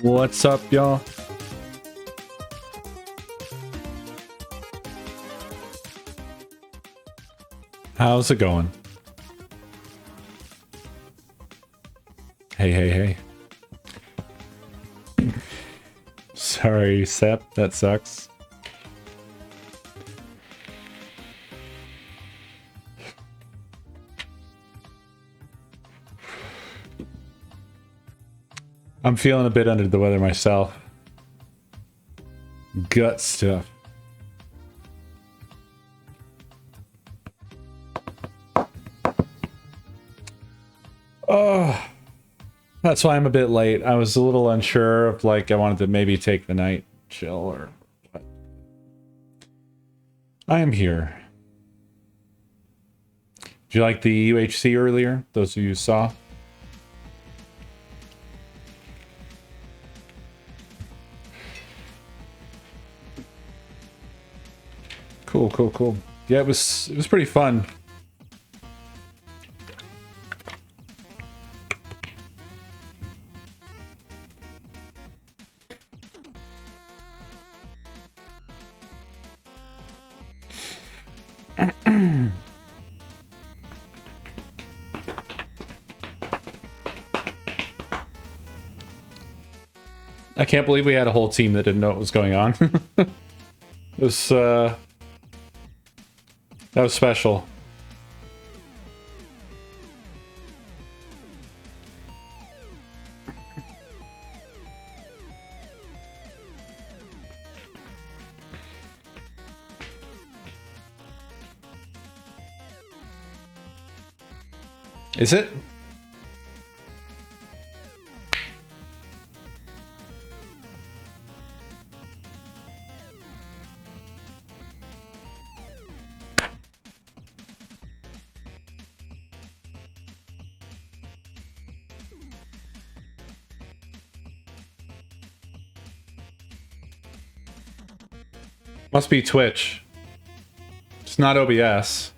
What's up, y'all? How's it going? Hey. Sorry, Sep, that sucks. I'm feeling a bit under the weather myself. Gut stuff. Oh, that's why I'm a bit late. I was a little unsure of, like, I wanted to maybe take the night chill or what. I am here. Did you like the UHC earlier? Those of you who saw? Cool. Yeah, it was pretty fun. I can't believe we had a whole team that didn't know what was going on. It was, that was special. Is it? Must be Twitch. It's not OBS.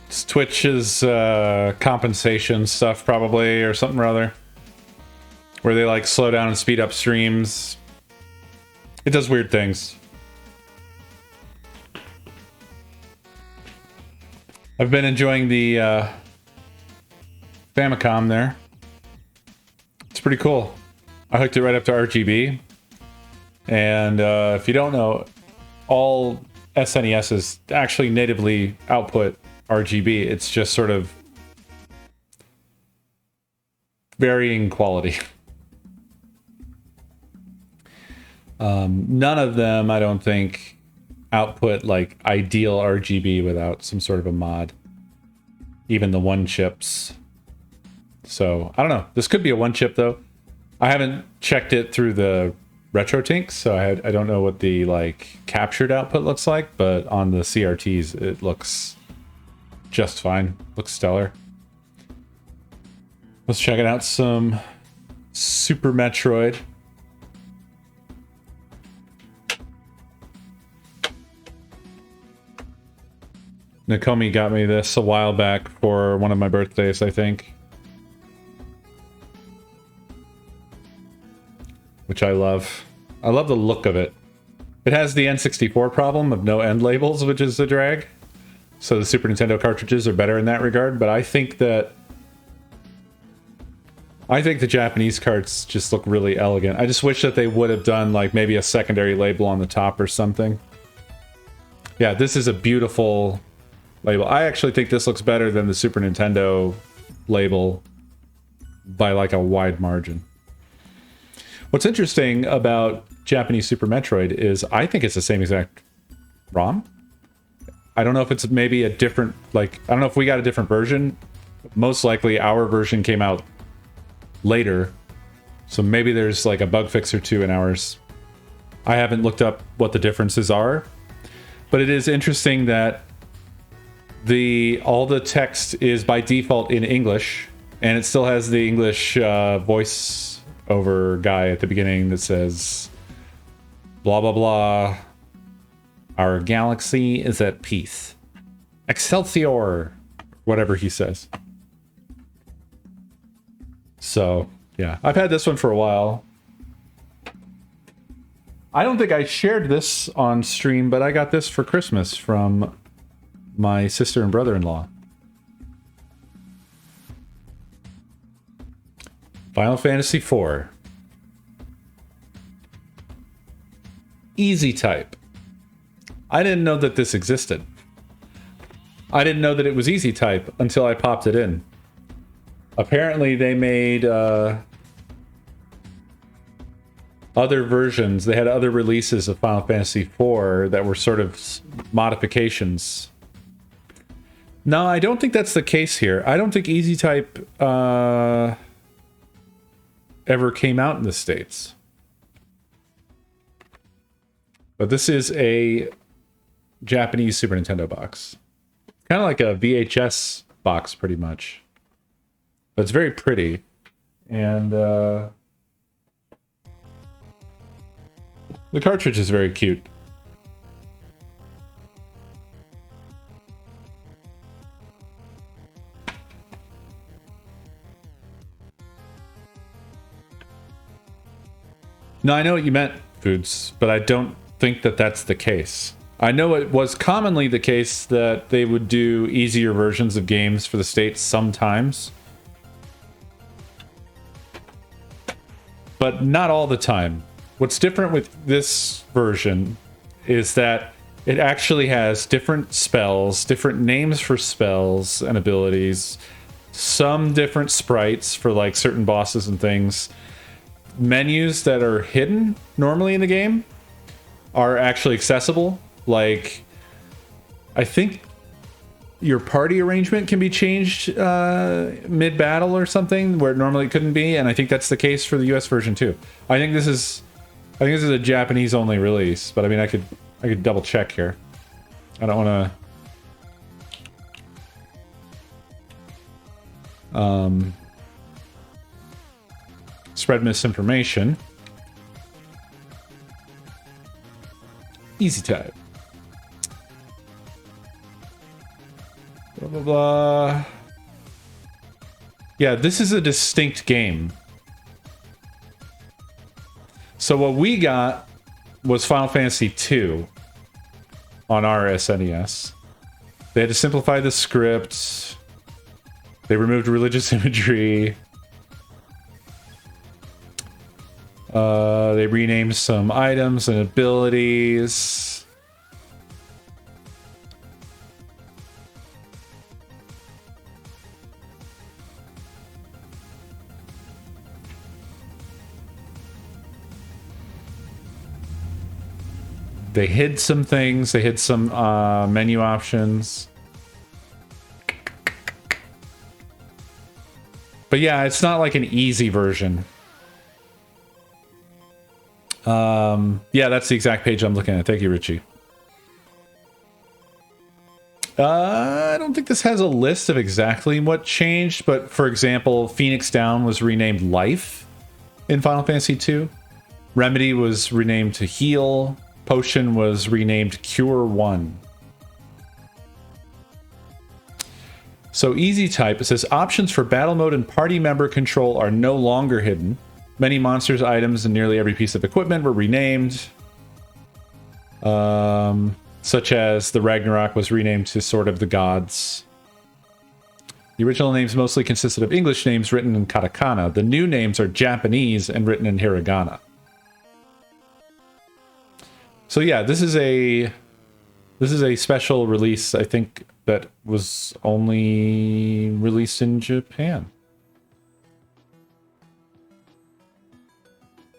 It's Twitch's compensation stuff, probably, or something or other, where they like slow down and speed up streams. It does weird things. I've been enjoying the Famicom there. It's pretty cool. I hooked it right up to RGB. And if you don't know, all SNESs actually natively output RGB. It's just sort of varying quality. None of them, I don't think, output like ideal RGB without some sort of a mod. Even the one chips. So I don't know. This could be a one chip though. I haven't checked it through the RetroTink, so I don't know what the like captured output looks like, but on the CRTs it looks just fine. Looks stellar. Let's check it out. Some Super Metroid. Nakomi got me this a while back for one of my birthdays, I think. Which I love. I love the look of it. It has the N64 problem of no end labels, which is a drag. So the Super Nintendo cartridges are better in that regard, but I think the Japanese carts just look really elegant. I just wish that they would have done like maybe a secondary label on the top or something. Yeah, this is a beautiful label. I actually think this looks better than the Super Nintendo label by like a wide margin. What's interesting about Japanese Super Metroid is I think it's the same exact ROM. I don't know if it's maybe a different, like, I don't know if we got a different version. Most likely our version came out later. So maybe there's like a bug fix or two in ours. I haven't looked up what the differences are, but it is interesting that all the text is by default in English, and it still has the English voice over guy at the beginning that says blah blah blah, our galaxy is at peace, Excelsior, whatever he says. So yeah, I've had this one for a while. I don't think I shared this on stream, but I got this for Christmas from my sister and brother-in-law. Final Fantasy IV. Easy type. I didn't know that this existed. I didn't know that it was easy type until I popped it in. Apparently they made other versions. They had other releases of Final Fantasy IV that were sort of modifications. No, I don't think that's the case here. I don't think easy type ever came out in the States. But this is a Japanese Super Nintendo box. Kind of like a VHS box, pretty much. But it's very pretty. And the cartridge is very cute. No, I know what you meant, Foods, but I don't think that that's the case. I know it was commonly the case that they would do easier versions of games for the States sometimes. But not all the time. What's different with this version is that it actually has different spells, different names for spells and abilities, some different sprites for like certain bosses and things. Menus that are hidden normally in the game are actually accessible. Like, I think your party arrangement can be changed mid-battle or something where it normally couldn't be, and I think that's the case for the US version too. I think this is a Japanese only release, but I mean I could double check here. I don't want to spread misinformation. Easy type. Blah, blah, blah. Yeah, this is a distinct game. So what we got was Final Fantasy II on our SNES. They had to simplify the script. They removed religious imagery. They renamed some items and abilities. They hid some things. They hid some menu options. But yeah, it's not like an easy version. Yeah, that's the exact page I'm looking at. Thank you, Richie. I don't think this has a list of exactly what changed, but for example, Phoenix Down was renamed Life in Final Fantasy II. Remedy was renamed to Heal. Potion was renamed Cure 1. So easy type, it says options for battle mode and party member control are no longer hidden. Many monsters, items, and nearly every piece of equipment were renamed. Such as the Ragnarok was renamed to Sword of the Gods. The original names mostly consisted of English names written in katakana. The new names are Japanese and written in hiragana. So yeah, this is a special release, I think, that was only released in Japan.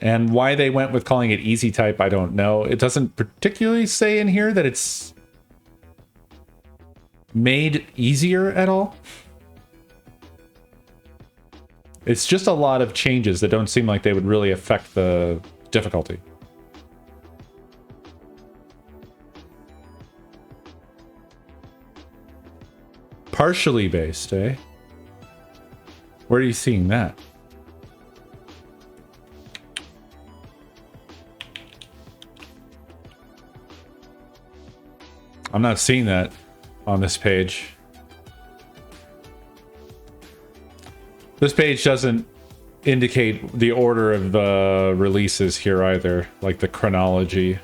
And why they went with calling it easy type, I don't know. It doesn't particularly say in here that it's made easier at all. It's just a lot of changes that don't seem like they would really affect the difficulty. Partially based, eh? Where are you seeing that? I'm not seeing that on this page. This page doesn't indicate the order of the releases here either, like the chronology.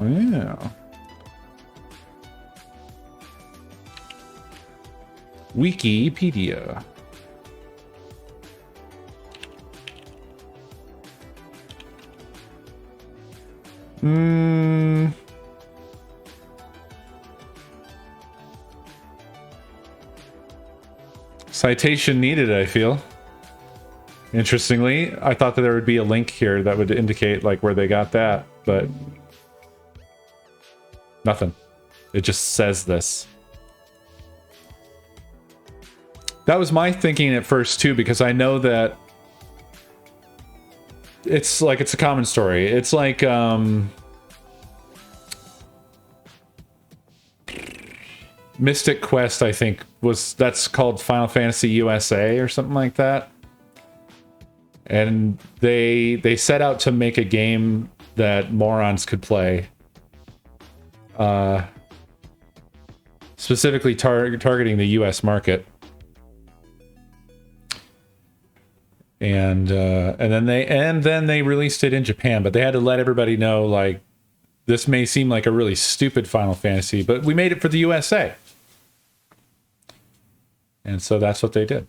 Yeah. Wikipedia. Citation needed, I feel. Interestingly, I thought that there would be a link here that would indicate like where they got that, but nothing. It just says this. That was my thinking at first too, because I know that it's a common story. It's like Mystic Quest, I think, that's called Final Fantasy USA or something like that. And they set out to make a game that morons could play. Specifically targeting the US market. And then they released it in Japan, but they had to let everybody know, like, this may seem like a really stupid Final Fantasy, but we made it for the USA. And so that's what they did.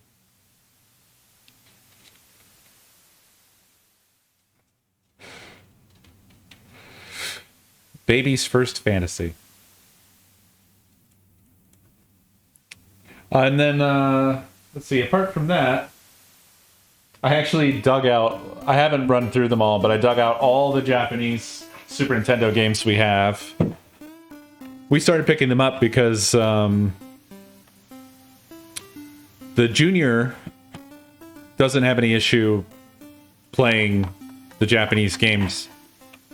Baby's first fantasy. And then, let's see, apart from that, I actually dug out, I haven't run through them all, but I dug out all the Japanese Super Nintendo games we have. We started picking them up because the Junior doesn't have any issue playing the Japanese games.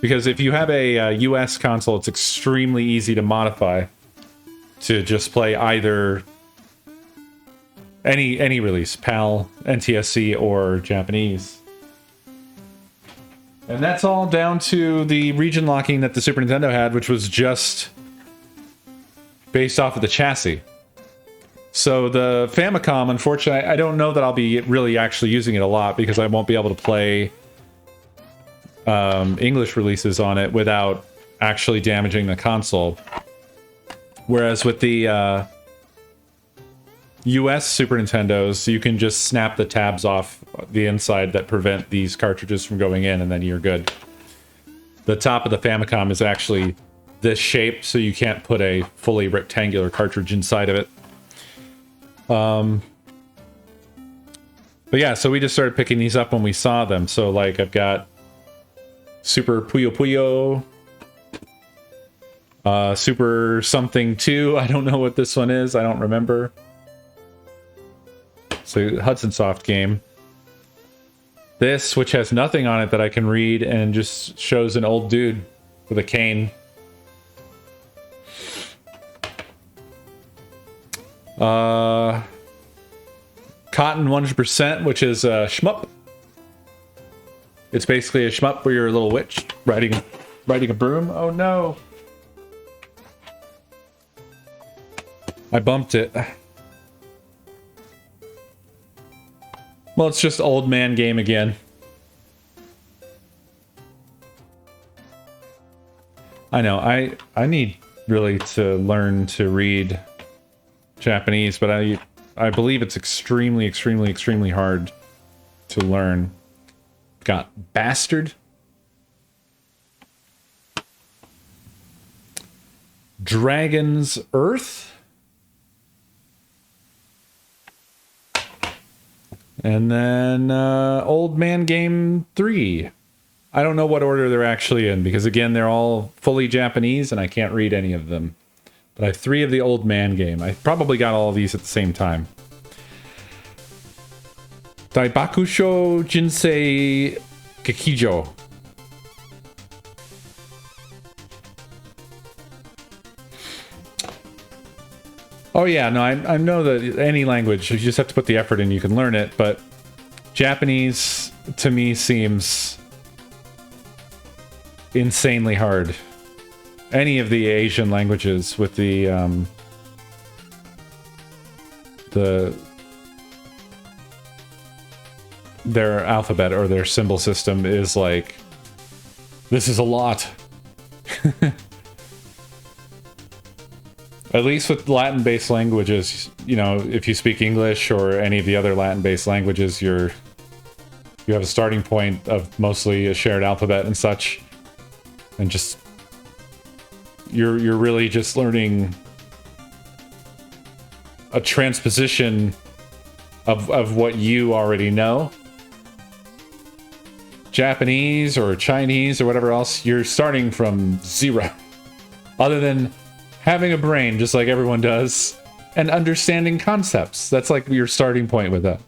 Because if you have a US console, it's extremely easy to modify to just play either any release, PAL, NTSC, or Japanese. And that's all down to the region locking that the Super Nintendo had, which was just based off of the chassis. So the Famicom, unfortunately, I don't know that I'll be really actually using it a lot because I won't be able to play English releases on it without actually damaging the console. Whereas with the US Super Nintendos, you can just snap the tabs off the inside that prevent these cartridges from going in, and then you're good. The top of the Famicom is actually this shape, so you can't put a fully rectangular cartridge inside of it. But yeah, so we just started picking these up when we saw them. So like I've got Super Puyo Puyo, Super something 2. I don't know what this one is. I don't remember. It's a Hudson Soft game. This, which has nothing on it that I can read and just shows an old dude with a cane. Cotton 100%, which is a shmup. It's basically a shmup where you're a little witch riding a broom. Oh no! I bumped it. Well, it's just old man game again. I know, I need really to learn to read Japanese, but I believe it's extremely hard to learn. Got Bastard. Dragon's Earth. And then Old Man Game 3. I don't know what order they're actually in, because again, they're all fully Japanese and I can't read any of them. But I have 3 of the Old Man Game. I probably got all of these at the same time. Daibakusho Jinsei Gekijo. Oh yeah, no, I know that any language, you just have to put the effort in, you can learn it, but Japanese, to me, seems insanely hard. Any of the Asian languages with their alphabet or their symbol system is like, this is a lot. At least with Latin-based languages, you know, if you speak English or any of the other Latin-based languages, you have a starting point of mostly a shared alphabet and such, and just you're really just learning a transposition of what you already know. Japanese or Chinese or whatever else, you're starting from zero. Other than having a brain, just like everyone does, and understanding concepts. That's like your starting point with that.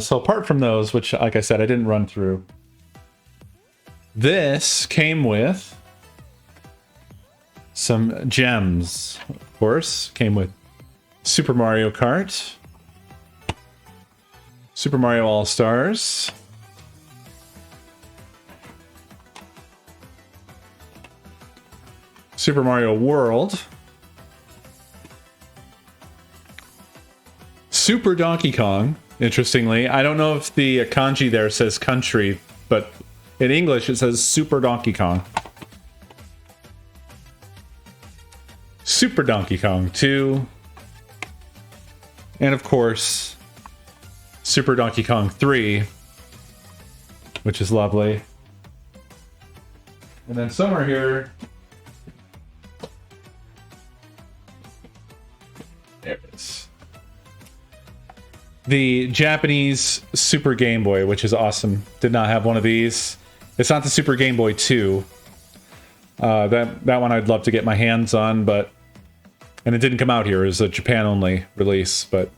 So apart from those, which, like I said, I didn't run through, this came with some gems, of course. Came with Super Mario Kart, Super Mario All-Stars, Super Mario World, Super Donkey Kong. Interestingly, I don't know if the kanji there says country, but in English it says Super Donkey Kong. Super Donkey Kong 2, and of course Super Donkey Kong 3, which is lovely. And then somewhere here, there it is, the Japanese Super Game Boy, which is awesome. Did not have one of these. It's not the Super Game Boy 2. That one I'd love to get my hands on, but and it didn't come out here. It was a Japan only release, but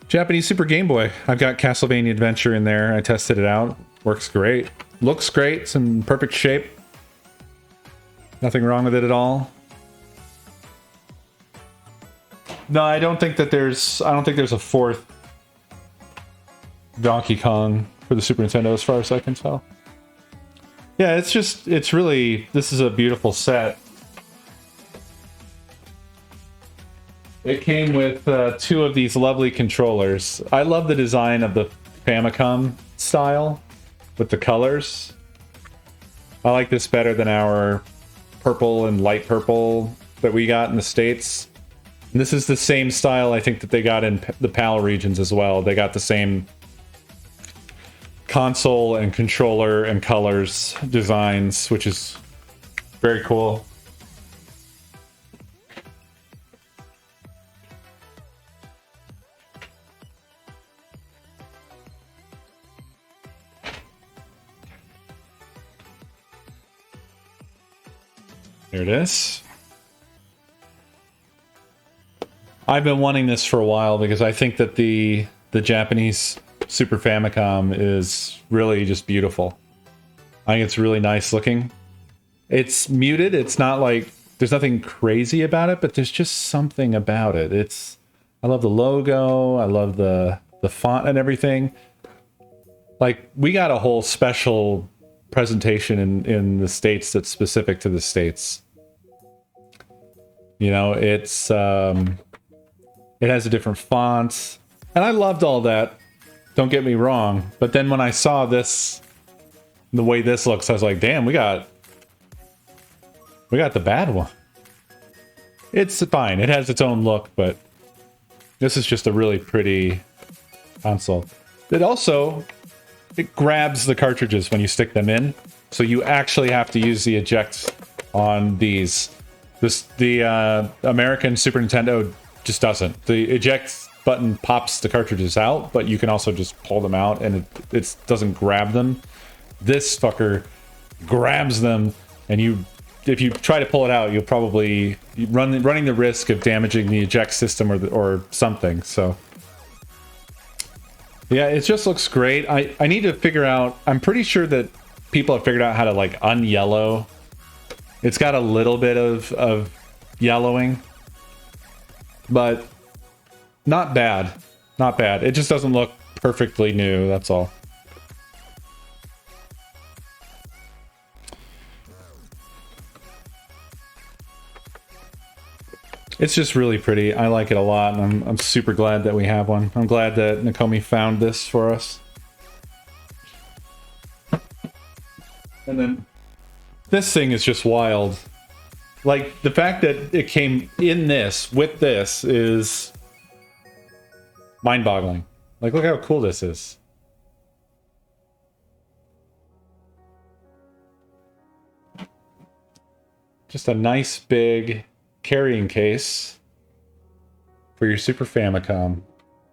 Japanese Super Game Boy. I've got Castlevania Adventure in there. I tested it out. Works great. Looks great. It's in perfect shape. Nothing wrong with it at all. No, I don't think there's a fourth Donkey Kong for the Super Nintendo as far as I can tell. Yeah, it's really, this is a beautiful set. It came with two of these lovely controllers. I love the design of the Famicom style with the colors. I like this better than our purple and light purple that we got in the States. And this is the same style I think that they got in the PAL regions as well. They got the same console and controller and colors designs, which is very cool. Here it is. I've been wanting this for a while because I think that the Japanese Super Famicom is really just beautiful. I think it's really nice looking. It's muted. It's not like there's nothing crazy about it, but there's just something about it. I love the logo. I love the font and everything. Like, we got a whole special presentation in the States that's specific to the States. You know, it has a different font, and I loved all that. Don't get me wrong, but then when I saw this, the way this looks, I was like, damn, we got the bad one. It's fine. It has its own look, but this is just a really pretty console. It grabs the cartridges when you stick them in, so you actually have to use the eject on these. The American Super Nintendo just doesn't. The eject button pops the cartridges out, but you can also just pull them out, and it doesn't grab them. This fucker grabs them, and if you try to pull it out, you'll probably running the risk of damaging the eject system or something. So yeah, it just looks great. I need to figure out. I'm pretty sure that people have figured out how to like unyellow. It's got a little bit of yellowing. But not bad. Not bad. It just doesn't look perfectly new, that's all. It's just really pretty. I like it a lot, and I'm super glad that we have one. I'm glad that Nakomi found this for us. And then this thing is just wild. Like, the fact that it came in this, with this, is mind-boggling. Like, look how cool this is. Just a nice big carrying case for your Super Famicom.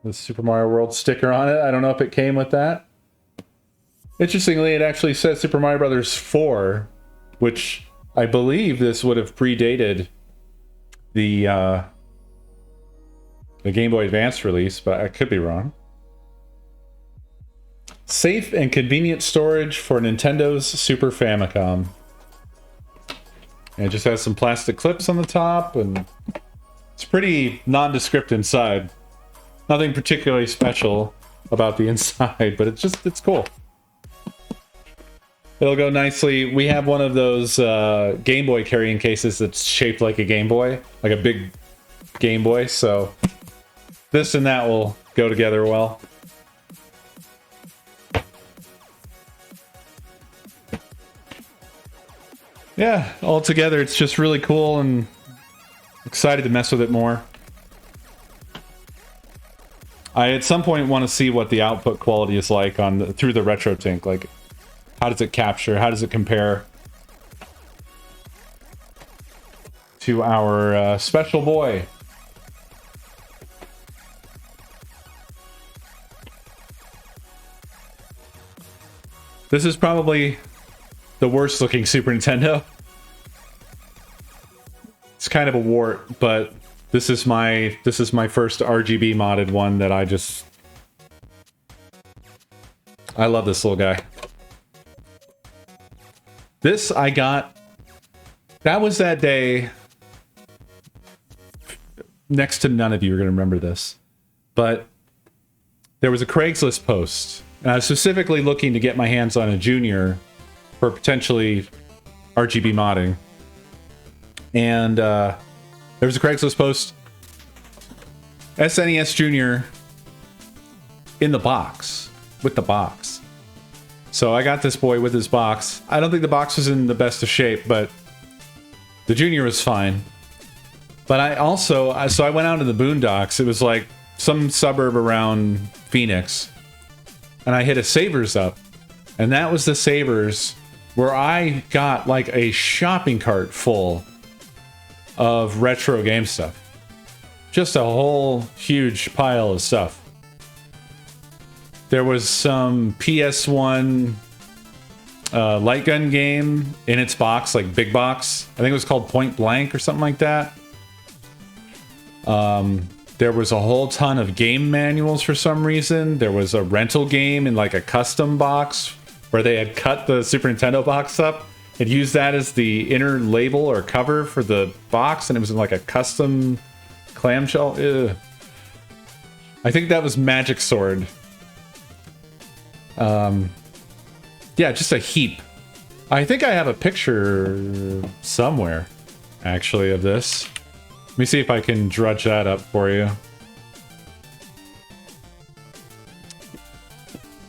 With Super Mario World sticker on it. I don't know if it came with that. Interestingly, it actually says Super Mario Bros. 4, which I believe this would have predated the Game Boy Advance release, but I could be wrong. Safe and convenient storage for Nintendo's Super Famicom. And it just has some plastic clips on the top, and it's pretty nondescript inside. Nothing particularly special about the inside, but it's cool. It'll go nicely. We have one of those Game Boy carrying cases that's shaped like a Game Boy, like a big Game Boy, so this and that will go together well. Yeah, altogether it's just really cool, and excited to mess with it more. I at some point want to see what the output quality is like on through the RetroTink. Like, how does it capture? How does it compare to our special boy? This is probably the worst looking Super Nintendo. It's kind of a wart, but this is my first RGB modded one that I love this little guy. This I got, that was that day, next to none of you are going to remember this, but there was a Craigslist post, and I was specifically looking to get my hands on a Junior for potentially RGB modding. And there was a Craigslist post, SNES Junior in the box, with the box. So I got this boy with his box. I don't think the box was in the best of shape, but the Junior was fine. But I also, so I went out to the boondocks. It was like some suburb around Phoenix. And I hit a Savers up. And that was the Savers where I got like a shopping cart full of retro game stuff. Just a whole huge pile of stuff. There was some PS1 light gun game in its box, like big box. I think it was called Point Blank or something like that. There was a whole ton of game manuals for some reason. There was a rental game in like a custom box where they had cut the Super Nintendo box up and used that as the inner label or cover for the box, and it was in like a custom clamshell. Ugh. I think that was Magic Sword. Yeah, just a heap. I think I have a picture somewhere, actually, of this. Let me see if I can drudge that up for you.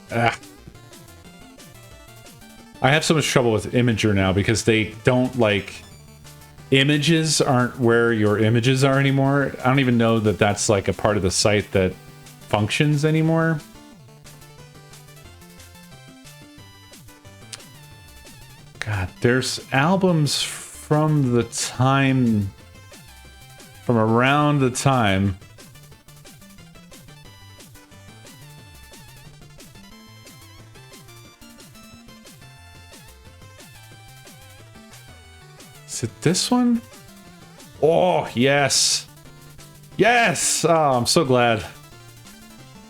Ah. I have so much trouble with Imager now because they don't, like... Images aren't where your images are anymore. I don't even know that that's, like, a part of the site that functions anymore. God, there's albums from the time... From around the time... Is it this one? Oh, yes! Yes! Oh, I'm so glad.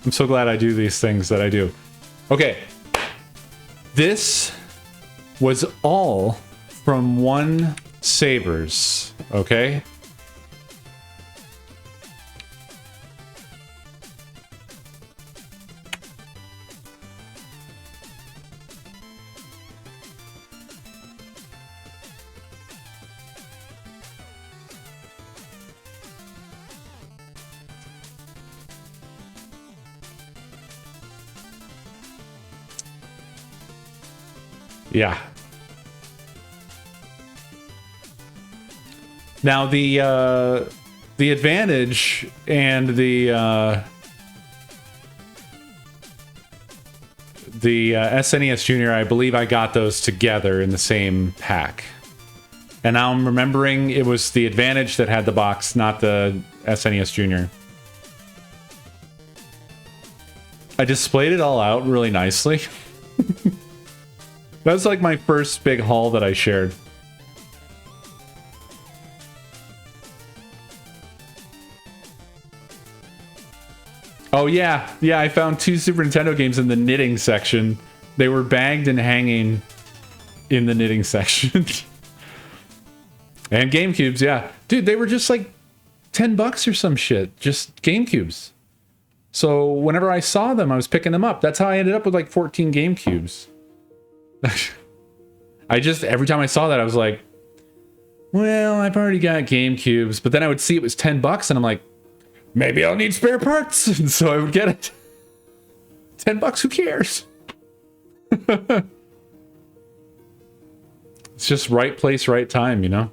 I'm so glad I do these things that I do. Okay. This was all from one Savers, okay? Yeah. Now the advantage and the SNES Junior, I believe I got those together in the same pack. And now I'm remembering it was the advantage that had the box, not the SNES Junior. I displayed it all out really nicely. That was like my first big haul that I shared. Oh yeah, yeah, I found 2 Super Nintendo games in the knitting section. They were bagged and hanging in the knitting section. And GameCubes, yeah. Dude, they were just like $10 or some shit. Just GameCubes. So whenever I saw them, I was picking them up. That's how I ended up with like 14 GameCubes. Every time I saw that, I was like, well, I've already got GameCubes. But then I would see it was $10 and I'm like, maybe I'll need spare parts. And so I would get it. $10, who cares? It's just right place, right time, you know?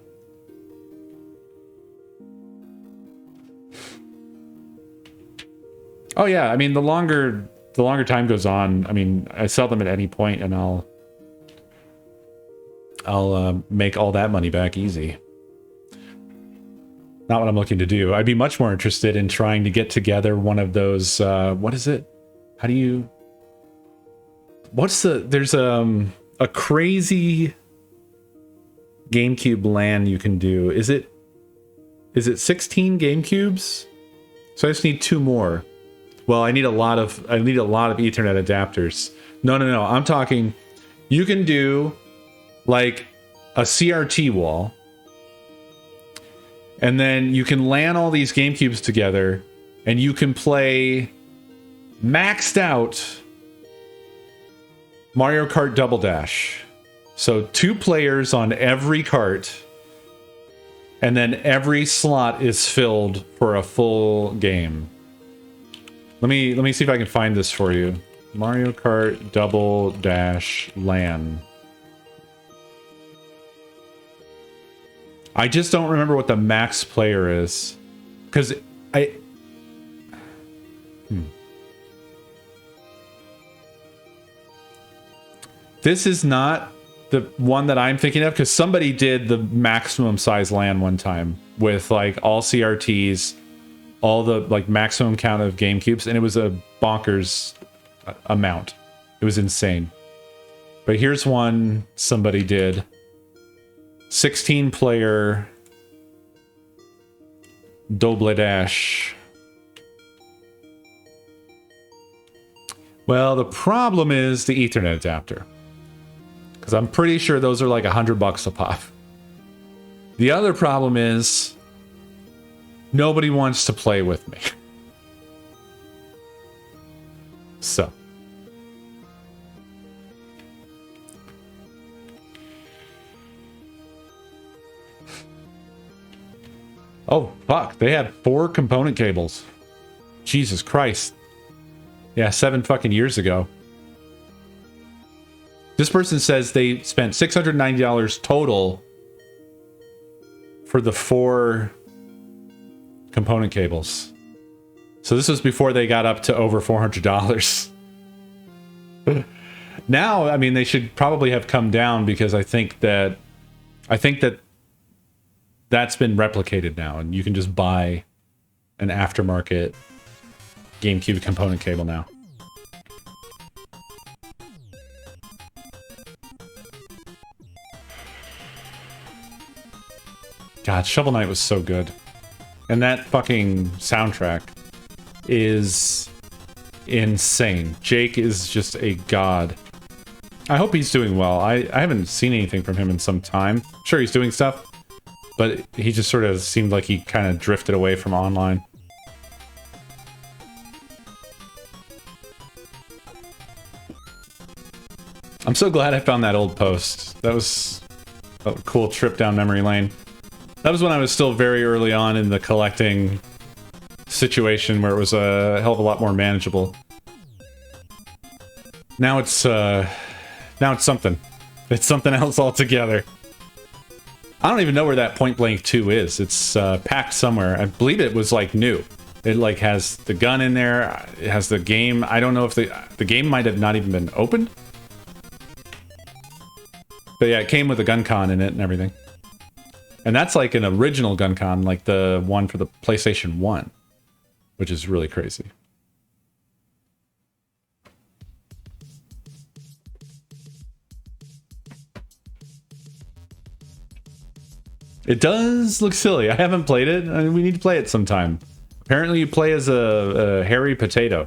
Oh yeah, I mean, the longer time goes on, I mean, I sell them at any point and I'll make all that money back easy. Not what I'm looking to do. I'd be much more interested in trying to get together one of those, what is it? How do you... There's a crazy GameCube LAN you can do. Is it 16 GameCubes? So I just need 2 more. Well, I need a lot of Ethernet adapters. No. I'm talking, you can do like a CRT wall. And then you can LAN all these GameCubes together and you can play maxed out Mario Kart Double Dash. So 2 players on every cart, and then every slot is filled for a full game. Let me see if I can find this for you. Mario Kart Double Dash LAN. I just don't remember what the max player is, because This is not the one that I'm thinking of, because somebody did the maximum size LAN one time with like all CRTs, all the like maximum count of GameCubes, and it was a bonkers amount. It was insane. But here's one somebody did. 16 player Double Dash. Well, the problem is the Ethernet adapter, because I'm pretty sure those are like $100 a pop. The other problem is nobody wants to play with me. So. Oh, fuck. They had 4 component cables. Jesus Christ. Yeah, 7 fucking years ago. This person says they spent $690 total for the 4 component cables. So this was before they got up to over $400. Now, I mean, they should probably have come down, because I think that that's been replicated now, and you can just buy an aftermarket GameCube component cable now. God, Shovel Knight was so good. And that fucking soundtrack is insane. Jake is just a god. I hope he's doing well. I haven't seen anything from him in some time. Sure, he's doing stuff, but he just sort of seemed like he kind of drifted away from online. I'm so glad I found that old post. That was a cool trip down memory lane. That was when I was still very early on in the collecting situation, where it was a hell of a lot more manageable. Now it's something. It's something else altogether. I don't even know where that Point Blank 2 is. It's packed somewhere. I believe it was like new. It like has the gun in there. It has the game. I don't know if the game might have not even been opened. But yeah, it came with a gun con in it and everything. And that's like an original gun con, like the one for the PlayStation 1, which is really crazy. It does look silly. I haven't played it. I mean, we need to play it sometime. Apparently you play as a hairy potato.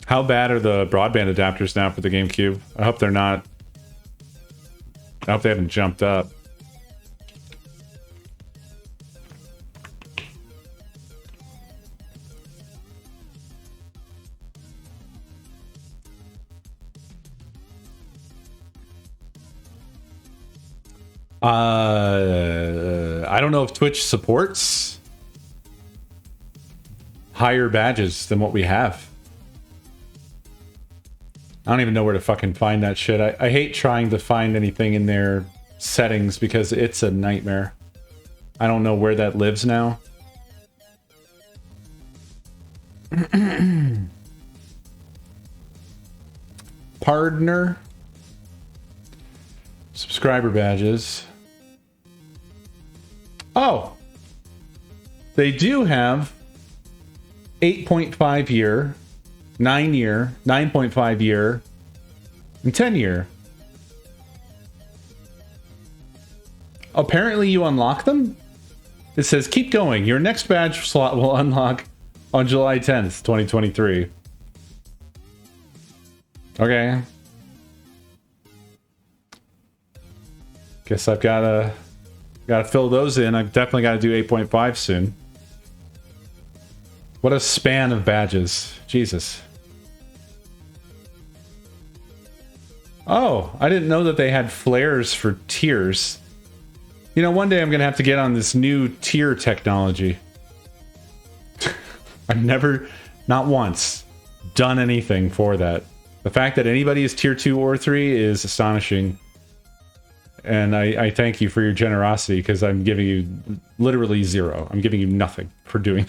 How bad are the broadband adapters now for the GameCube? I hope they're not. I hope they haven't jumped up. I don't know if Twitch supports higher badges than what we have. I don't even know where to fucking find that shit. I hate trying to find anything in their settings because it's a nightmare. I don't know where that lives now. Partner. Subscriber badges. Oh! They do have 8.5 year, 9 year, 9.5 year, and 10 year. Apparently you unlock them? It says, keep going. Your next badge slot will unlock on July 10th, 2023. Okay. Guess I've gotta fill those in. I've definitely got to do 8.5 soon. What a span of badges. Jesus. Oh, I didn't know that they had flares for tiers. You know, one day I'm going to have to get on this new tier technology. I've never, not once, done anything for that. The fact that anybody is tier 2 or 3 is astonishing. And I thank you for your generosity, because I'm giving you literally zero. I'm giving you nothing for doing.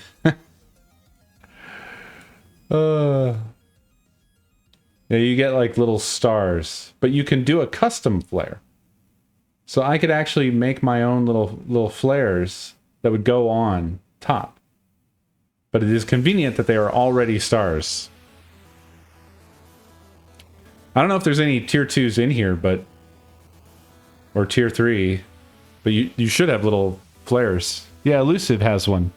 Yeah, you get like little stars, but you can do a custom flare. So I could actually make my own little flares that would go on top. But it is convenient that they are already stars. I don't know if there's any tier 2s in here, but or tier 3, but you should have little flares. Yeah, Elusive has one.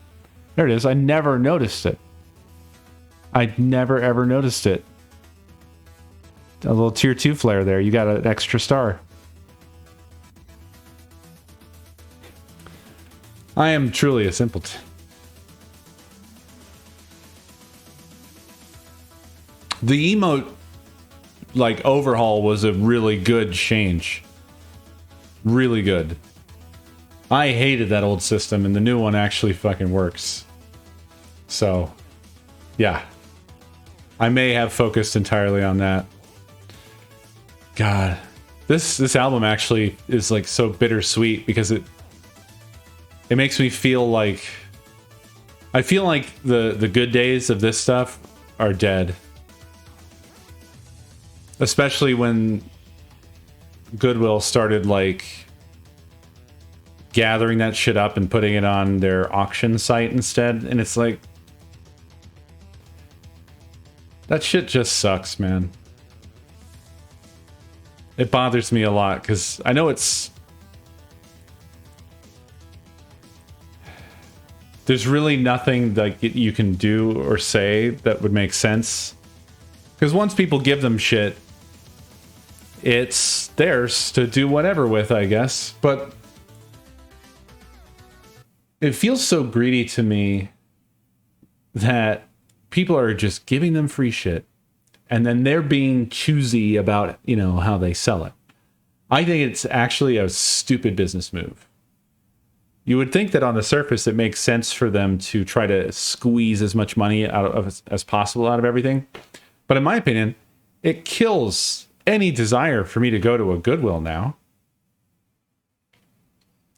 There it is. I never noticed it. I'd never ever noticed it. A little tier 2 flare there. You got an extra star. I am truly a simpleton. The emote like overhaul was a really good change. Really good. I hated that old system, and the new one actually fucking works. So, yeah. I may have focused entirely on that. God. This album actually is like so bittersweet, because it makes me feel like... I feel like the good days of this stuff are dead. Especially when Goodwill started like gathering that shit up and putting it on their auction site instead, and it's like, that shit just sucks, man. It bothers me a lot, because I know there's really nothing that you can do or say that would make sense, because once people give them shit, it's theirs to do whatever with, I guess. But it feels so greedy to me that people are just giving them free shit, and then they're being choosy about, how they sell it. I think it's actually a stupid business move. You would think that on the surface it makes sense for them to try to squeeze as much money out of as possible out of everything. But in my opinion, it kills any desire for me to go to a Goodwill now.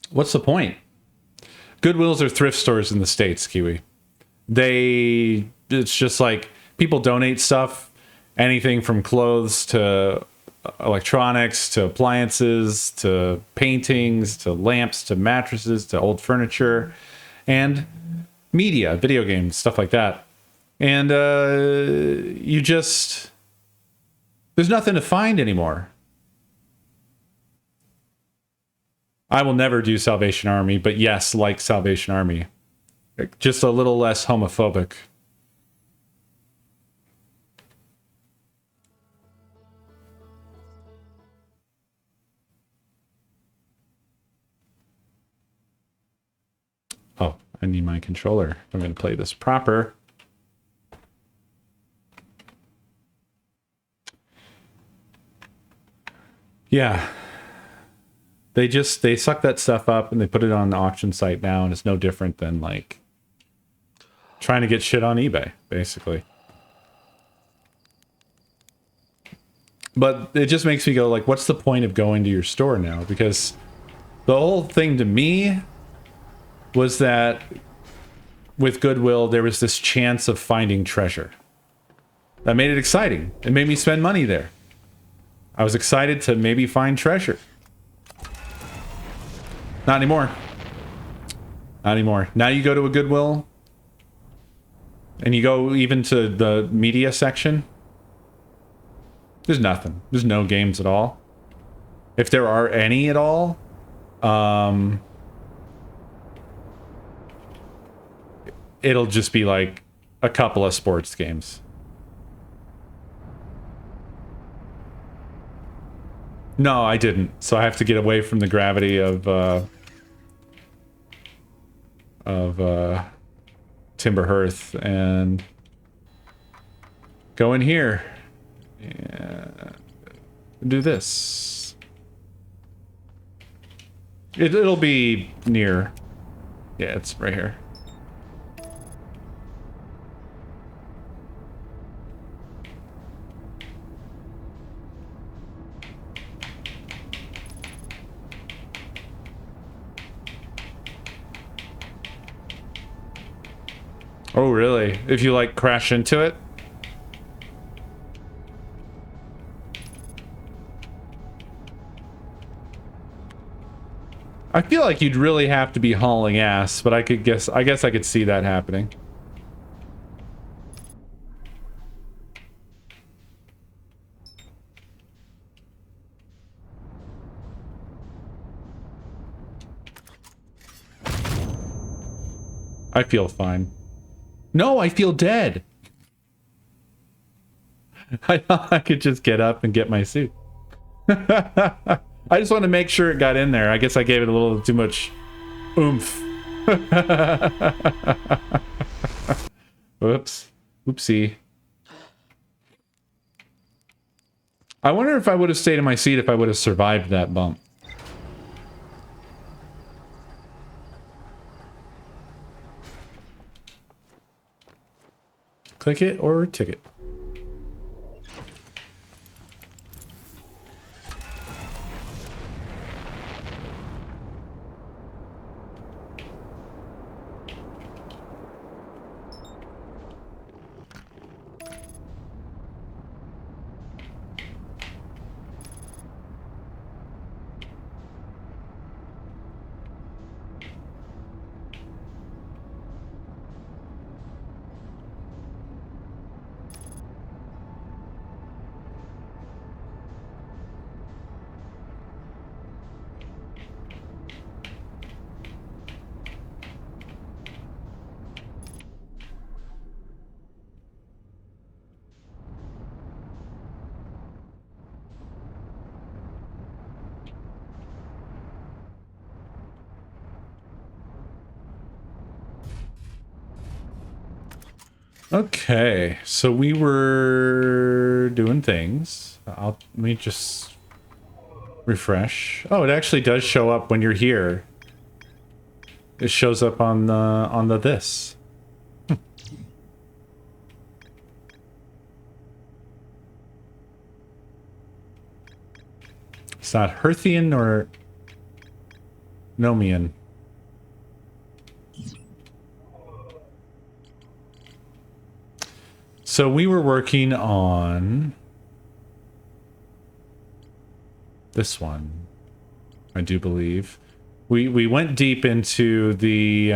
What's the point? Goodwills are thrift stores in the States, Kiwi. It's just like people donate stuff, anything from clothes to electronics to appliances to paintings to lamps to mattresses to old furniture and media, video games, stuff like that. And there's nothing to find anymore. I will never do Salvation Army, but yes, like Salvation Army. Just a little less homophobic. Oh, I need my controller. I'm going to play this proper. Yeah. They suck that stuff up and they put it on the auction site now, and it's no different than like trying to get shit on eBay, basically. But it just makes me go like, what's the point of going to your store now? Because the whole thing to me was that with Goodwill, there was this chance of finding treasure. That made it exciting. It made me spend money there. I was excited to maybe find treasure. Not anymore. Not anymore. Now you go to a Goodwill, and you go even to the media section. There's nothing. There's no games at all. If there are any at all, it'll just be like a couple of sports games. No, I didn't. So I have to get away from the gravity of Timber Hearth and go in here. Yeah. Do this. It'll be near. Yeah, it's right here. Oh, really? If you, like, crash into it? I feel like you'd really have to be hauling ass, but I guess I could see that happening. I feel fine. No, I feel dead. I thought I could just get up and get my suit. I just want to make sure it got in there. I guess I gave it a little too much oomph. Whoops. Oopsie. I wonder if I would have stayed in my seat if I would have survived that bump. Click it or ticket. Okay, so we were doing things. Let me just refresh. Oh, it actually does show up when you're here. it shows up on the this. It's not Herthian or Nomian. So we were working on this one, I do believe. We went deep into the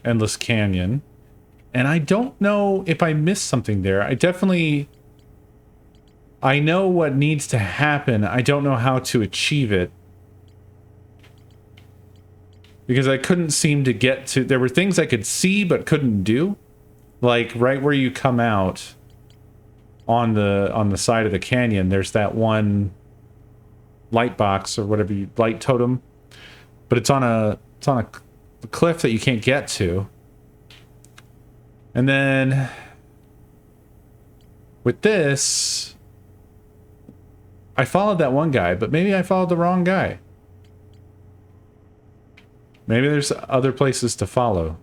Endless Canyon, and I don't know if I missed something there. I know what needs to happen. I don't know how to achieve it. Because I couldn't seem to get to... There were things I could see but couldn't do. Like, right where you come out on the side of the canyon, there's that one light box or whatever you... Light totem. But it's on a cliff that you can't get to. And then... With this... I followed that one guy, but maybe I followed the wrong guy. Maybe there's other places to follow.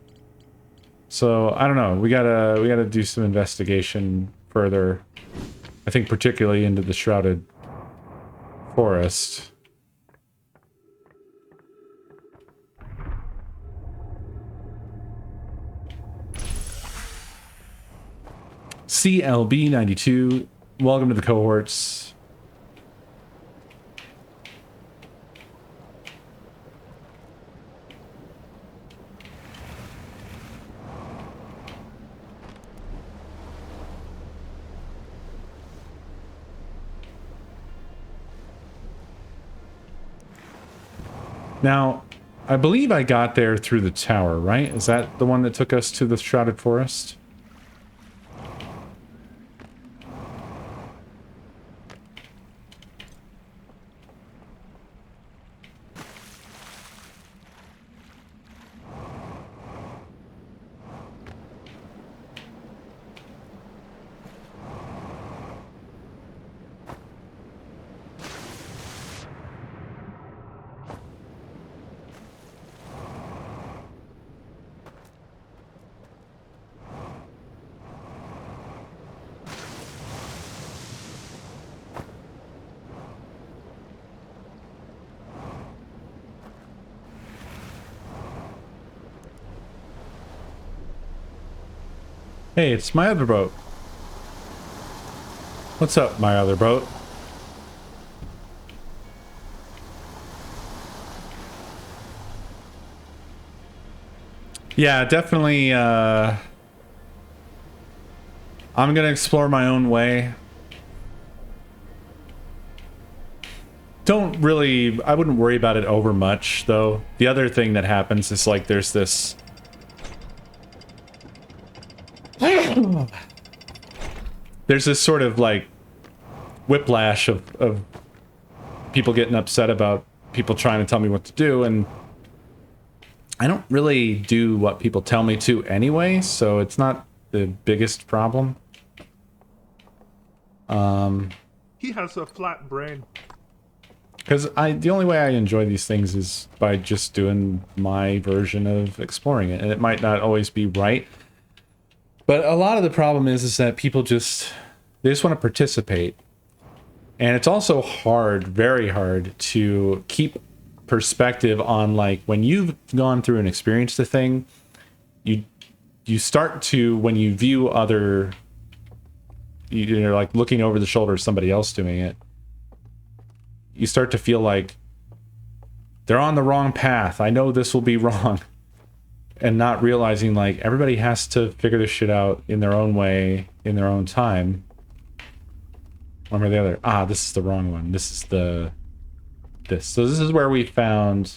So, I don't know. We gotta do some investigation further. I think particularly into the Shrouded Forest. CLB92, welcome to the cohorts. Now, I believe I got there through the tower, right? Is that the one that took us to the Shrouded Forest? Hey, it's my other boat. What's up, my other boat? Yeah, definitely, I'm gonna explore my own way. Don't really... I wouldn't worry about it over much, though. The other thing that happens is, like, there's this... There's this sort of, like, whiplash of people getting upset about people trying to tell me what to do, and I don't really do what people tell me to anyway, so it's not the biggest problem. He has a flat brain. Because the only way I enjoy these things is by just doing my version of exploring it, and it might not always be right. But a lot of the problem is that people they just want to participate. And it's also hard, very hard, to keep perspective on, like, when you've gone through and experienced a thing, you start to, when you view other, you're like looking over the shoulder of somebody else doing it, you start to feel like they're on the wrong path. I know this will be wrong. And not realizing, like, everybody has to figure this shit out in their own way, in their own time. One or the other. Ah, this is the wrong one. This is this. So this is where we found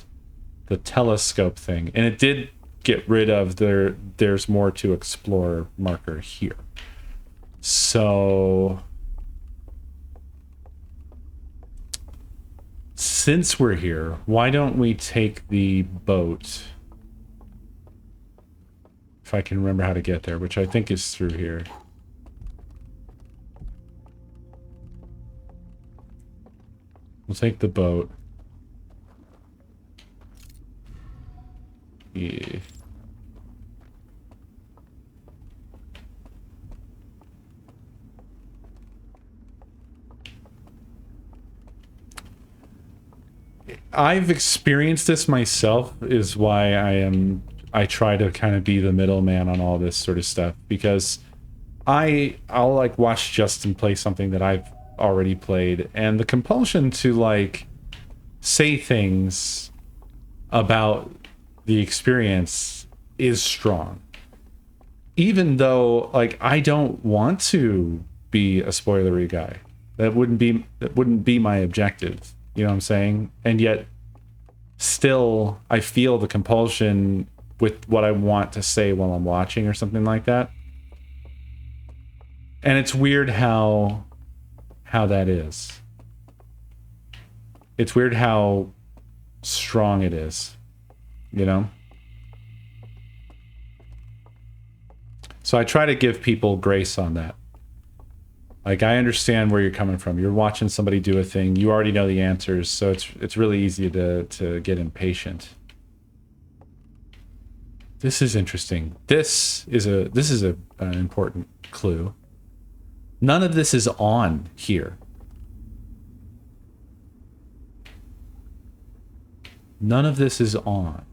the telescope thing. And it did get rid of there's more to explore marker here. So... since we're here, why don't we take the boat... if I can remember how to get there, which I think is through here. We'll take the boat. Yeah. I've experienced this myself, is why I try to kind of be the middleman on all this sort of stuff, because I'll like watch Justin play something that I've already played, and the compulsion to like say things about the experience is strong. Even though like I don't want to be a spoilery guy. That wouldn't be my objective. You know what I'm saying? And yet still I feel the compulsion with what I want to say while I'm watching or something like that. And it's weird how that is. It's weird how strong it is, you know? So I try to give people grace on that. Like, I understand where you're coming from. You're watching somebody do a thing. You already know the answers, so it's really easy to get impatient. This is interesting. This is an important clue. None of this is on here. None of this is on,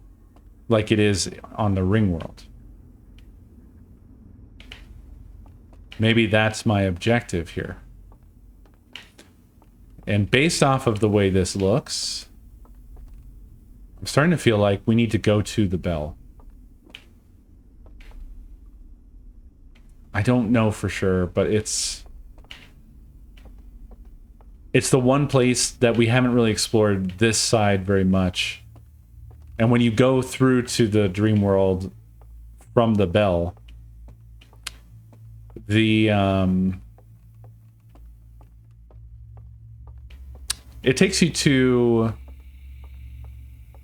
like it is on the Ring World. Maybe that's my objective here. And based off of the way this looks, I'm starting to feel like we need to go to the bell. I don't know for sure, but it's the one place that we haven't really explored this side very much. And when you go through to the dream world from the bell, it takes you to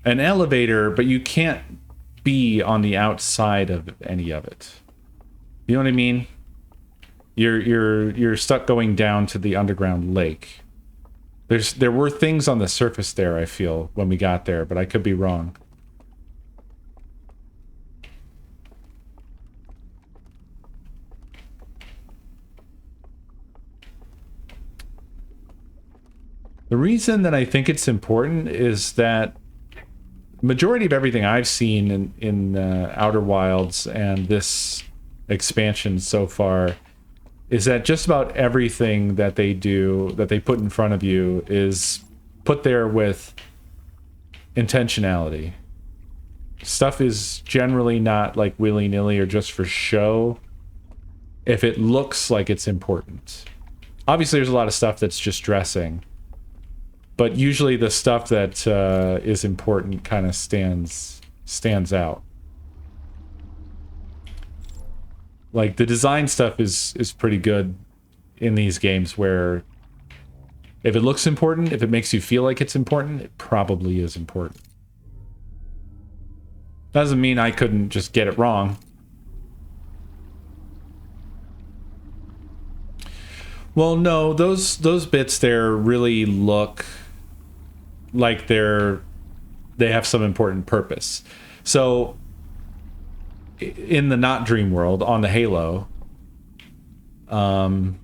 an elevator, but you can't be on the outside of any of it. You know what I mean? You're stuck going down to the underground lake. There were things on the surface there, I feel, when we got there, but I could be wrong. The reason that I think it's important is that majority of everything I've seen in Outer Wilds and this expansion so far is that just about everything that they do, that they put in front of you, is put there with intentionality. Stuff is generally not like willy-nilly or just for show if it looks like it's important. Obviously, there's a lot of stuff that's just dressing, but usually the stuff that is important kind of stands out. Like, the design stuff is pretty good in these games, where if it looks important, if it makes you feel like it's important, it probably is important. Doesn't mean I couldn't just get it wrong. Well, no, those bits there really look like they have some important purpose. So in the not dream world on the Halo, on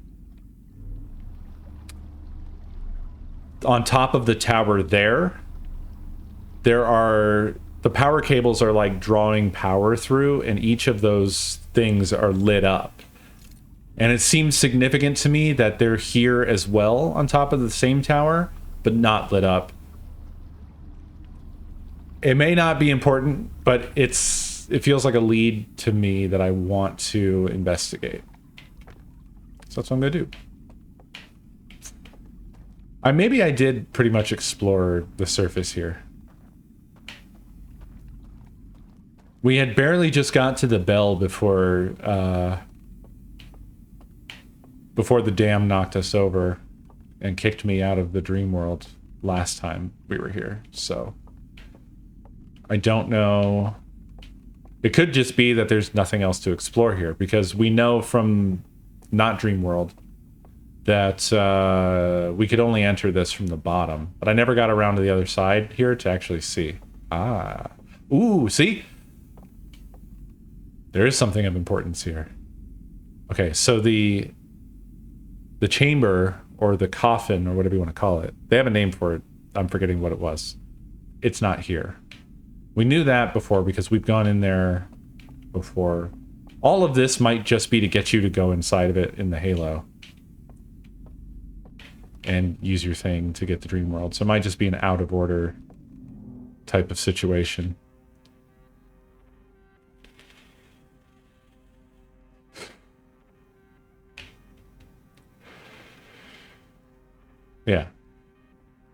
top of the tower there are the power cables are like drawing power through, and each of those things are lit up. And it seems significant to me that they're here as well on top of the same tower, but not lit up. It may not be important, but it feels like a lead to me that I want to investigate. So that's what I'm gonna do. Maybe I did pretty much explore the surface here. We had barely just got to the bell before the dam knocked us over and kicked me out of the dream world last time we were here. So I don't know. It could just be that there's nothing else to explore here, because we know from not dream world that we could only enter this from the bottom, but I never got around to the other side here to actually see. Ooh, see? There is something of importance here. Okay, so the chamber, or the coffin, or whatever you want to call it, they have a name for it. I'm forgetting what it was. It's not here. We knew that before because we've gone in there before. All of this might just be to get you to go inside of it in the Halo and use your thing to get the dream world. So it might just be an out of order type of situation. Yeah.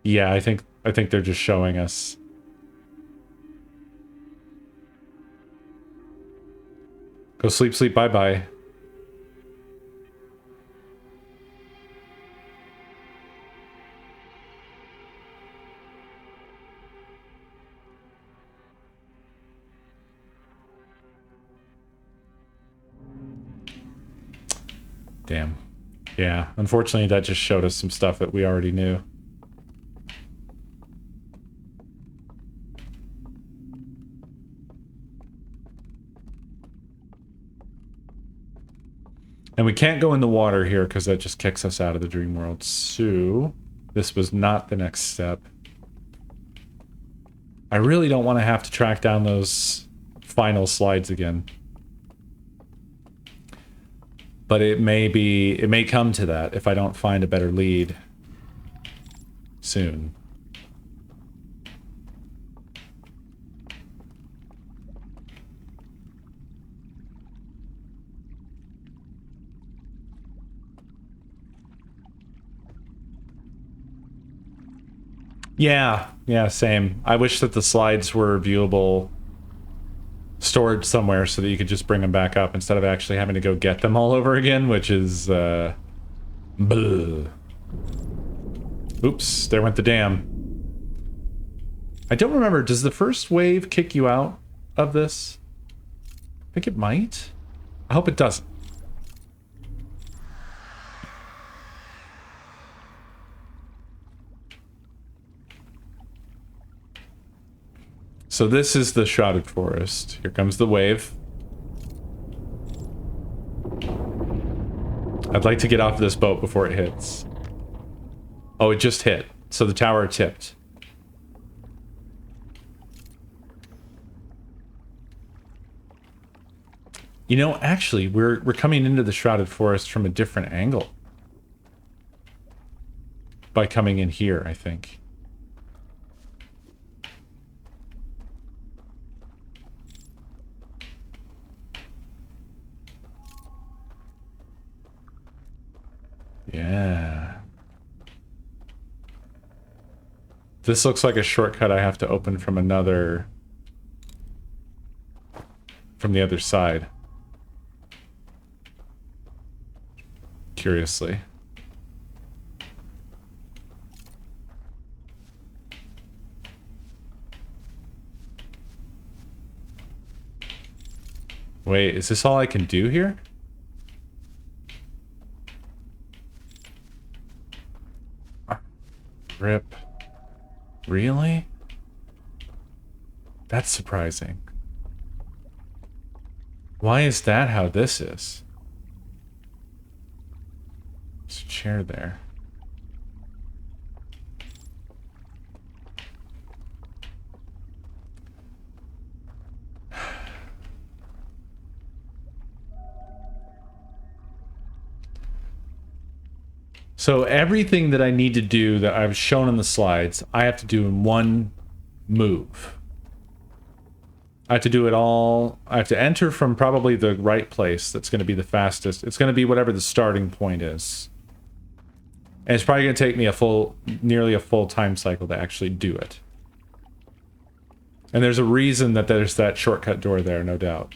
Yeah, I think they're just showing us. Go sleep, sleep, bye-bye. Damn. Yeah, unfortunately that just showed us some stuff that we already knew. And we can't go in the water here because that just kicks us out of the dream world. So, this was not the next step. I really don't want to have to track down those final slides again. But it may come to that if I don't find a better lead soon. Yeah, same. I wish that the slides were viewable, stored somewhere so that you could just bring them back up instead of actually having to go get them all over again, which is, bleh. Oops, there went the dam. I don't remember, does the first wave kick you out of this? I think it might. I hope it doesn't. So this is the Shrouded Forest. Here comes the wave. I'd like to get off this boat before it hits. Oh, it just hit. So the tower tipped. You know, actually, we're coming into the Shrouded Forest from a different angle. By coming in here, I think. Yeah. This looks like a shortcut I have to open from another... from the other side. Curiously. Wait, is this all I can do here? Rip. Really? That's surprising. Why is that how this is? There's a chair there. So everything that I need to do that I've shown in the slides, I have to do in one move. I have to do it all. I have to enter from probably the right place. That's going to be the fastest. It's going to be whatever the starting point is. And it's probably going to take me nearly a full time cycle to actually do it. And there's a reason that there's that shortcut door there, no doubt.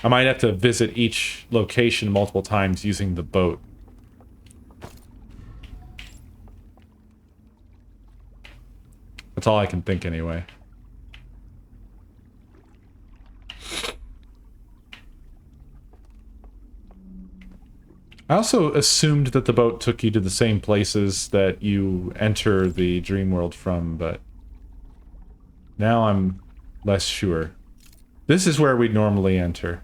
I might have to visit each location multiple times using the boat. That's all I can think anyway. I also assumed that the boat took you to the same places that you enter the dream world from, but now I'm less sure. This is where we'd normally enter.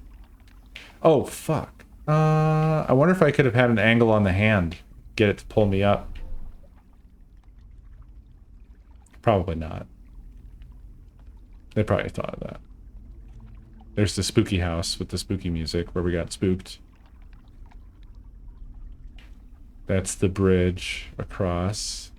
Oh, fuck. I wonder if I could have had an angle on the hand. Get it to pull me up. Probably not. They probably thought of that. There's the spooky house with the spooky music where we got spooked. That's the bridge across.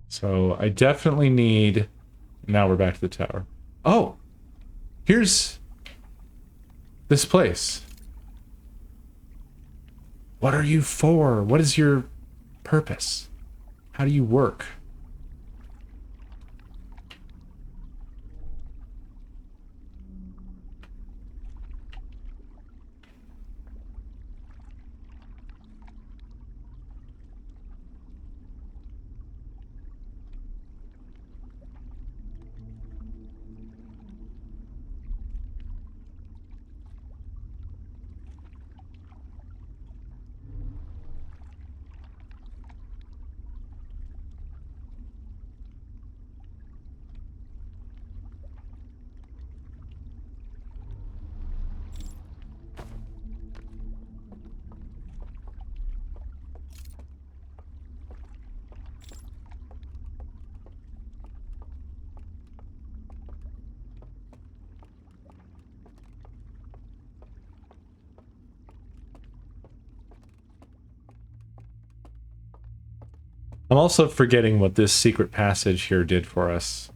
So I definitely need... Now we're back to the tower. Oh! Here's... this place. What are you for? What is your purpose? How do you work? I'm also forgetting what this secret passage here did for us.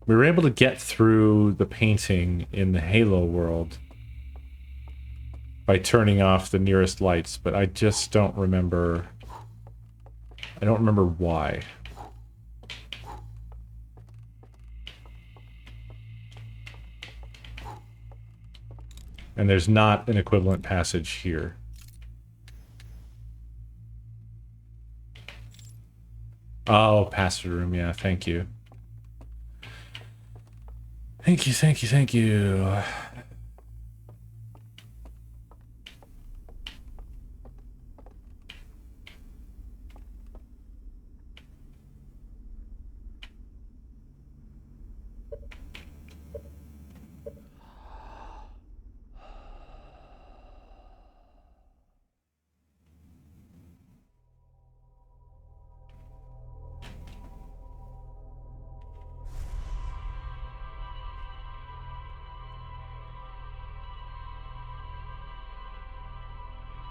We were able to get through the painting in the Halo world by turning off the nearest lights, but I just don't remember... I don't remember why. And there's not an equivalent passage here. Oh, passage room, yeah, thank you. Thank you, thank you, thank you.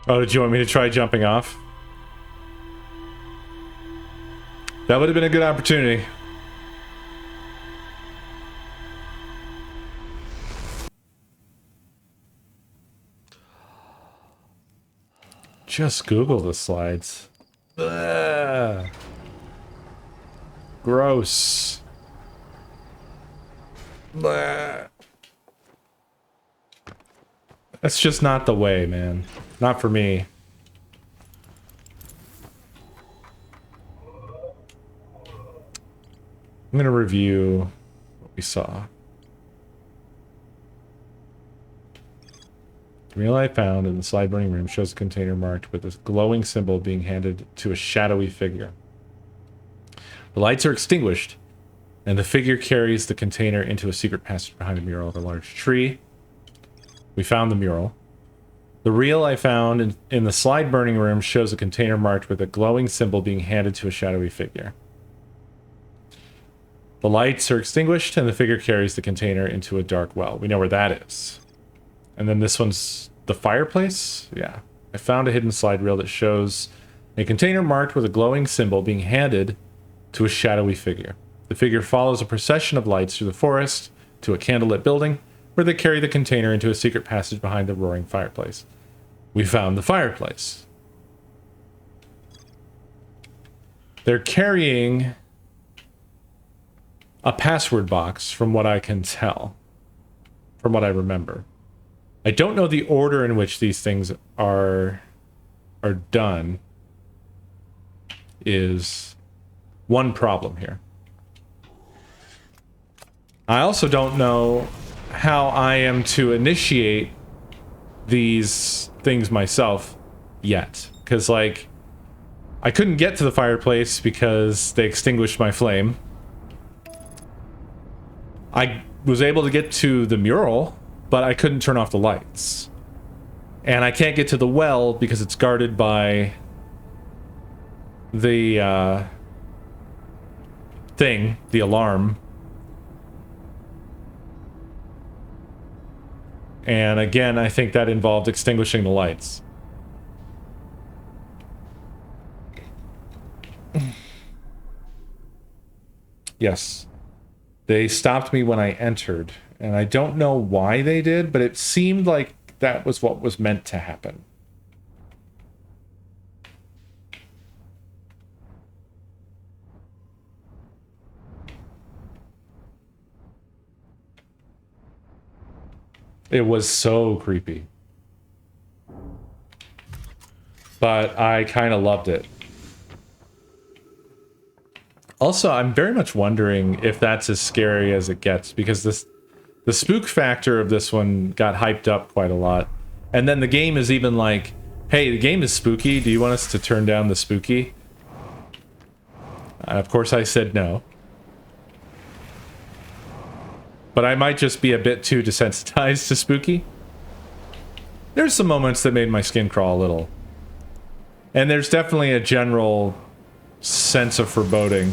Oh, did you want me to try jumping off? That would have been a good opportunity. Just Google the slides. Ugh. Gross. Blah. That's just not the way, man. Not for me. I'm gonna review what we saw. The meal I found in the slide burning room shows a container marked with a glowing symbol being handed to a shadowy figure. The lights are extinguished, and the figure carries the container into a secret passage behind the mural of a large tree. We found the mural. The reel I found in the slide burning room shows a container marked with a glowing symbol being handed to a shadowy figure. The lights are extinguished, and the figure carries the container into a dark well. We know where that is. And then this one's the fireplace? Yeah. I found a hidden slide reel that shows a container marked with a glowing symbol being handed to a shadowy figure. The figure follows a procession of lights through the forest to a candlelit building, where they carry the container into a secret passage behind the roaring fireplace. We found the fireplace. They're carrying a password box, from what I can tell, from what I remember. I don't know the order in which these things are are done is one problem here. I also don't know how I am to initiate these things myself yet. Because, like, I couldn't get to the fireplace because they extinguished my flame. I was able to get to the mural, but I couldn't turn off the lights. And I can't get to the well because it's guarded by the thing, the alarm. And again, I think that involved extinguishing the lights. Yes. They stopped me when I entered. And I don't know why they did, but it seemed like that was what was meant to happen. It was so creepy. But I kind of loved it. Also, I'm very much wondering if that's as scary as it gets, because the spook factor of this one got hyped up quite a lot. And then the game is even like, hey, the game is spooky. Do you want us to turn down the spooky? And of course I said no. But I might just be a bit too desensitized to spooky. There's some moments that made my skin crawl a little. And there's definitely a general sense of foreboding.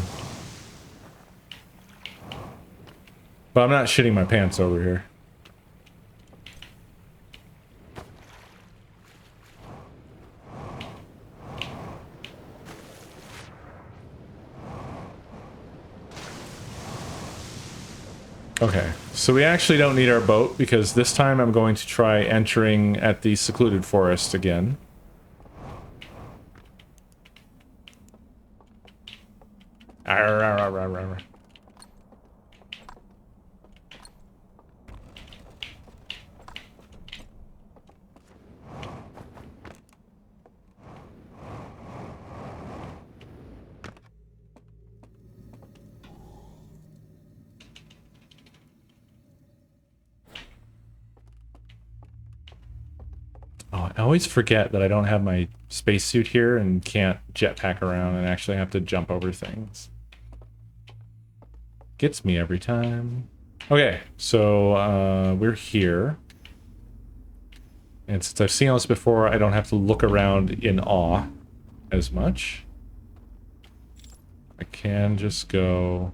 But I'm not shitting my pants over here. Okay, so we actually don't need our boat because this time I'm going to try entering at the secluded forest again. Arr, arr, arr, arr, arr. Oh, I always forget that I don't have my spacesuit here and can't jetpack around and actually have to jump over things. Gets me every time. Okay, so we're here. And since I've seen all this before, I don't have to look around in awe as much. I can just go...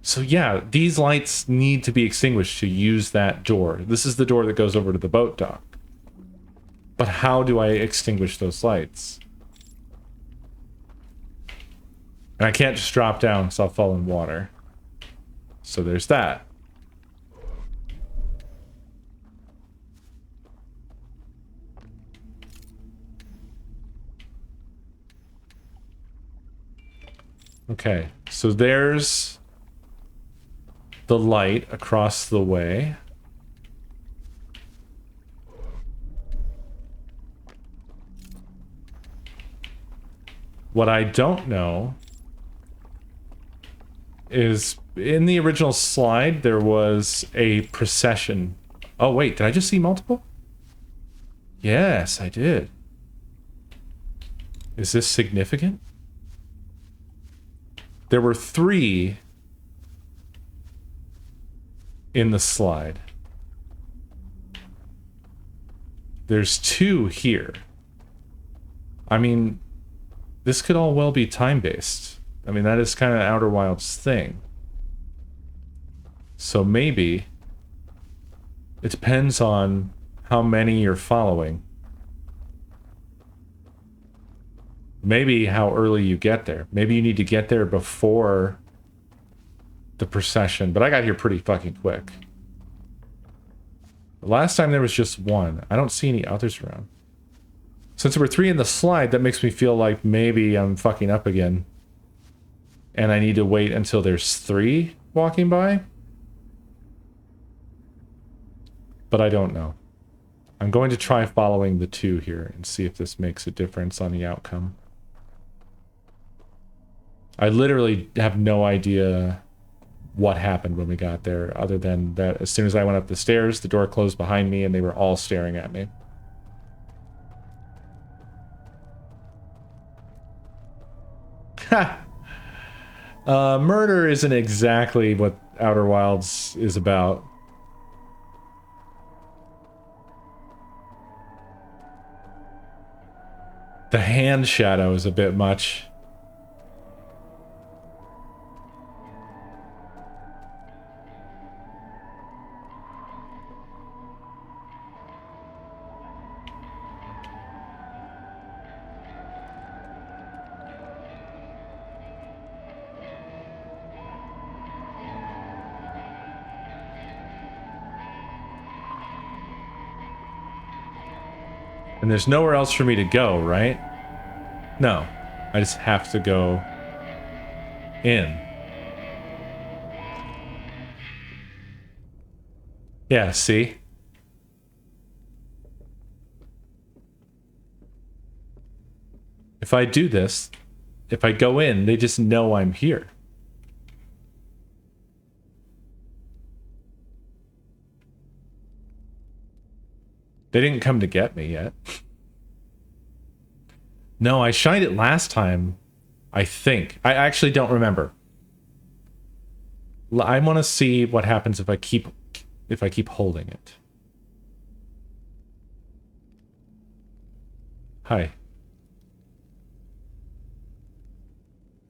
So yeah, these lights need to be extinguished to use that door. This is the door that goes over to the boat dock. But how do I extinguish those lights? And I can't just drop down because I'll fall in water. So there's that. Okay, so there's the light across the way. What I don't know is in the original slide there was a procession. Oh wait, did I just see multiple? Yes, I did. Is this significant? There were 3 in the slide. There's 2 here. I mean, this could all well be time-based. I mean, that is kind of Outer Wilds' thing. So maybe it depends on how many you're following. Maybe how early you get there. Maybe you need to get there before the procession, but I got here pretty fucking quick. The last time there was just 1. I don't see any others around. Since there were 3 in the slide, that makes me feel like maybe I'm fucking up again. And I need to wait until there's 3 walking by? But I don't know. I'm going to try following the 2 here and see if this makes a difference on the outcome. I literally have no idea what happened when we got there, other than that as soon as I went up the stairs, the door closed behind me and they were all staring at me. Ha! Murder isn't exactly what Outer Wilds is about. The hand shadow is a bit much. And there's nowhere else for me to go, right? No. I just have to go in. Yeah, see? If I do this, if I go in, they just know I'm here. They didn't come to get me yet. No, I shined it last time, I think. I actually don't remember. I want to see what happens if I keep holding it. Hi.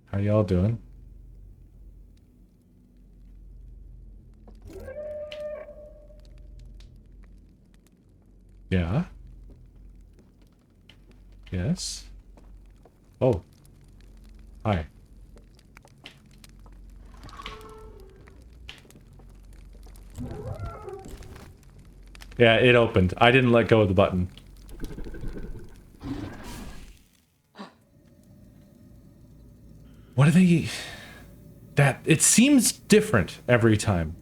How y'all doing? Yeah. Yes. Oh. Hi. Yeah, it opened. I didn't let go of the button. What are they... That... It seems different every time.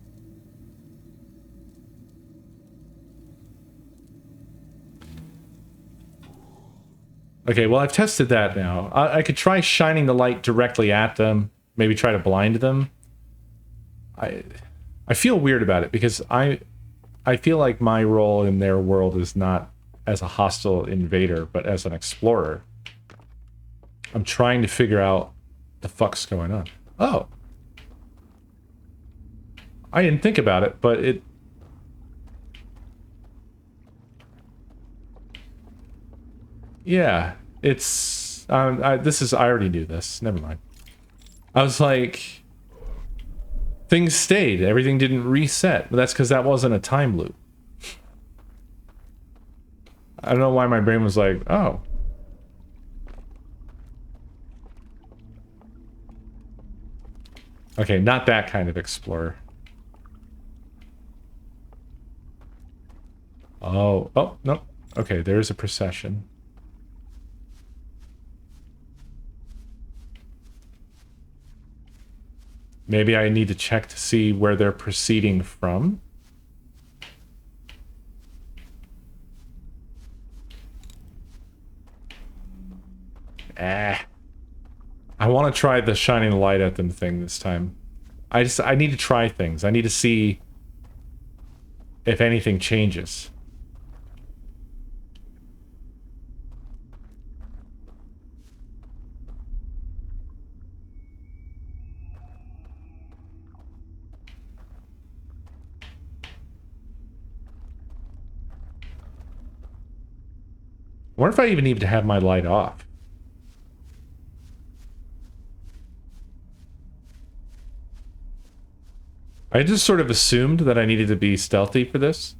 Okay, well, I've tested that now. I could try shining the light directly at them. Maybe try to blind them. I feel weird about it because I feel like my role in their world is not as a hostile invader, but as an explorer. I'm trying to figure out the fuck's going on. Oh. I didn't think about it, but it... Yeah, it's... I already knew this. Never mind. I was like... Things stayed. Everything didn't reset. But that's because that wasn't a time loop. I don't know why my brain was like, oh. Okay, not that kind of explorer. Oh, no. Okay, there's a procession. Maybe I need to check to see where they're proceeding from. I want to try the shining light at them thing this time. I need to try things. I need to see if anything changes. I wonder if I even need to have my light off. I just sort of assumed that I needed to be stealthy for this.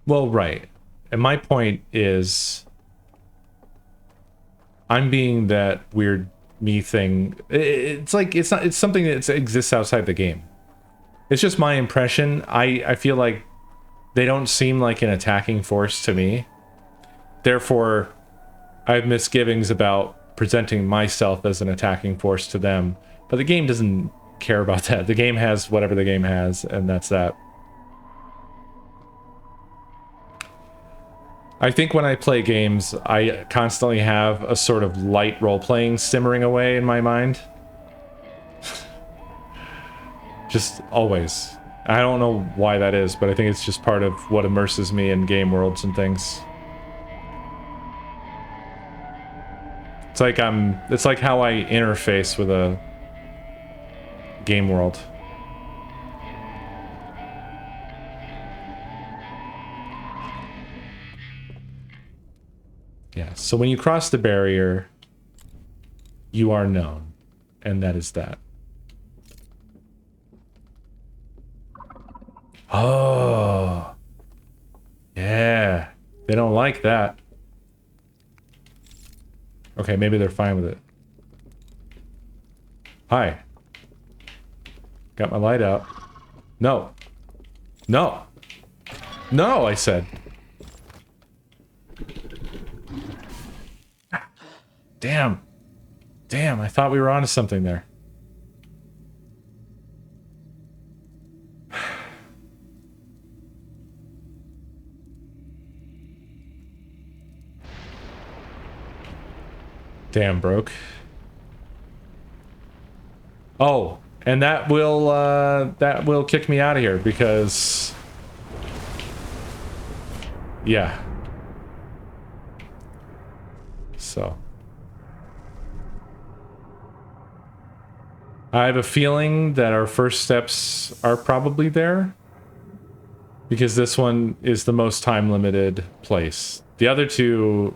Well, right. And my point is... I'm being that weird me thing. It's like, it's something that exists outside the game. It's just my impression. I feel like they don't seem like an attacking force to me. Therefore, I have misgivings about presenting myself as an attacking force to them. But the game doesn't care about that. The game has whatever the game has, and that's that. I think when I play games, I constantly have a sort of light role-playing simmering away in my mind. Just always. I don't know why that is, but I think it's just part of what immerses me in game worlds and things. It's like it's like how I interface with a game world. Yeah, so when you cross the barrier, you are known, and that is that. Oh. Yeah. They don't like that. Okay, maybe they're fine with it. Hi. Got my light out. No. No. No, I said. Damn. Damn, I thought we were onto something there. Damn, broke. Oh, and that will kick me out of here because yeah. So I have a feeling that our first steps are probably there because this one is the most time limited place. The other two,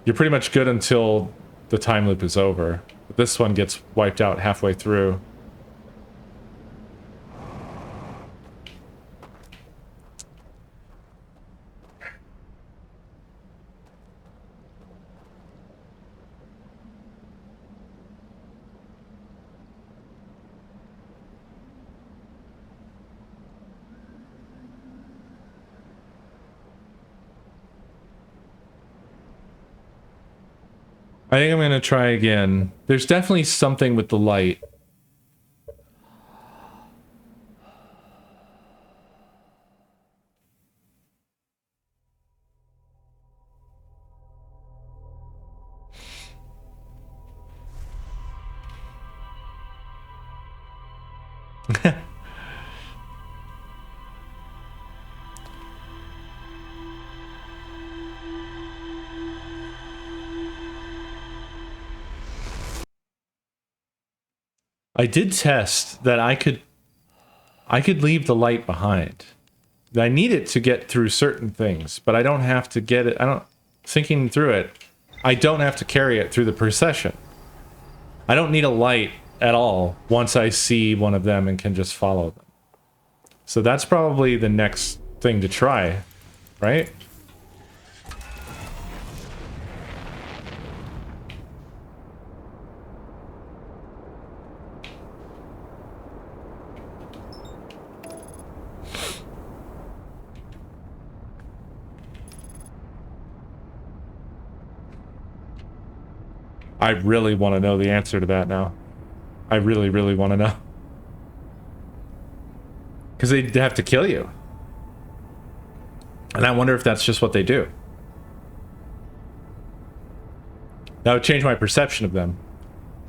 you're pretty much good until the time loop is over. But this one gets wiped out halfway through. I think I'm gonna try again. There's definitely something with the light. I did test that I could leave the light behind. I need it to get through certain things, but I don't have to get it. Thinking through it, I don't have to carry it through the procession. I don't need a light at all once I see one of them and can just follow them. So that's probably the next thing to try, right? I really want to know the answer to that now. I really, really want to know. Because they'd have to kill you. And I wonder if that's just what they do. That would change my perception of them.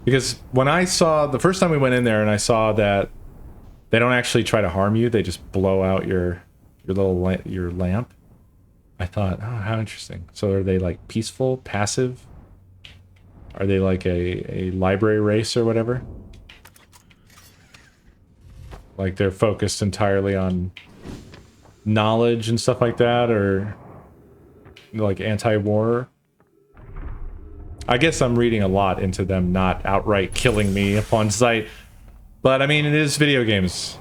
Because when I saw, the first time we went in there and I saw that they don't actually try to harm you, they just blow out your your lamp. I thought, oh, how interesting. So are they like peaceful, passive? Are they like a library race or whatever? Like they're focused entirely on knowledge and stuff like that, or like anti-war? I guess I'm reading a lot into them not outright killing me upon sight. But I mean, it is video games.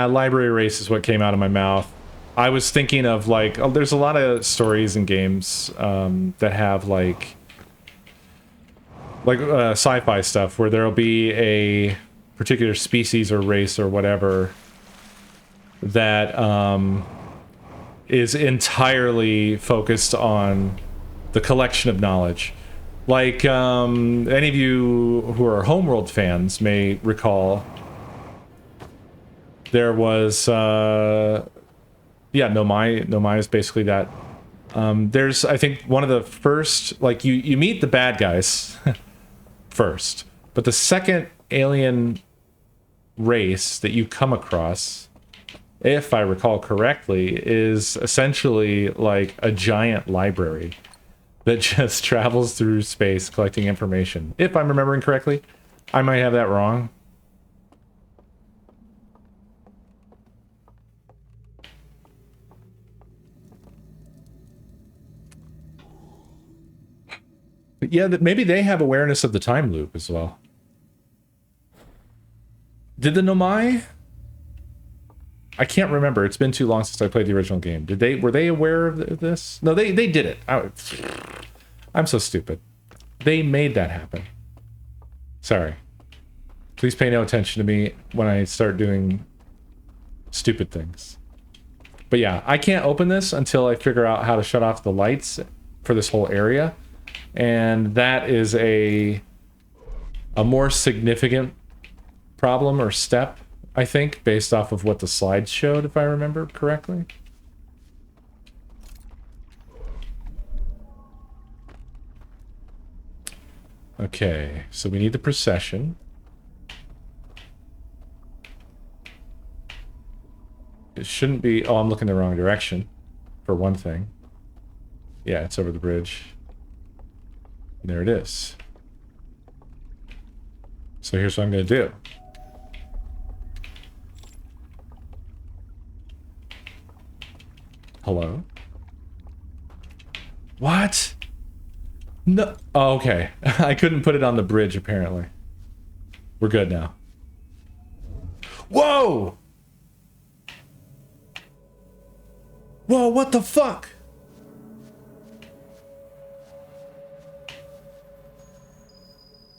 Library race is what came out of my mouth. I was thinking of like, oh, there's a lot of stories and games that have like like sci-fi stuff, where there'll be a particular species or race or whatever that is entirely focused on the collection of knowledge. Like, any of you who are Homeworld fans may recall, there was, yeah, Nomai is basically that. There's, I think, one of the first, like, you meet the bad guys first, but the second alien race that you come across, if I recall correctly, is essentially like a giant library that just travels through space collecting information. If I'm remembering correctly. I might have that wrong. But yeah, maybe they have awareness of the time loop as well. Did the Nomai? I can't remember. It's been too long since I played the original game. Were they aware of this? No, they did it. I'm so stupid. They made that happen. Sorry. Please pay no attention to me when I start doing stupid things. But yeah, I can't open this until I figure out how to shut off the lights for this whole area. And that is a more significant problem or step, I think, based off of what the slides showed, if I remember correctly. Okay, so we need the procession. It shouldn't be... Oh, I'm looking the wrong direction, for one thing. Yeah, it's over the bridge. And there it is. So here's what I'm going to do. Hello? What? No. Oh, okay. I couldn't put it on the bridge, apparently. We're good now. Whoa! Whoa, what the fuck?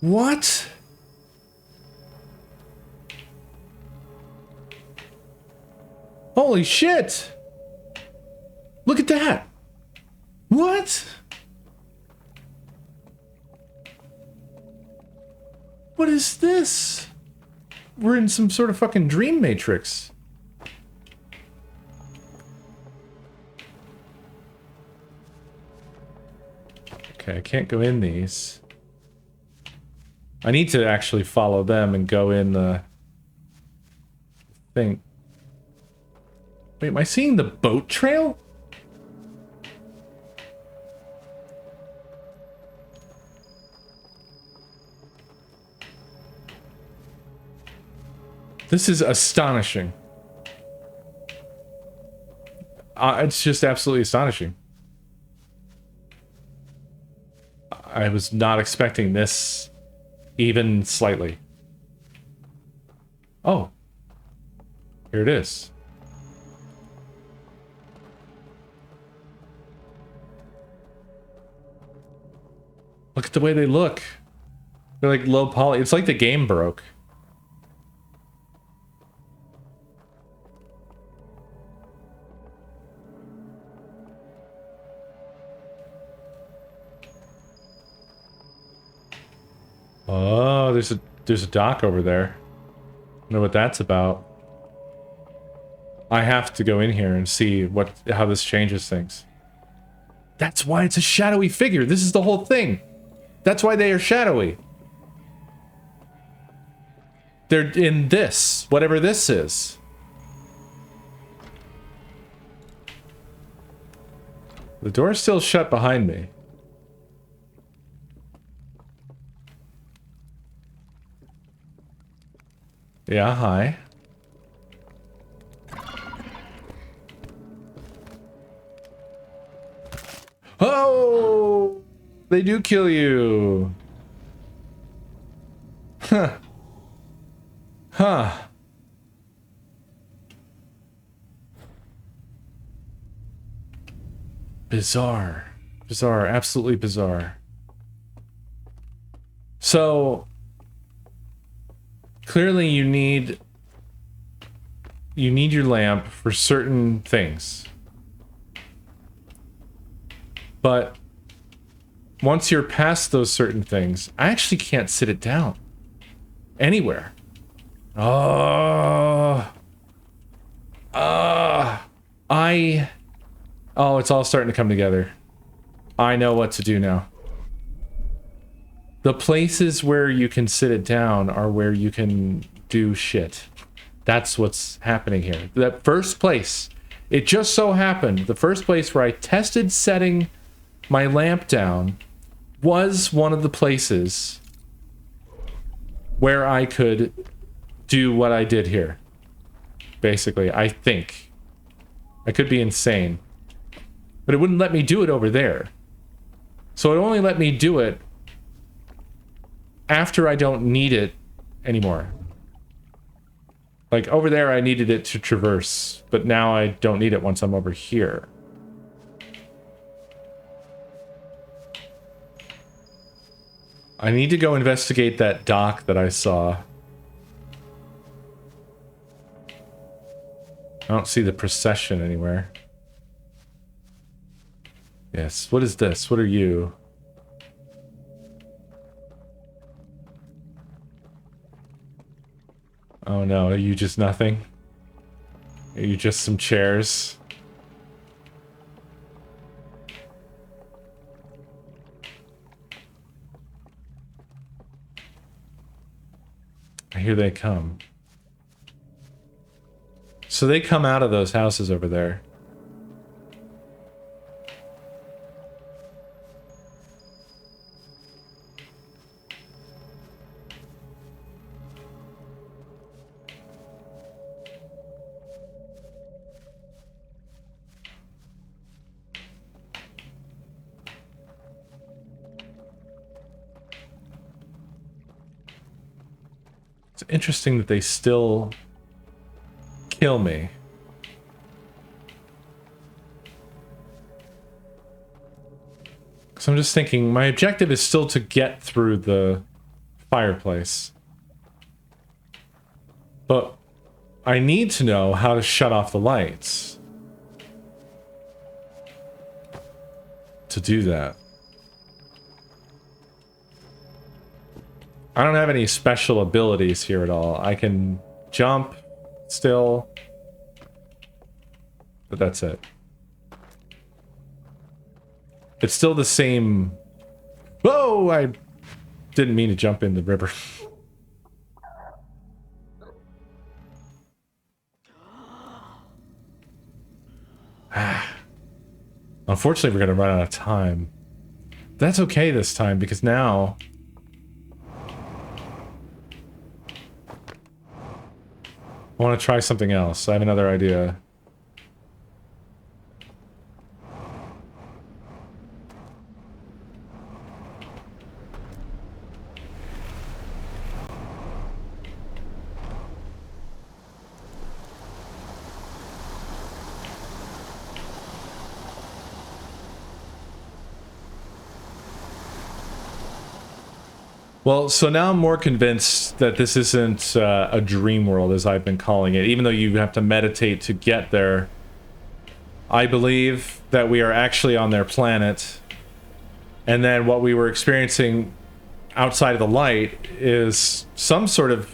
What? Holy shit! Look at that! What? What is this? We're in some sort of fucking dream matrix. Okay, I can't go in these. I need to actually follow them and go in the thing. Wait, am I seeing the boat trail? This is astonishing. It's just absolutely astonishing. I was not expecting this even slightly. Oh. Here it is. Look at the way they look. They're like low poly. It's like the game broke. Oh, there's a dock over there. I know what that's about. I have to go in here and see how this changes things. That's why it's a shadowy figure. This is the whole thing. That's why they are shadowy. They're in this, whatever this is. The door's still shut behind me. Yeah, hi. Oh! They do kill you. Huh. Huh. Bizarre. Bizarre. Absolutely bizarre. So clearly you need your lamp for certain things. But once you're past those certain things, I actually can't sit it down anywhere. Oh, it's all starting to come together. I know what to do now. The places where you can sit it down are where you can do shit. That's what's happening here. That first place, it just so happened, the first place where I tested setting my lamp down was one of the places where I could do what I did here. Basically, I think. I could be insane. But it wouldn't let me do it over there. So it only let me do it after I don't need it anymore. Like, over there I needed it to traverse, but now I don't need it once I'm over here. I need to go investigate that dock that I saw. I don't see the procession anywhere. Yes, what is this? What are you? Oh no, are you just nothing? Are you just some chairs? Here they come. So they come out of those houses over there. It's interesting that they still kill me. So I'm just thinking, my objective is still to get through the fireplace. But I need to know how to shut off the lights to do that. I don't have any special abilities here at all. I can jump still, but that's it. It's still the same. Whoa! I didn't mean to jump in the river. Unfortunately, we're gonna run out of time. That's okay this time, because now I want to try something else. I have another idea. Well, so now I'm more convinced that this isn't a dream world, as I've been calling it. Even though you have to meditate to get there, I believe that we are actually on their planet. And then what we were experiencing outside of the light is some sort of...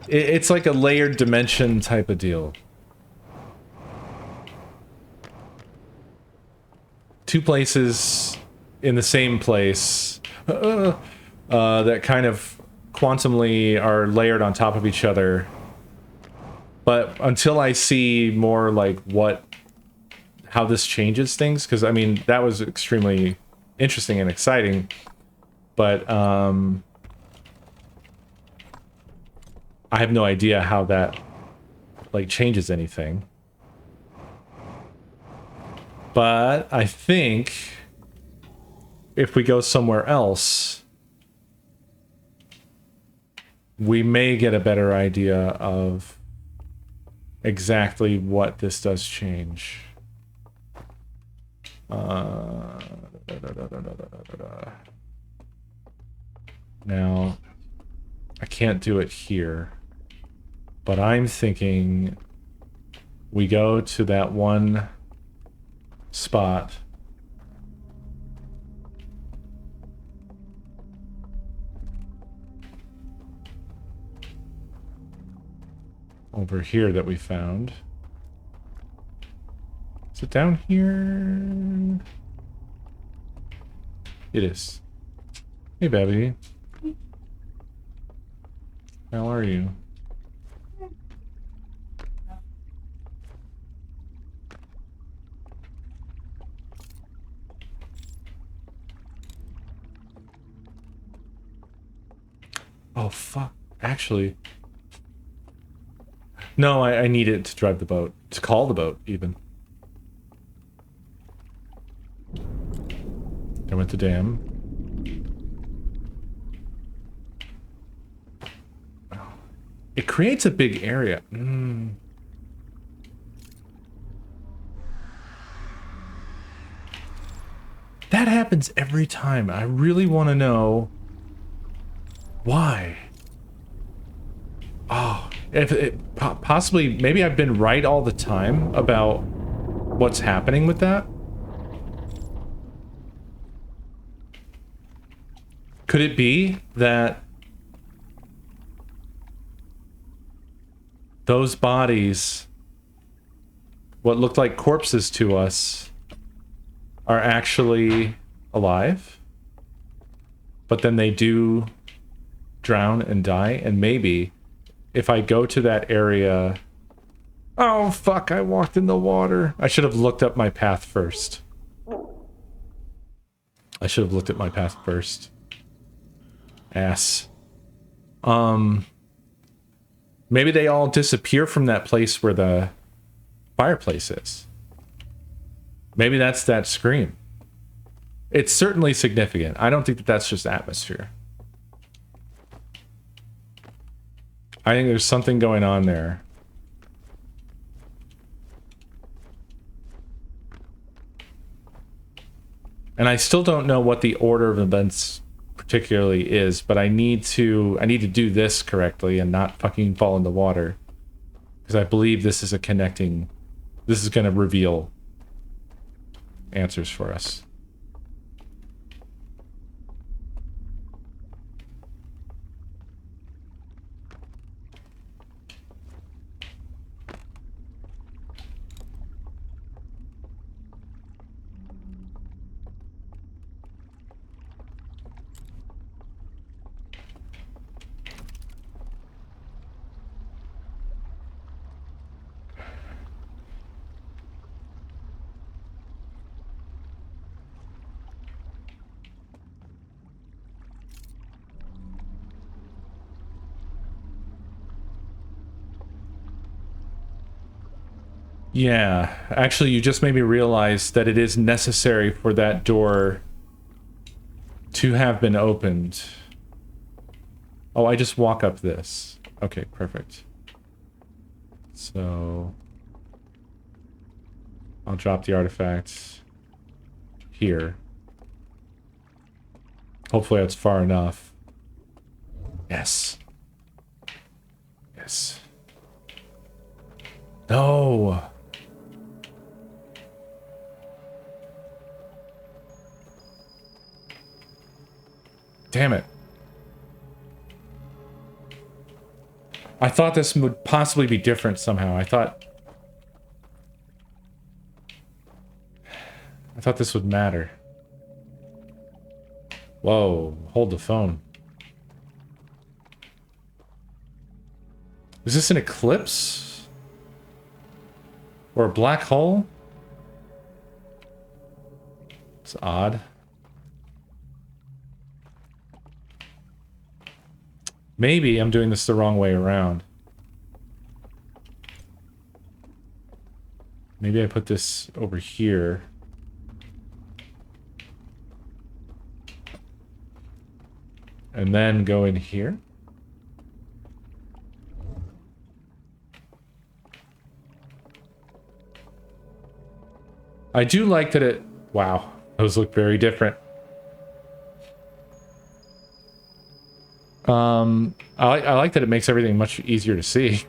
It's like a layered dimension type of deal. Two places in the same place that kind of quantumly are layered on top of each other. But until I see more like how this changes things, because I mean that was extremely interesting and exciting, but I have no idea how that like changes anything. But I think if we go somewhere else, we may get a better idea of exactly what this does change. Uh, da, da, da, da, da, da, da. Now, I can't do it here, but I'm thinking we go to that one spot. Over here that we found. Is it down here? It is. Hey, Babby. How are you? Oh, fuck. Actually... No, I need it to drive the boat. To call the boat, even. I went to dam. It creates a big area. That happens every time. I really want to know why. Oh, if it possibly, maybe I've been right all the time about what's happening with that. Could it be that those bodies, what looked like corpses to us, are actually alive? But then they do drown and die, and maybe if I go to that area... Oh, fuck, I walked in the water. I should have looked up my path first. I should have looked at my path first. Ass. Maybe they all disappear from that place where the fireplace is. Maybe that's that scream. It's certainly significant. I don't think that that's just atmosphere. I think there's something going on there. And I still don't know what the order of events particularly is, but I need to do this correctly and not fucking fall in the water. Because I believe this is a connecting... This is going to reveal answers for us. Yeah, actually, you just made me realize that it is necessary for that door to have been opened. Oh, I just walk up this. Okay, perfect. So... I'll drop the artifact here. Hopefully that's far enough. Yes. Yes. No! Damn it. I thought this would possibly be different somehow. I thought this would matter. Whoa, hold the phone. Is this an eclipse? Or a black hole? It's odd. Maybe I'm doing this the wrong way around. Maybe I put this over here. And then go in here. I do like that Wow, those look very different. I like that it makes everything much easier to see.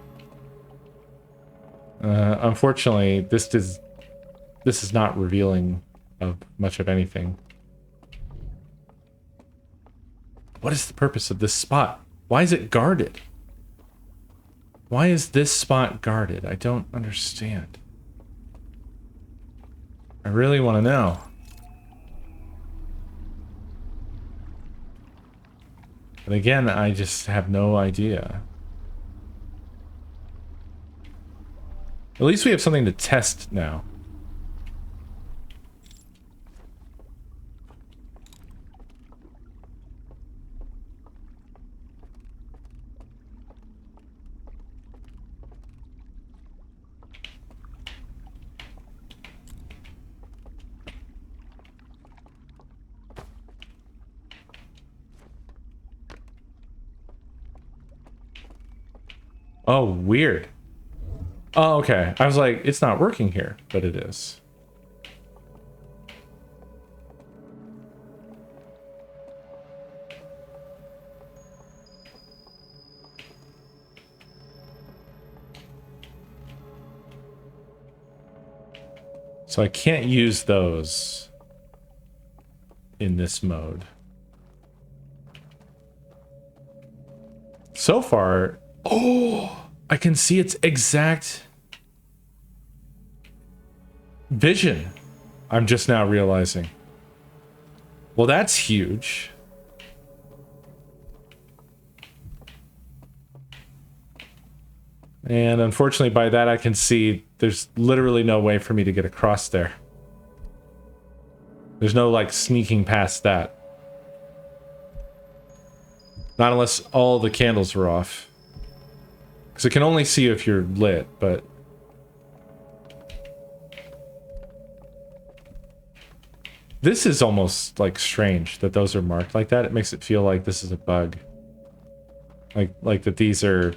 Unfortunately, this is not revealing of much of anything. What is the purpose of this spot? Why is it guarded? Why is this spot guarded? I don't understand. I really want to know. But again, I just have no idea. At least we have something to test now. Oh, weird. Oh, okay. I was like, it's not working here, but it is. So I can't use those in this mode. So far, oh, I can see its exact vision. I'm just now realizing. Well, that's huge. And unfortunately, by that I can see there's literally no way for me to get across there. There's no, like, sneaking past that. Not unless all the candles are off. Because it can only see you if you're lit, but... This is almost, like, strange that those are marked like that. It makes it feel like this is a bug. Like that these are...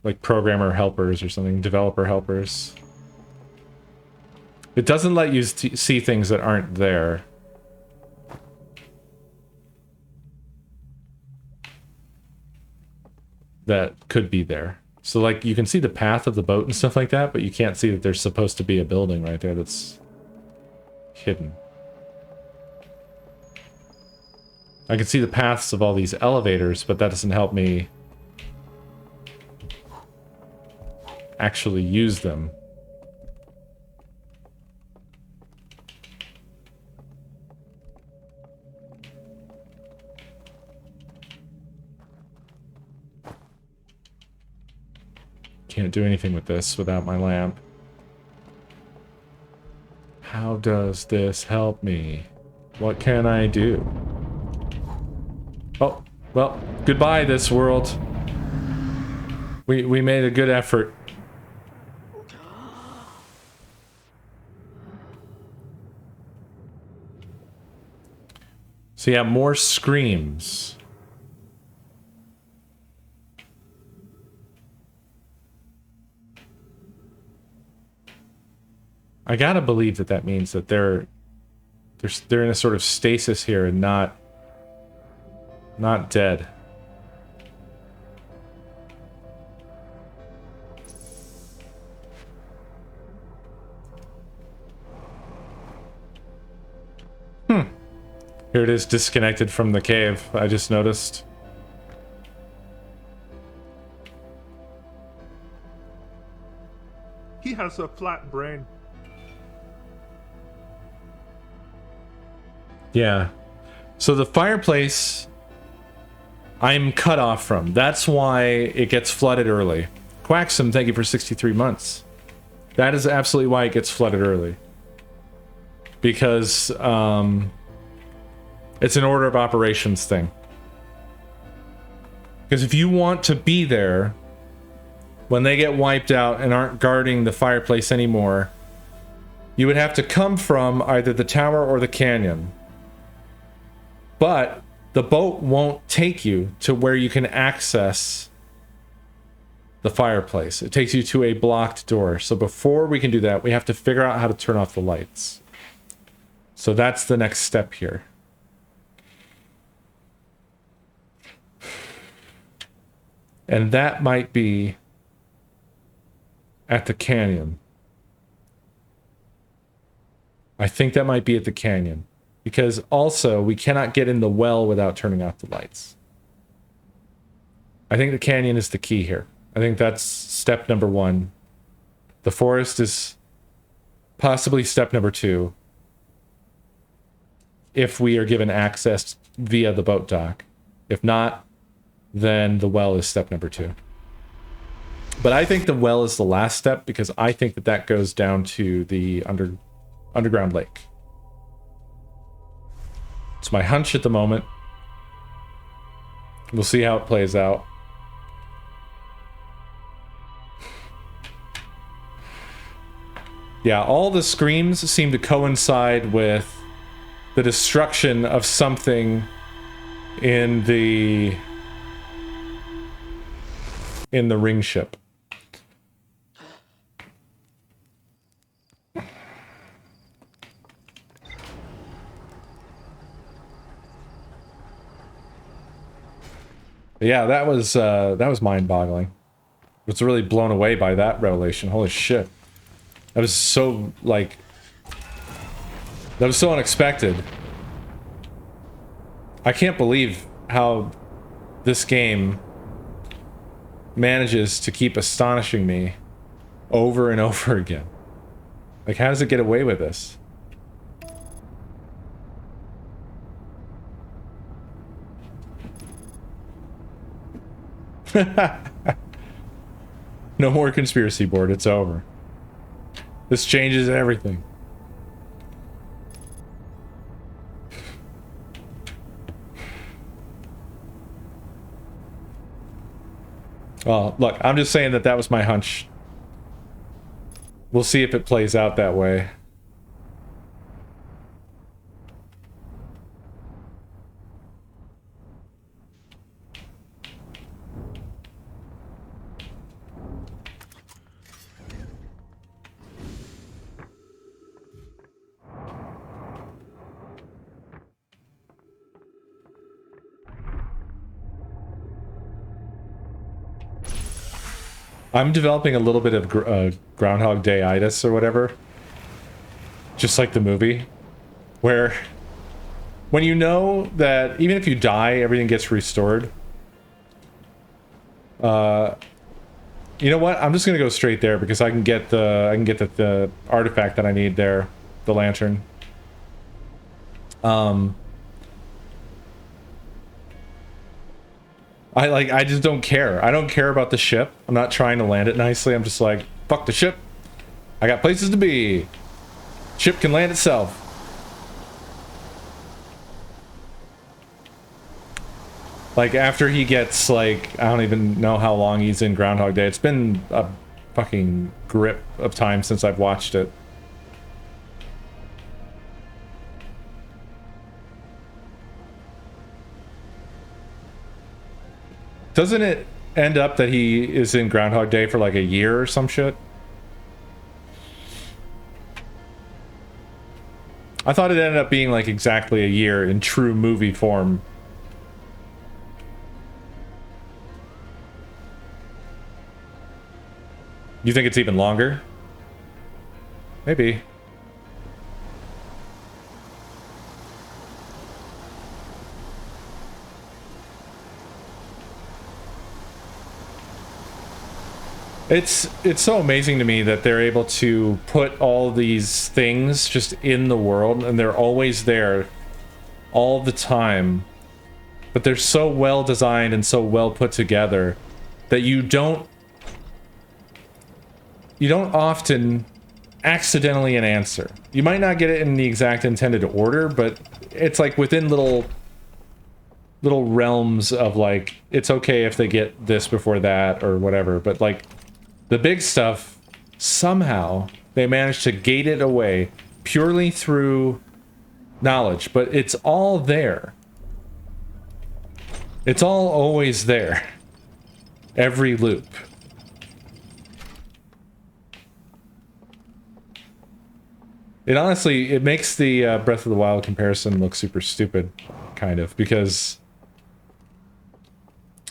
like programmer helpers or something, developer helpers. It doesn't let you see things that aren't there. That could be there. So, like, you can see the path of the boat and stuff like that, but you can't see that there's supposed to be a building right there that's hidden. I can see the paths of all these elevators, but that doesn't help me actually use them. Can't do anything with this without my lamp. How does this help me? What can I do? Oh, well, goodbye this world. We made a good effort. So yeah, more screams. I gotta believe that that means that they're in a sort of stasis here and not dead. Here it is, disconnected from the cave. I just noticed. He has a flat brain. Yeah. So the fireplace, I'm cut off from. That's why it gets flooded early. Quaxum, thank you for 63 months. That is absolutely why it gets flooded early. Because, it's an order of operations thing. Because if you want to be there when they get wiped out and aren't guarding the fireplace anymore, you would have to come from either the tower or the canyon. But the boat won't take you to where you can access the fireplace. It takes you to a blocked door. So before we can do that, we have to figure out how to turn off the lights. So that's the next step here. And that might be at the canyon. I think that might be at the canyon. Because also, we cannot get in the well without turning off the lights. I think the canyon is the key here. I think that's step number 1. The forest is possibly step number 2. If we are given access via the boat dock. If not, then the well is step number 2. But I think the well is the last step because I think that that goes down to the underground lake. It's my hunch at the moment. We'll see how it plays out. Yeah, all the screams seem to coincide with the destruction of something in the ring ship. Yeah, that was mind-boggling. I was really blown away by that revelation. Holy shit. That was so, like... That was so unexpected. I can't believe how this game manages to keep astonishing me over and over again. Like, how does it get away with this? No more conspiracy board, it's over. This changes everything. Well, look, I'm just saying that that was my hunch. We'll see if it plays out that way. I'm developing a little bit of Groundhog Day-itis or whatever. Just like the movie. Where, when you know that even if you die, everything gets restored. You know what? I'm just gonna go straight there because I can get the artifact that I need there. The lantern. I just don't care. I don't care about the ship. I'm not trying to land it nicely. I'm just like, fuck the ship. I got places to be. Ship can land itself. Like, after he gets, like, I don't even know how long he's in Groundhog Day. It's been a fucking grip of time since I've watched it. Doesn't it end up that he is in Groundhog Day for like a year or some shit? I thought it ended up being like exactly a year in true movie form. You think it's even longer? Maybe. It's so amazing to me that they're able to put all these things just in the world, and they're always there all the time. But they're so well designed and so well put together that you don't often accidentally an answer. You might not get it in the exact intended order, but it's like within little realms of like, it's okay if they get this before that or whatever, but like the big stuff, somehow they manage to gate it away purely through knowledge, but it's all there. It's all always there. Every loop. It honestly, it makes the Breath of the Wild comparison look super stupid, kind of, because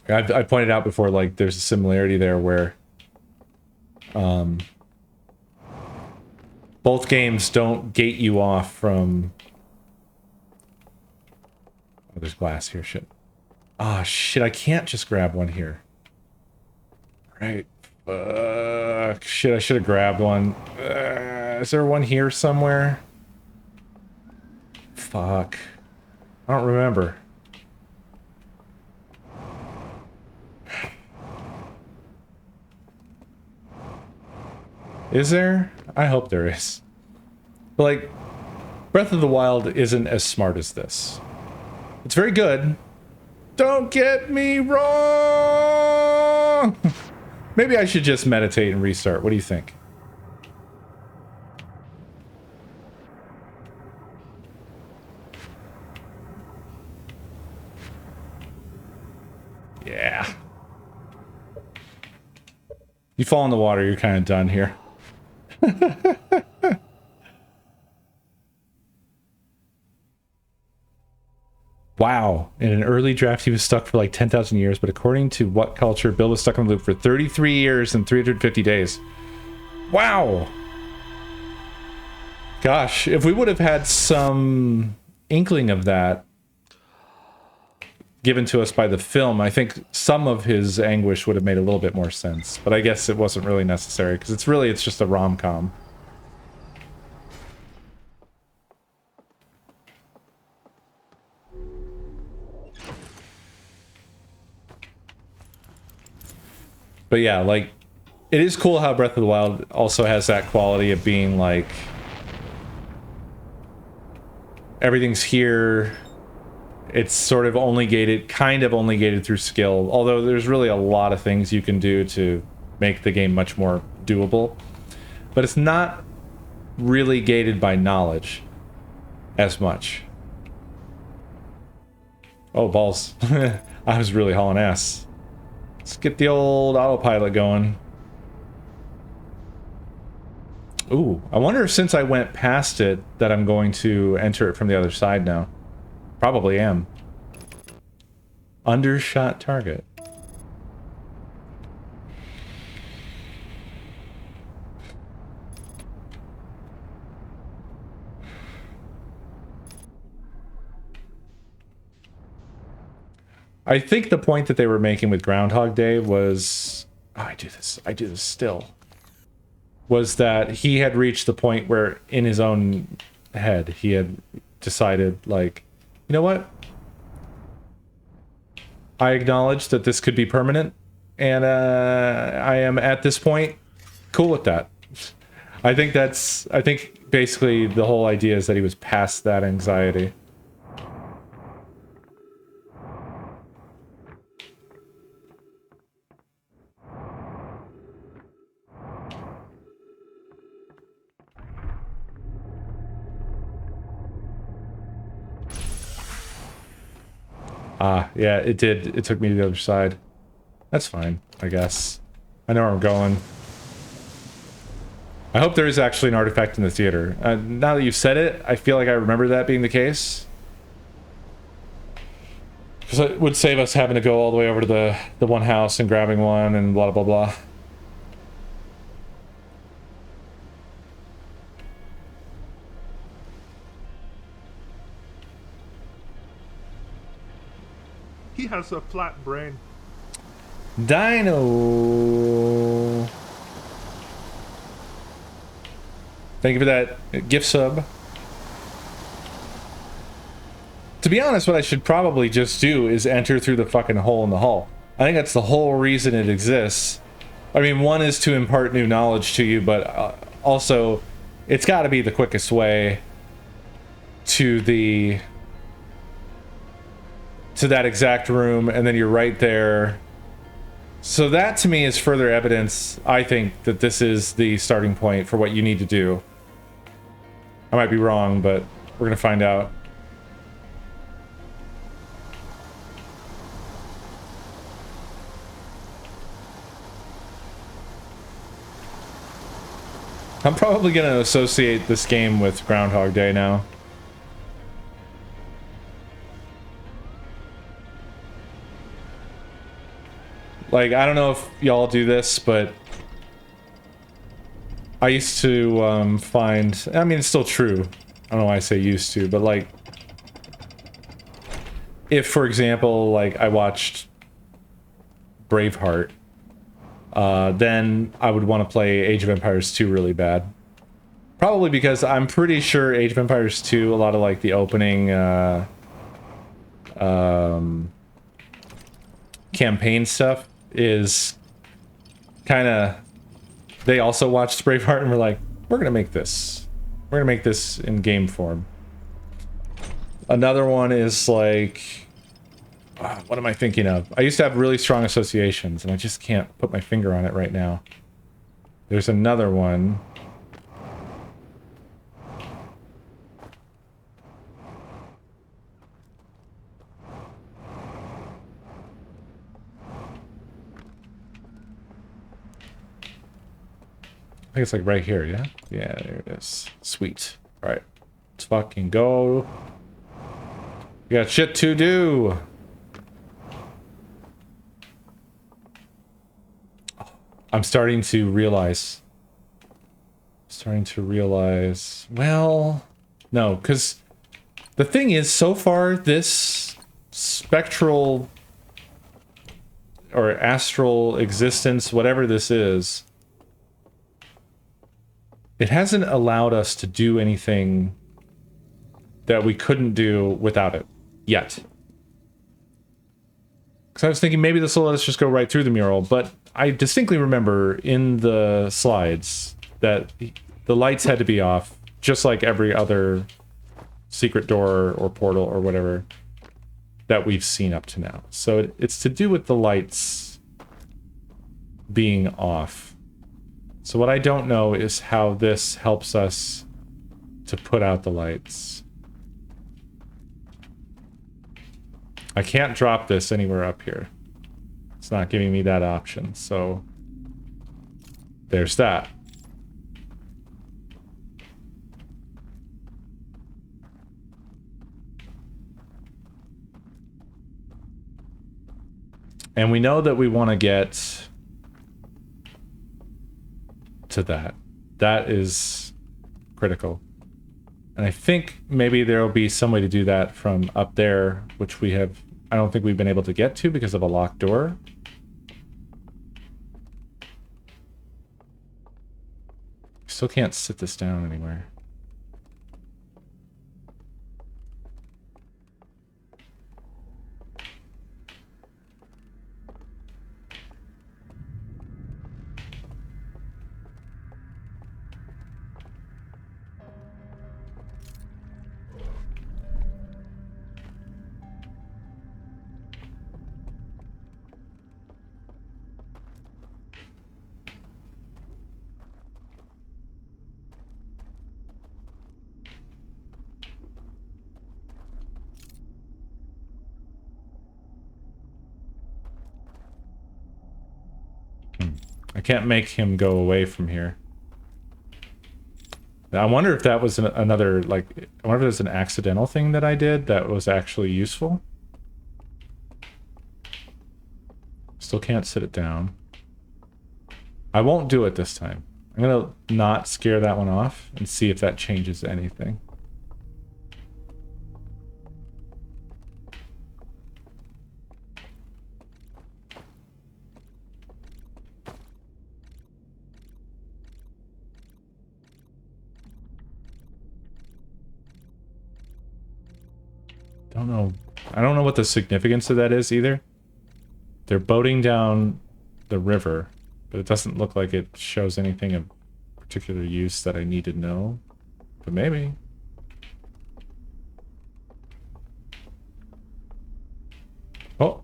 I pointed out before, like, there's a similarity there where both games don't gate you off from... Oh, there's glass here, shit. Ah, shit, I can't just grab one here. Right. Fuck. Shit, I should have grabbed one. Is there one here somewhere? Fuck. I don't remember. Is there? I hope there is. But, like, Breath of the Wild isn't as smart as this. It's very good. Don't get me wrong! Maybe I should just meditate and restart. What do you think? Yeah. You fall in the water, you're kind of done here. Wow. In an early draft, he was stuck for like 10,000 years, but according to what culture, Bill was stuck on the loop for 33 years and 350 days. Wow. Gosh, if we would have had some inkling of that given to us by the film, I think some of his anguish would have made a little bit more sense. But I guess it wasn't really necessary, because it's just a rom-com. But yeah, like, it is cool how Breath of the Wild also has that quality of being like, everything's here. It's sort of only gated, kind of only gated through skill, although there's really a lot of things you can do to make the game much more doable. But it's not really gated by knowledge as much. Oh, balls. I was really hauling ass. Let's get the old autopilot going. Ooh, I wonder if since I went past it that I'm going to enter it from the other side now. Probably am. Undershot target. I think the point that they were making with Groundhog Day was... Oh, I do this still. Was that he had reached the point where in his own head he had decided, like, you know what? I acknowledge that this could be permanent, and I am at this point cool with that. I think basically the whole idea is that he was past that anxiety. Ah, yeah, it did. It took me to the other side. That's fine, I guess. I know where I'm going. I hope there is actually an artifact in the theater. Now that you've said it, I feel like I remember that being the case. Because it would save us having to go all the way over to the one house and grabbing one and blah, blah, blah. He has a flat brain. Dino. Thank you for that gift sub. To be honest, what I should probably just do is enter through the fucking hole in the hull. I think that's the whole reason it exists. I mean, one is to impart new knowledge to you, but also, it's got to be the quickest way to that exact room, and then you're right there. So that to me is further evidence, I think, that this is the starting point for what you need to do. I might be wrong, but we're gonna find out. I'm probably going to associate this game with Groundhog Day now. Like, I don't know if y'all do this, but I used to find... I mean, it's still true. I don't know why I say used to, but like... If, for example, like, I watched Braveheart, then I would want to play Age of Empires 2 really bad. Probably because I'm pretty sure Age of Empires 2, a lot of, like, the opening, campaign stuff is kind of... They also watched Braveheart and were like, we're gonna make this. We're gonna make this in game form. Another one is like... what am I thinking of? I used to have really strong associations, and I just can't put my finger on it right now. There's another one. I think it's like right here, yeah? Yeah, there it is. Sweet. Alright. Let's fucking go. We got shit to do. I'm starting to realize... Well... No, because... The thing is, so far, this spectral... or astral existence, whatever this is... It hasn't allowed us to do anything that we couldn't do without it. Yet. Because I was thinking maybe this will let us just go right through the mural, but I distinctly remember in the slides that the lights had to be off, just like every other secret door or portal or whatever that we've seen up to now. So it's to do with the lights being off. So what I don't know is how this helps us to put out the lights. I can't drop this anywhere up here. It's not giving me that option, so there's that. And we know that we want to get to that. That is critical. And I think maybe there will be some way to do that from up there, which we have... I don't think we've been able to get to because of a locked door. Still can't sit this down anywhere. I can't make him go away from here. I wonder if that was another, like... I wonder if it was an accidental thing that I did that was actually useful. Still can't sit it down. I won't do it this time. I'm gonna not scare that one off and see if that changes anything. Don't know. I don't know what the significance of that is either. They're boating down the river, but it doesn't look like it shows anything of particular use that I need to know. But maybe. Oh.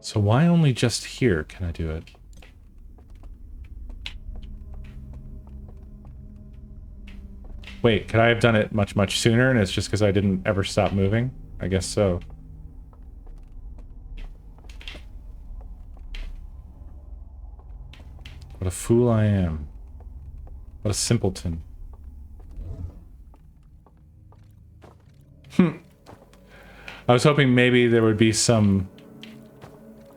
So why only just here can I do it? Wait, could I have done it much, much sooner and it's just because I didn't ever stop moving? I guess so. What a fool I am. What a simpleton. I was hoping maybe there would be some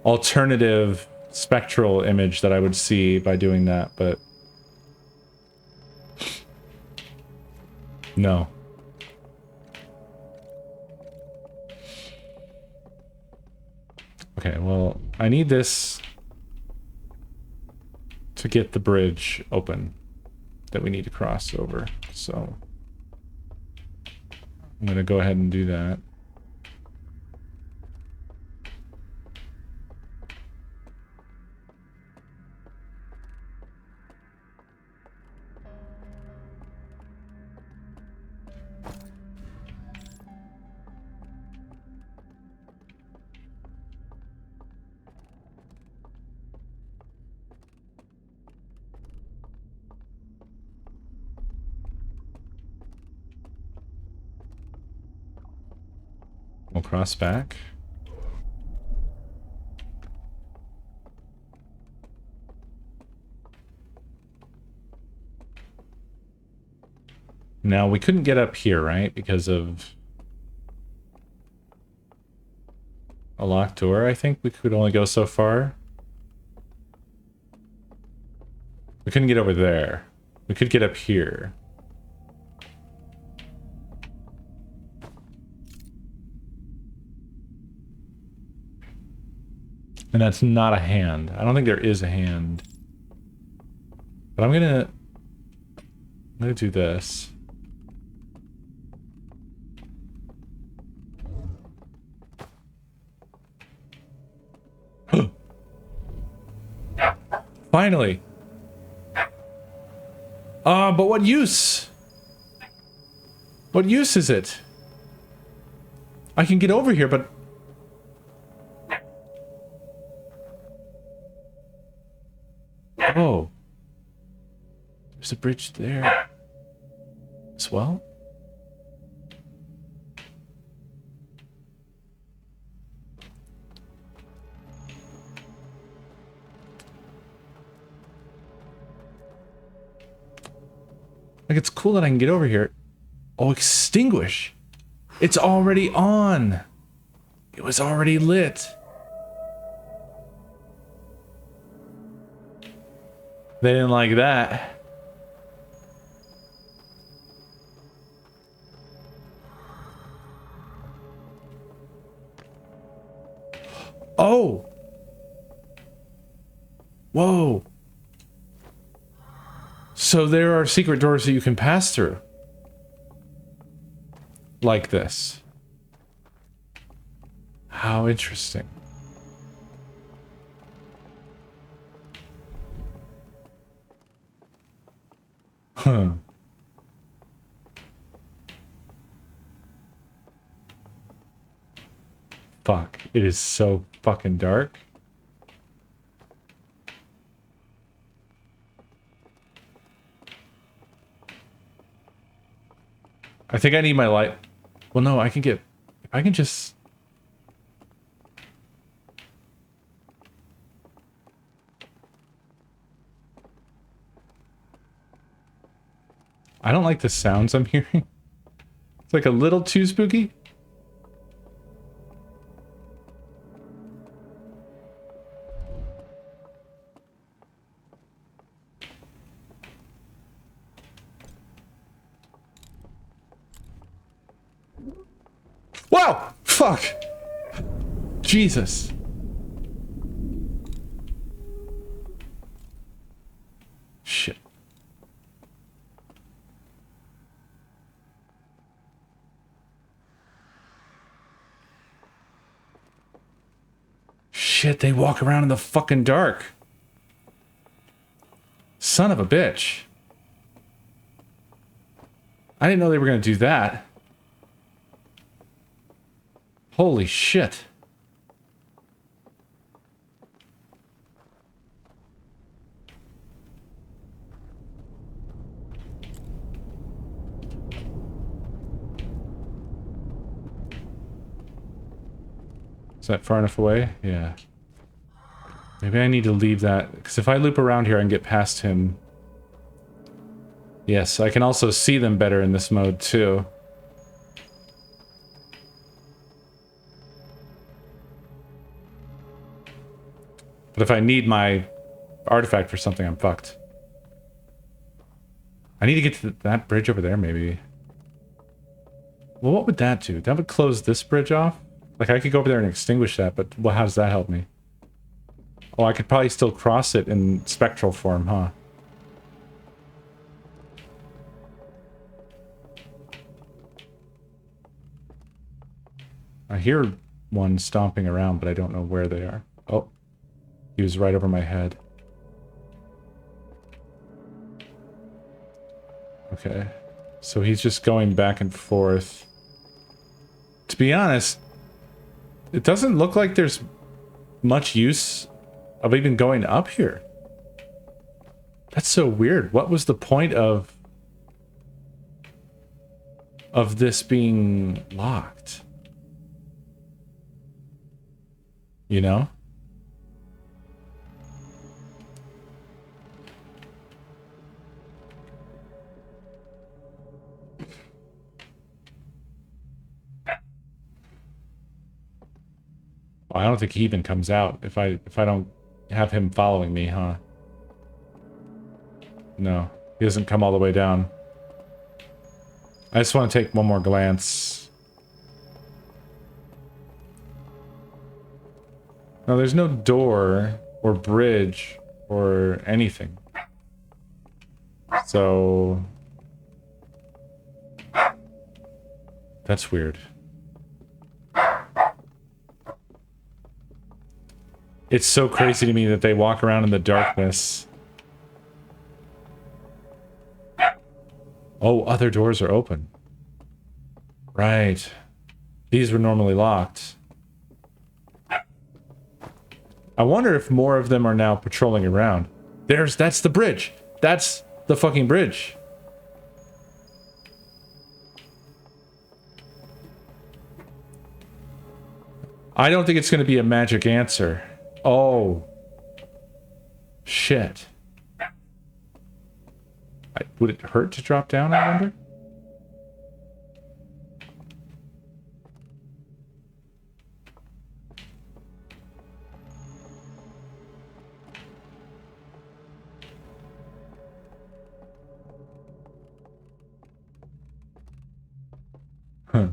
alternative spectral image that I would see by doing that, but no. Okay, well, I need this to get the bridge open that we need to cross over, so I'm gonna go ahead and do that. We'll cross back. Now, we couldn't get up here, right? Because of a locked door, I think we could only go so far. We couldn't get over there. We could get up here. And that's not a hand. I don't think there is a hand. But I'm gonna do this. Finally. But what use? What use is it? I can get over here, but... Oh. There's a bridge there as well? Like, it's cool that I can get over here. Oh, extinguish. It's already on. It was already lit. They didn't like that. Oh. Whoa. So there are secret doors that you can pass through. Like this. How interesting. Huh. Fuck. It is so fucking dark. I think I need my light. Well, no, I can get... If I can just... I don't like the sounds I'm hearing. It's like a little too spooky. Wow! Fuck! Jesus. Shit. Shit, they walk around in the fucking dark. Son of a bitch. I didn't know they were gonna do that. Holy shit. Is that far enough away? Yeah. Maybe I need to leave that, because if I loop around here, I can get past him. Yes, I can also see them better in this mode, too. But if I need my artifact for something, I'm fucked. I need to get to that bridge over there, maybe. Well, what would that do? That would close this bridge off? Like, I could go over there and extinguish that, but well, how does that help me? Oh, I could probably still cross it in spectral form, huh? I hear one stomping around, but I don't know where they are. Oh, he was right over my head. Okay, so he's just going back and forth. To be honest, it doesn't look like there's much use of even going up here. That's so weird. What was the point of this being locked? You know? I don't think he even comes out if I don't have him following me, huh? No, he doesn't come all the way down. I just want to take one more glance. No, there's no door or bridge or anything. So that's weird. It's so crazy to me that they walk around in the darkness. Oh, other doors are open. Right. These were normally locked. I wonder if more of them are now patrolling around. That's the bridge. That's the fucking bridge. I don't think it's going to be a magic answer. Oh. Shit. Would it hurt to drop down, I wonder? Huh.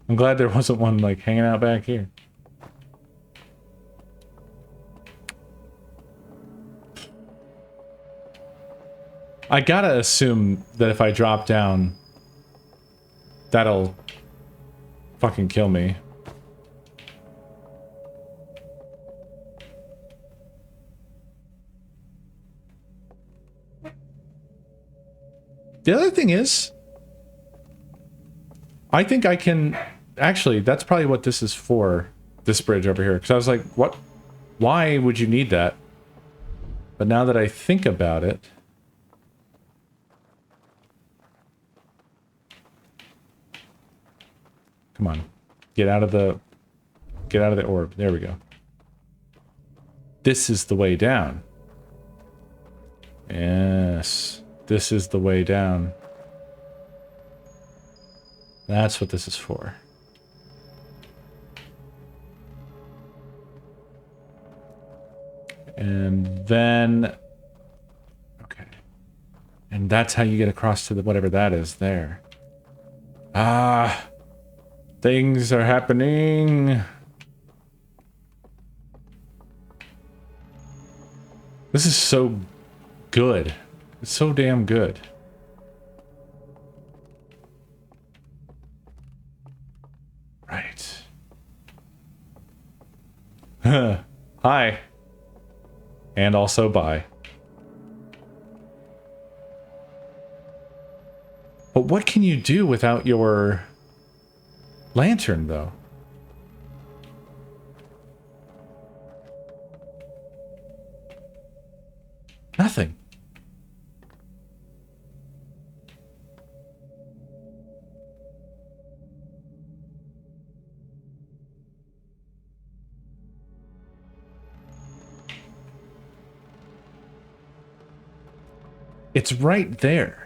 I'm glad there wasn't one, like, hanging out back here. I gotta assume that if I drop down, that'll fucking kill me. The other thing is, I think I can... Actually, that's probably what this is for, this bridge over here. Because I was like, what? Why would you need that? But now that I think about it... Come on. Get out of the orb. There we go. This is the way down. Yes. This is the way down. That's what this is for. And then... Okay. And that's how you get across to the whatever that is there. Ah... Things are happening. This is so good. It's so damn good. Right. Hi. And also bye. But what can you do without your... lantern, though? Nothing. It's right there.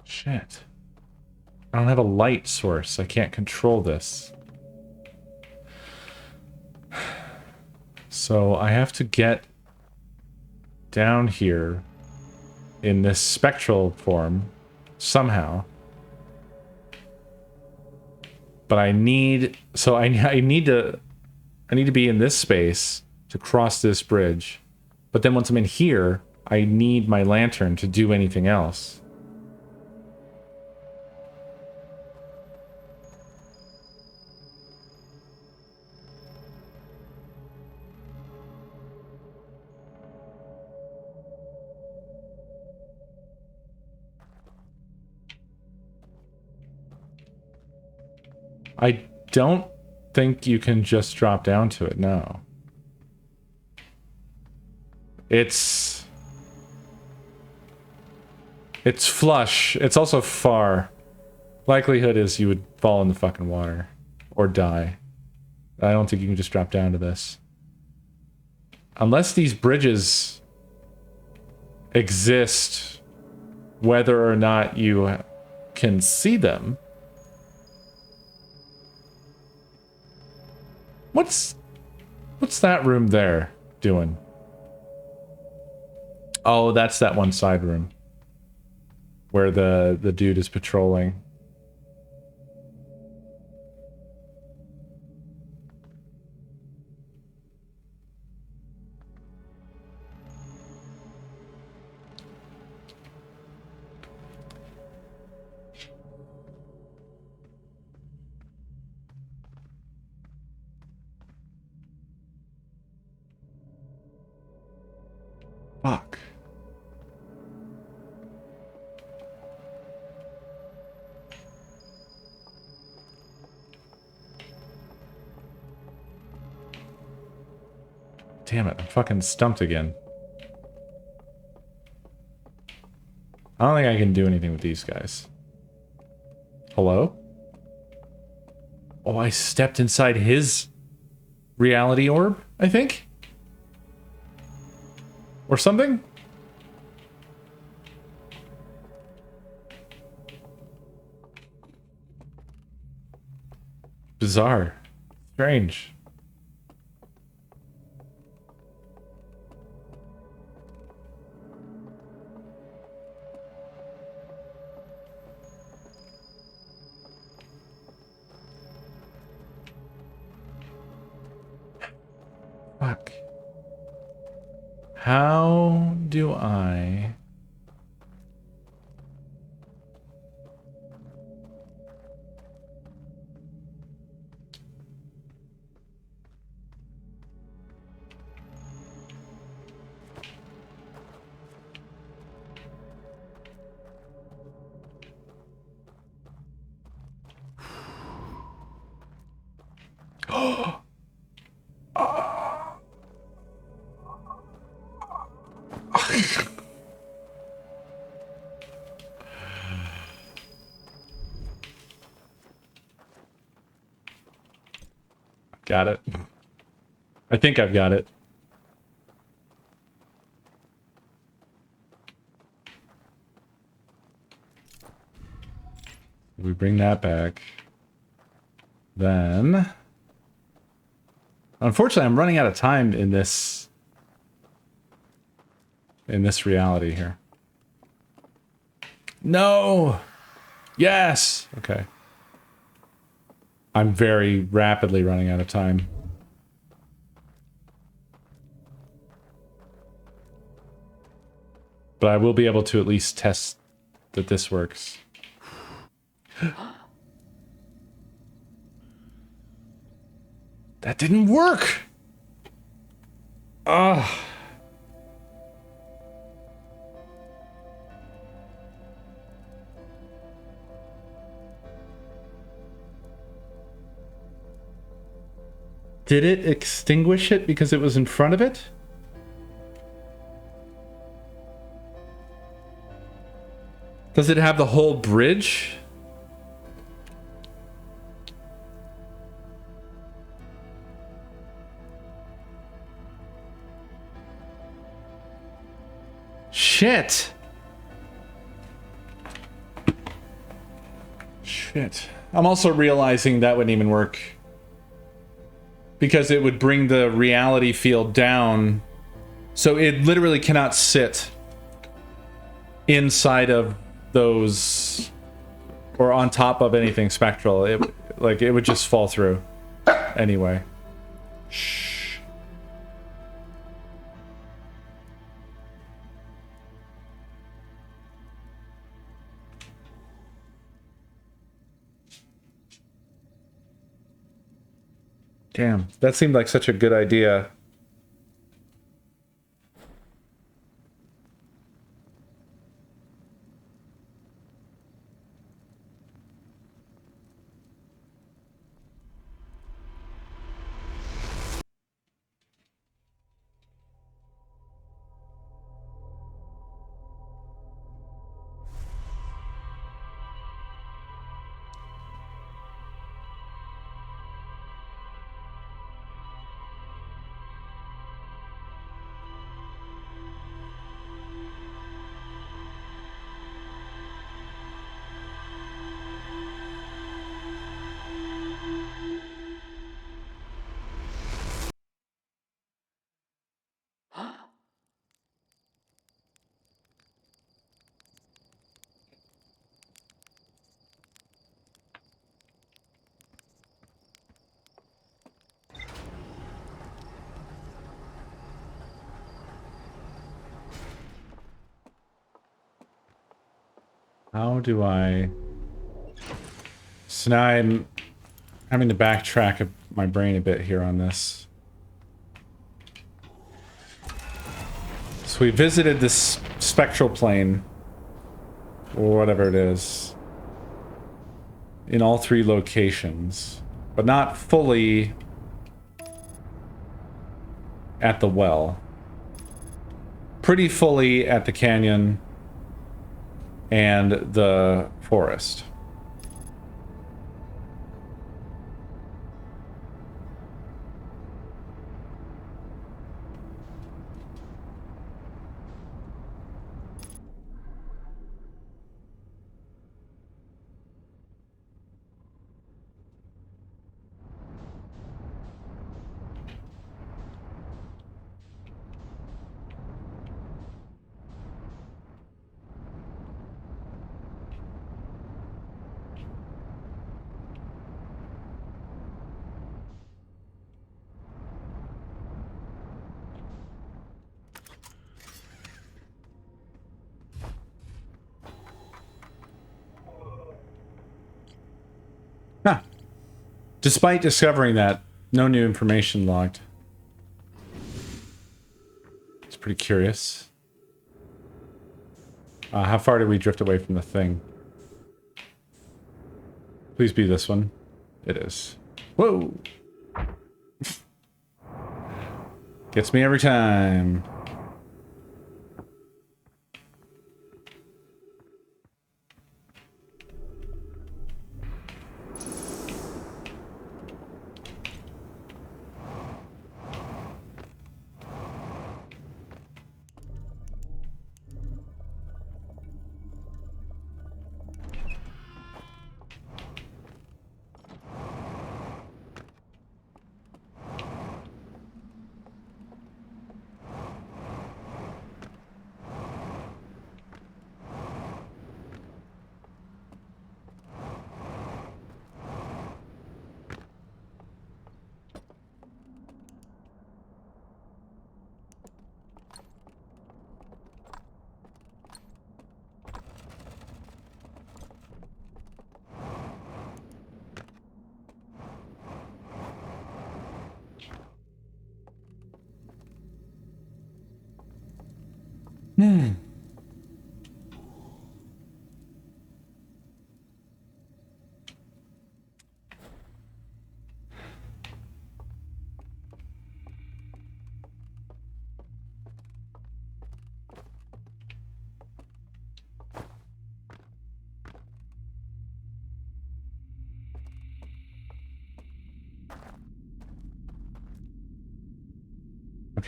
Shit. I don't have a light source. I can't control this. So I have to get down here in this spectral form somehow. But I need... So I need to be in this space to cross this bridge. But then once I'm in here, I need my lantern to do anything else. I don't think you can just drop down to it, no. It's flush. It's also far. Likelihood is you would fall in the fucking water. Or die. I don't think you can just drop down to this. Unless these bridges exist, whether or not you can see them. What's that room there doing? Oh, that's that one side room where the dude is patrolling. Fuck. Damn it, I'm fucking stumped again. I don't think I can do anything with these guys. Hello? Oh, I stepped inside his reality orb, I think? Or something? Bizarre. Strange. Fuck. How do I... Got it. I think I've got it. We bring that back. Then... Unfortunately, I'm running out of time in this reality here. No! Yes! Okay. I'm very rapidly running out of time. But I will be able to at least test that this works. That didn't work! Ugh. Did it extinguish it because it was in front of it? Does it have the whole bridge? Shit. Shit. I'm also realizing that wouldn't even work. Because it would bring the reality field down. So it literally cannot sit inside of those or on top of anything spectral. It would just fall through anyway. Shh. Damn, that seemed like such a good idea. How do I... So now I'm having to backtrack my brain a bit here on this. So we visited this spectral plane, or whatever it is, in all 3 locations, but not fully at the well. Pretty fully at the canyon and the forest. Huh. Despite discovering that, no new information logged. It's pretty curious. How far did we drift away from the thing? Please be this one. It is. Whoa! Gets me every time. Hmm.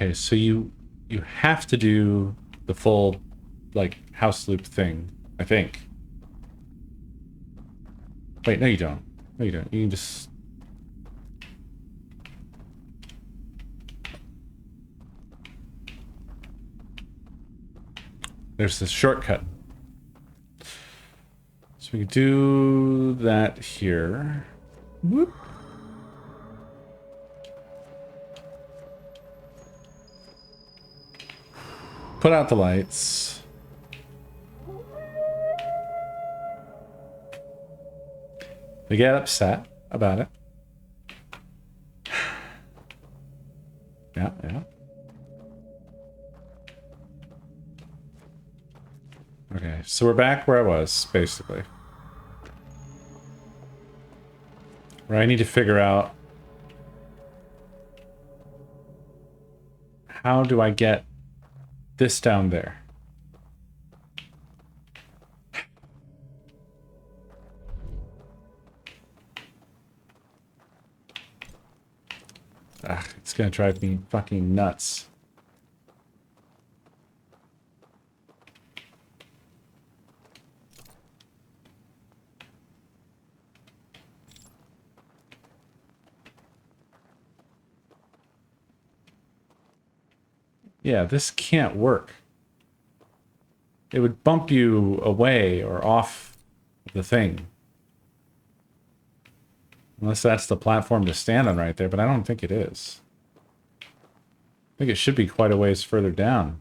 Okay, so you have to do the full, like, house loop thing, I think. Wait, no you don't. No you don't. You can just... There's this shortcut. So we can do that here. Whoop. Put out the lights. They get upset about it. Yeah, yeah. Okay, so we're back where I was, basically. Where I need to figure out... How do I get this down there? Ugh, it's gonna drive me fucking nuts. Yeah, this can't work. It would bump you away or off the thing. Unless that's the platform to stand on right there, but I don't think it is. I think it should be quite a ways further down.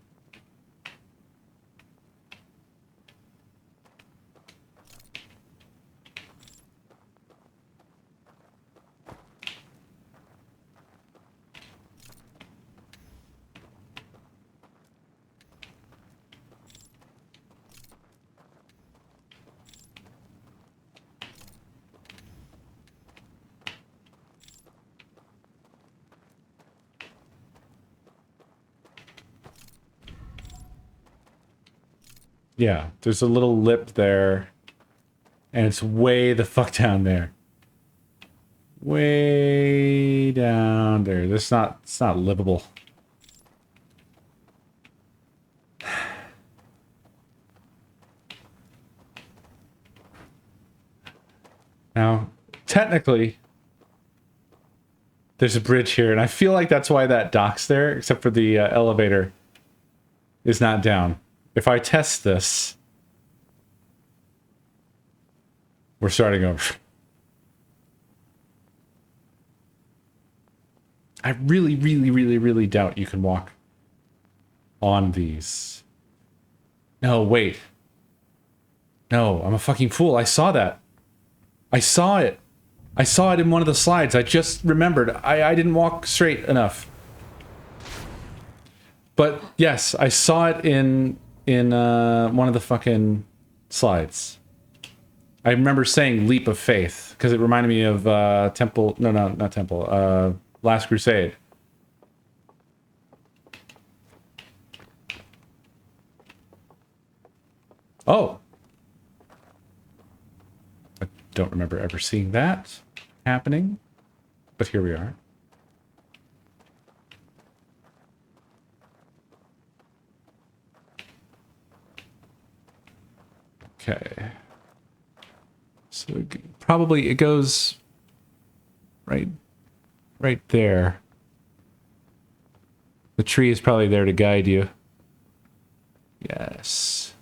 Yeah, there's a little lip there. And it's way the fuck down there. Way down there. It's not livable. Now, technically, there's a bridge here, and I feel like that's why that dock's there, except for the elevator is not down. If I test this, we're starting over. I really, really, really, really doubt you can walk on these. No, wait. No, I'm a fucking fool. I saw that. I saw it. I saw it in one of the slides. I just remembered. I didn't walk straight enough. But yes, I saw it in one of the fucking slides. I remember saying leap of faith because it reminded me of Temple. No, not Temple. Last Crusade. Oh. I don't remember ever seeing that happening, but here we are. Okay. So probably it goes right there. The tree is probably there to guide you. Yes.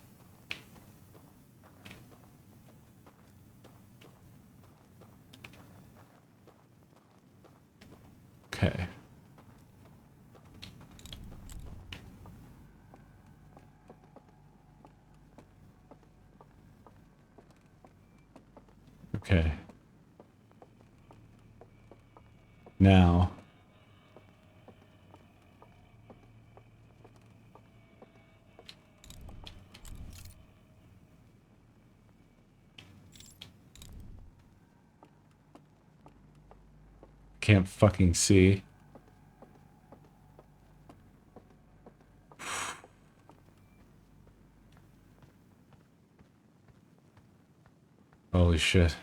Okay. Okay. Now. Can't fucking see. Holy shit.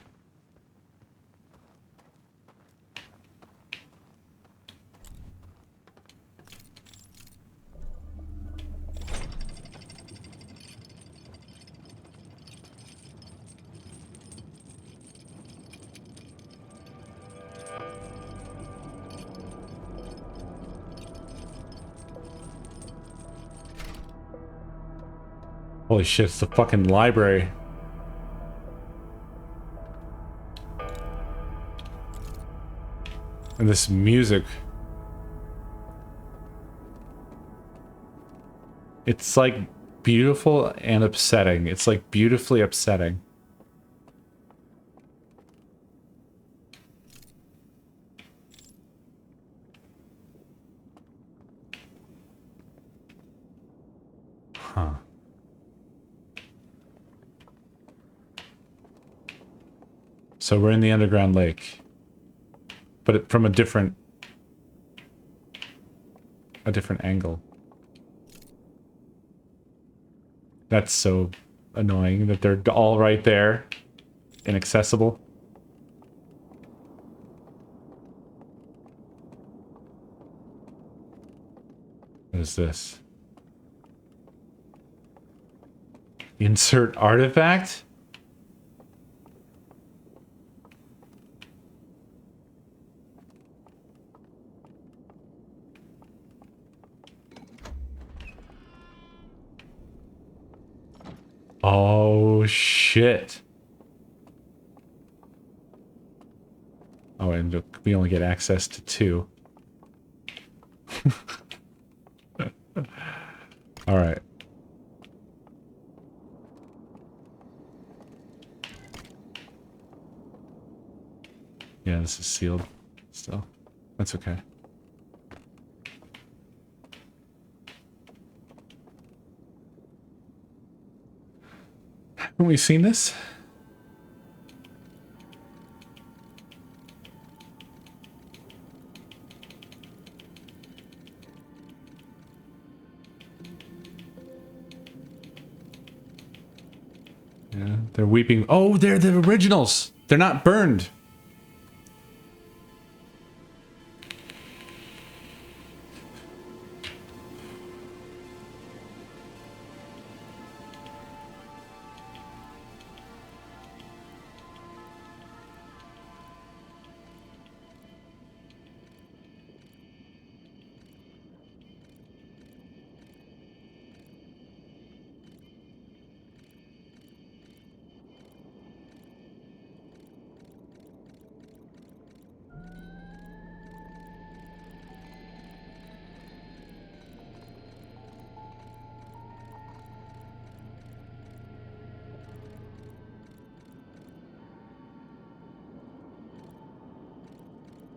Holy shit, it's the fucking library. And this music. It's like beautiful and upsetting. It's like beautifully upsetting. Huh. So we're in the underground lake. But from a different angle. That's so annoying that they're all right there. Inaccessible. What is this? Insert artifact? Oh, shit. Oh, and we only get access to 2. All right. Yeah, this is sealed still. That's okay. Haven't we seen this? Yeah, they're weeping. Oh, they're the originals. They're not burned.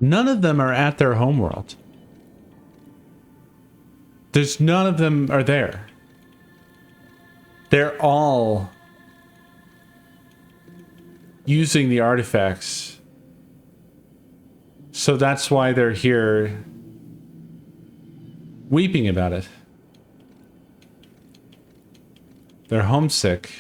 None of them are at their homeworld. There's none of them are there. They're all using the artifacts. So that's why they're here weeping about it. They're homesick.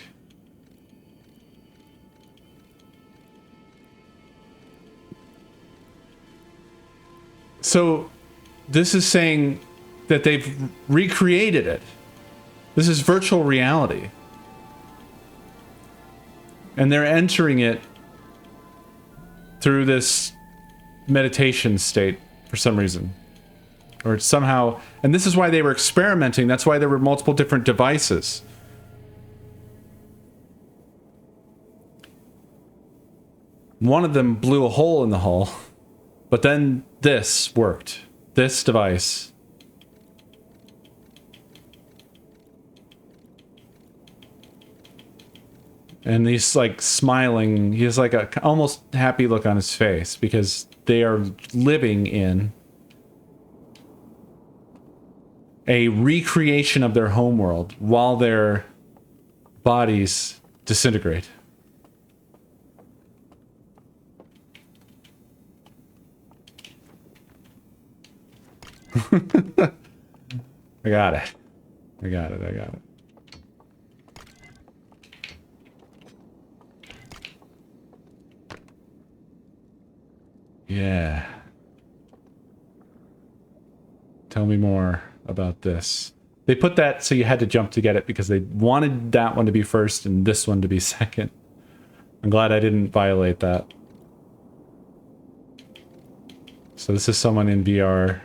So this is saying that they've recreated it. This is virtual reality. And they're entering it through this meditation state for some reason. Or somehow, and this is why they were experimenting. That's why there were multiple different devices. One of them blew a hole in the hull, but then this worked. This device. And he's like smiling. He has like a almost happy look on his face because they are living in a recreation of their homeworld while their bodies disintegrate. I got it. I got it. I got it. Yeah. Tell me more about this. They put that so you had to jump to get it because they wanted that one to be first and this one to be second. I'm glad I didn't violate that. So this is someone in VR.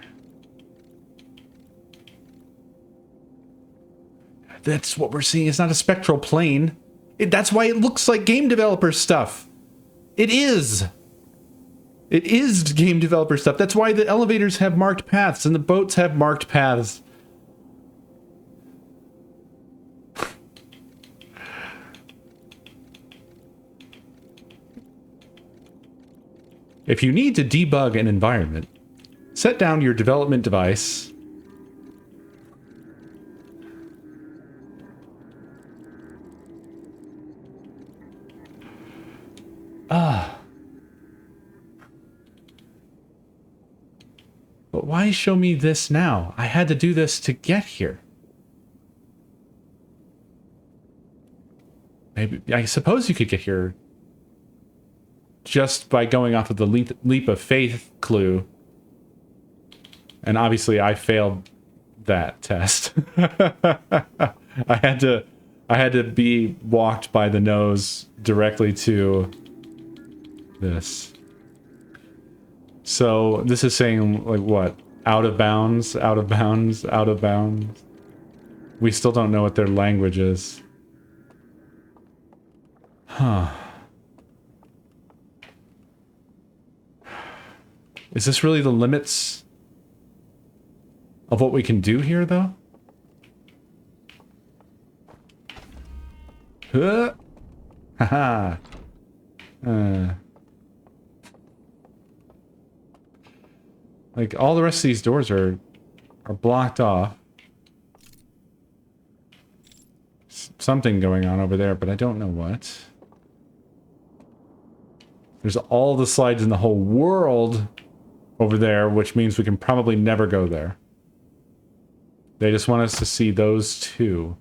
That's what we're seeing. It's not a spectral plane. That's why it looks like game developer stuff. It is. It is game developer stuff. That's why the elevators have marked paths and the boats have marked paths. If you need to debug an environment, set down your development device. But why show me this now? I had to do this to get here. Maybe, I suppose you could get here just by going off of the leap of faith clue. And obviously I failed that test. I had to be walked by the nose directly to this. So this is saying, like, what? Out of bounds, out of bounds, out of bounds. We still don't know what their language is. Huh. Is this really the limits of what we can do here, though? Haha. Like, all the rest of these doors are blocked off. Something going on over there, but I don't know what. There's all the slides in the whole world over there, which means we can probably never go there. They just want us to see those two.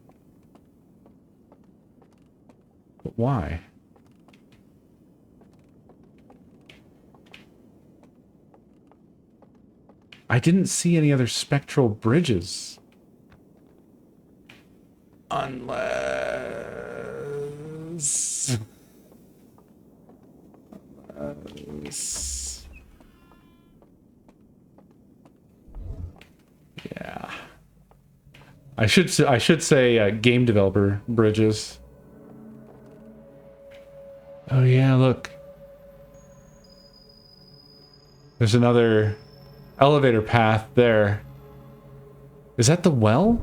But why? I didn't see any other spectral bridges. Unless... Yeah. I should say game developer bridges. Oh yeah, look. There's another elevator path there. Is that the well?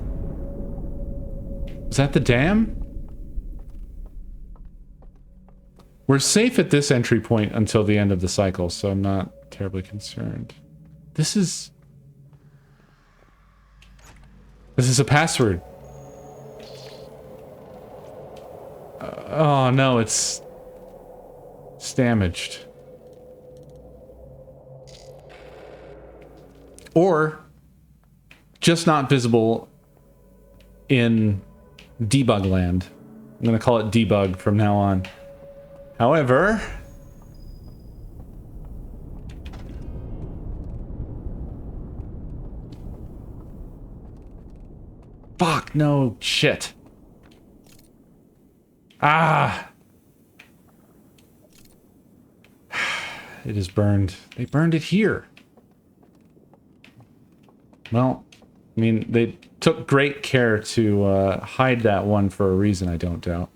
Is that the dam? We're safe at this entry point until the end of the cycle, so I'm not terribly concerned. This is a password. Oh no, it's damaged. Or just not visible in debug land. I'm going to call it debug from now on. However, fuck, no shit. Ah. It is burned. They burned it here. Well, I mean, they took great care to hide that one for a reason, I don't doubt.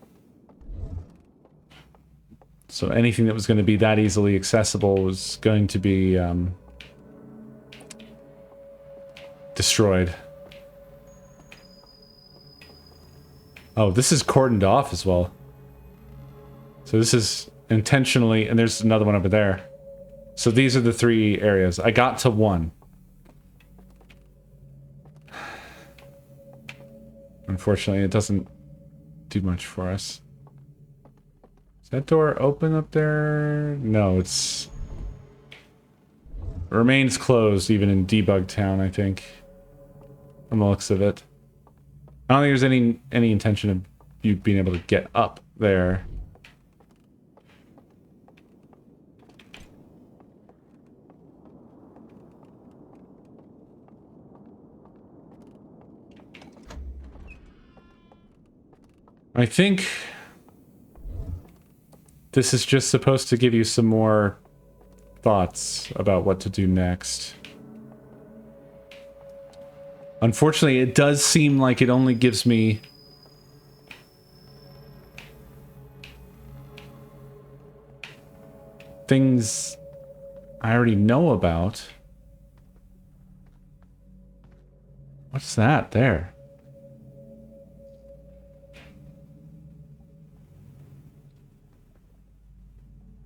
So anything that was going to be that easily accessible was going to be destroyed. Oh, this is cordoned off as well. So this is intentionally, and there's another one over there. So these are the three areas. I got to one. Unfortunately, it doesn't do much for us. Is that door open up there? No, it remains closed even in Debug Town, I think. From the looks of it. I don't think there's any intention of you being able to get up there. I think this is just supposed to give you some more thoughts about what to do next. Unfortunately, it does seem like it only gives me things I already know about. What's that there?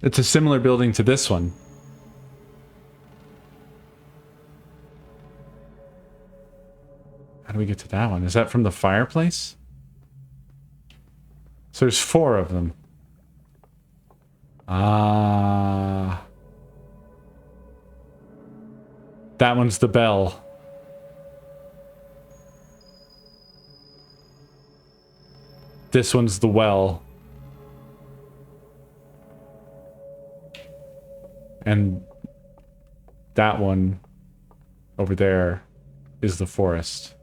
It's a similar building to this one. How do we get to that one? Is that from the fireplace? So there's 4 of them. Ah. That one's the bell. This one's the well. And that one over there is the forest.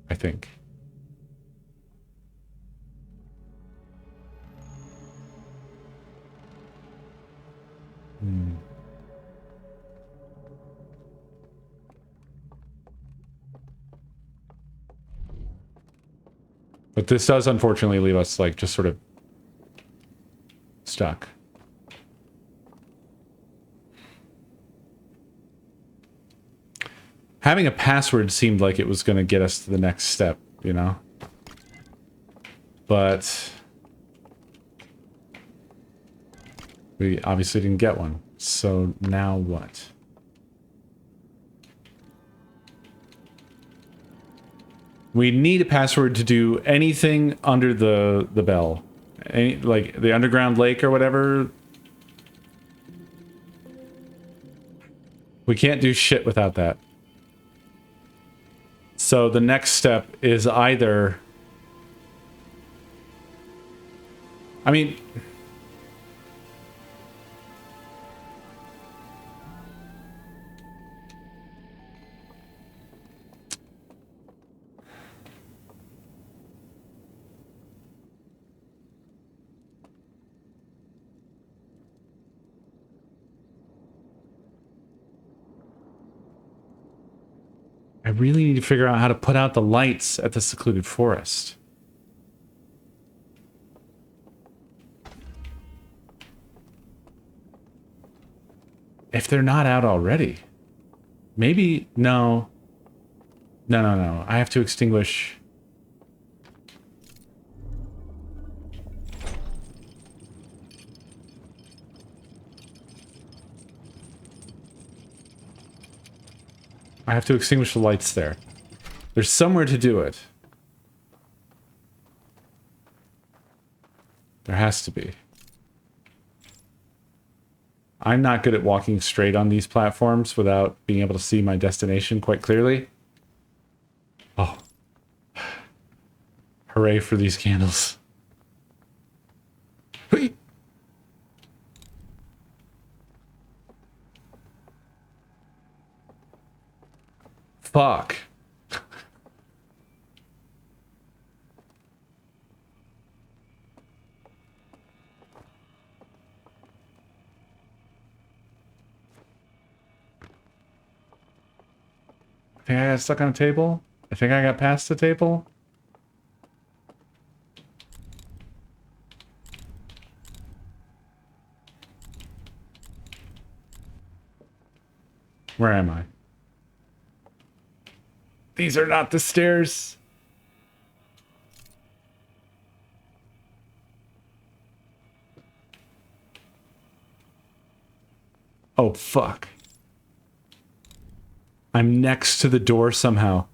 I think. But this does unfortunately leave us like just sort of stuck. Having a password seemed like it was going to get us to the next step, you know? But we obviously didn't get one. So now what? We need a password to do anything under the bell. Like the underground lake or whatever. We can't do shit without that. So the next step is either... I mean... I really need to figure out how to put out the lights at the secluded forest. If they're not out already. Maybe... No. No. I have to extinguish... I have to extinguish the lights there. There's somewhere to do it. There has to be. I'm not good at walking straight on these platforms without being able to see my destination quite clearly. Oh. Hooray for these candles. Hey. Fuck. I think I got stuck on a table. I think I got past the table. Where am I? These are not the stairs. Oh, fuck. I'm next to the door somehow.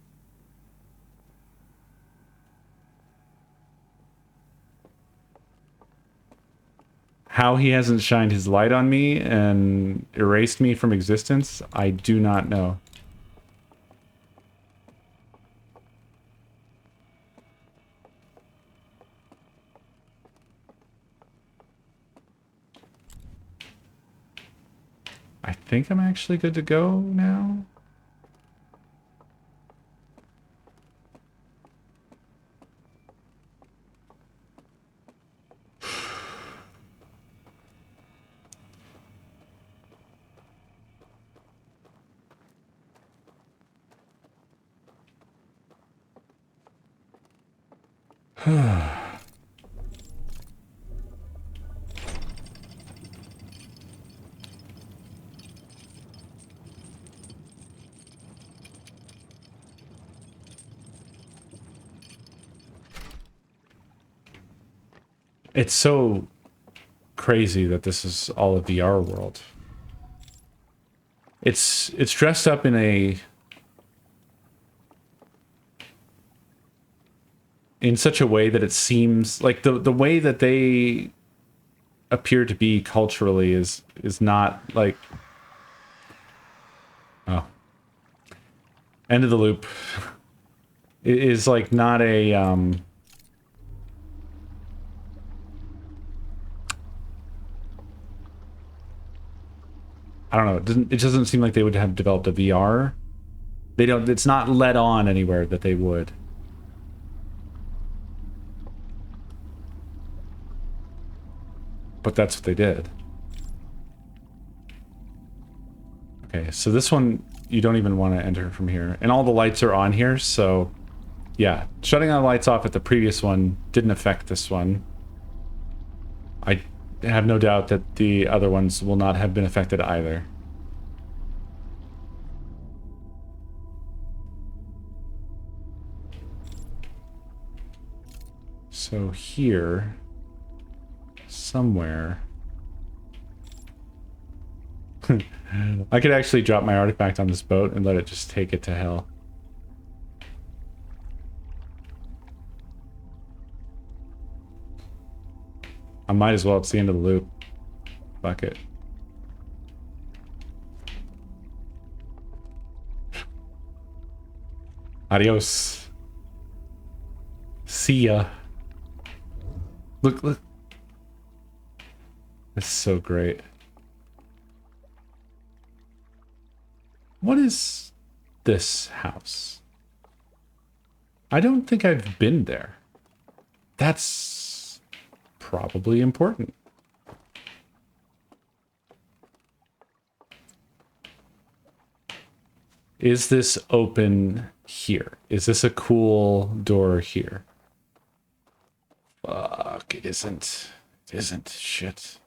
How he hasn't shined his light on me and erased me from existence, I do not know. I think I'm actually good to go now. It's so crazy that this is all a VR world. It's dressed up in such a way that it seems like the way that they appear to be culturally is not like, oh, end of the loop. It is like not a I don't know. It doesn't seem like they would have developed a VR. They don't. It's not led on anywhere that they would. But that's what they did. Okay, so this one you don't even want to enter from here, and all the lights are on here. So, yeah, shutting all the lights off at the previous one didn't affect this one. I have no doubt that the other ones will not have been affected either. So here, somewhere, I could actually drop my artifact on this boat and let it just take it to hell. I might as well. It's the end of the loop. Fuck it. Adios. See ya. Look, look. This is so great. What is this house? I don't think I've been there. That's probably important. Is this open here? Is this a cool door here? Fuck, it isn't. It isn't. Shit.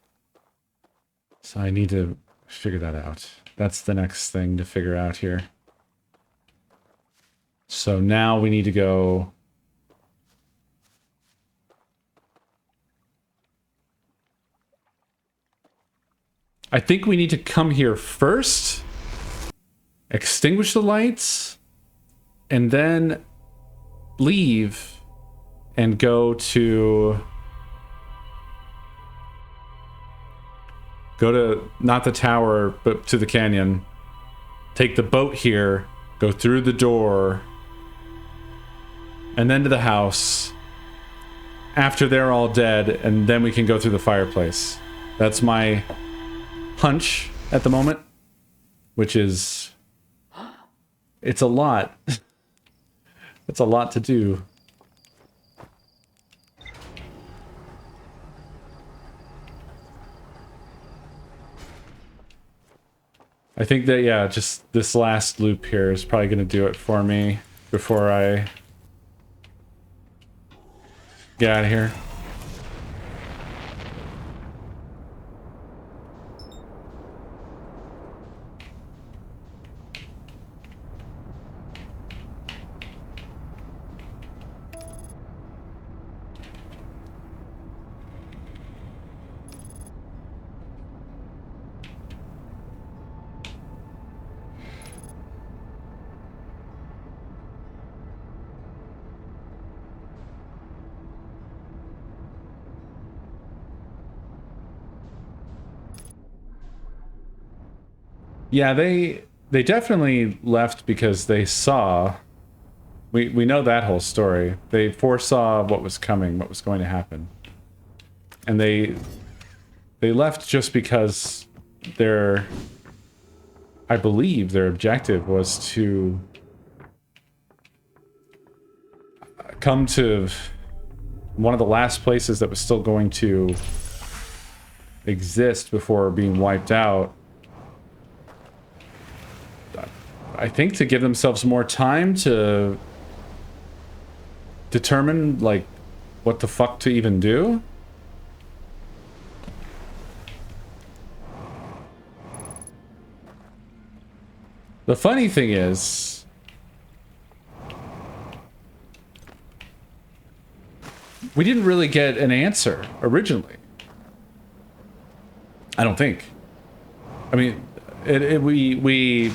So I need to figure that out. That's the next thing to figure out here. So now we need to go... I think we need to come here first, extinguish the lights, and then leave and go to... Go to, not the tower, but to the canyon. Take the boat here, go through the door, and then to the house. After they're all dead, and then we can go through the fireplace. That's my hunch at the moment, which is... It's a lot. It's a lot to do. I think that, yeah, just this last loop here is probably going to do it for me before I get out of here. Yeah, they definitely left because they saw... We know that whole story. They foresaw what was coming, what was going to happen. And they left just because their... I believe their objective was to come to one of the last places that was still going to exist before being wiped out. I think to give themselves more time to determine, like, what the fuck to even do. The funny thing is... We didn't really get an answer originally. I don't think. I mean, we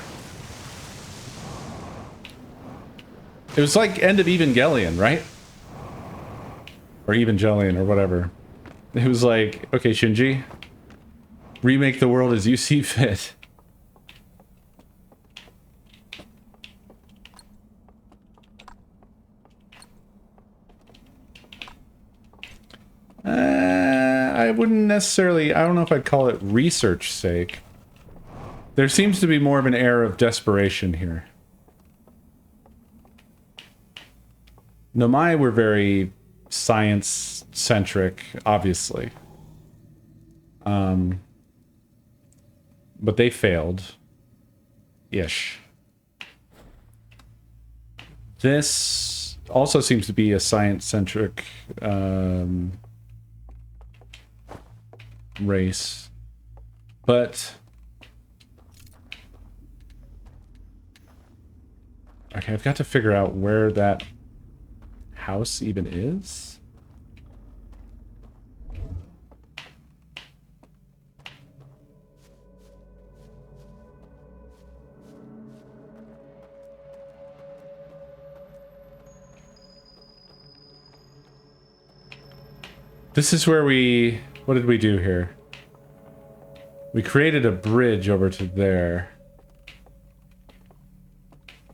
it was like end of Evangelion, right? Or Evangelion or whatever. It was like, okay, Shinji, remake the world as you see fit. I wouldn't necessarily, I don't know if I'd call it research sake. There seems to be more of an air of desperation here. Nomai were very science-centric, obviously. But they failed. Ish. This also seems to be a science-centric race. But... okay, I've got to figure out where that house even is. This is where we... what did we do here? We created a bridge over to there.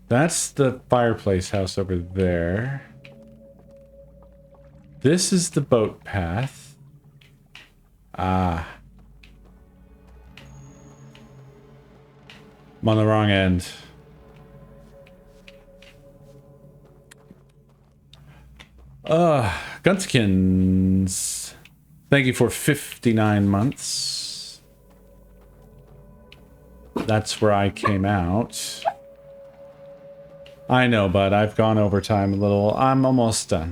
That's the fireplace house over there. This is the boat path. Ah. I'm on the wrong end. Gunskins. Thank you for 59 months. That's where I came out. I know, but I've gone overtime a little. I'm almost done.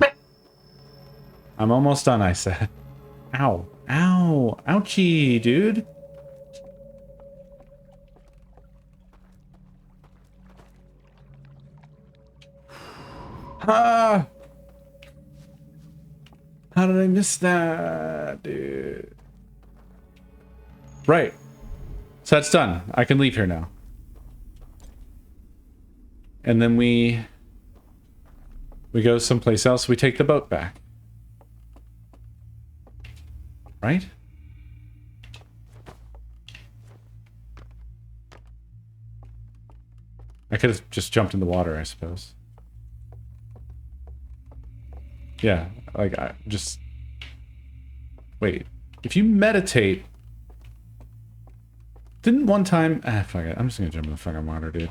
I'm almost done, I said. Ow. Ow. Ouchie, dude. Ah! How did I miss that, dude? Right. So that's done. I can leave here now. And then we go someplace else. We take the boat back. Right? I could have just jumped in the water, I suppose. Yeah, like, I just... wait. If you meditate... didn't one time... ah, fuck it. I'm just gonna jump in the fucking water, dude.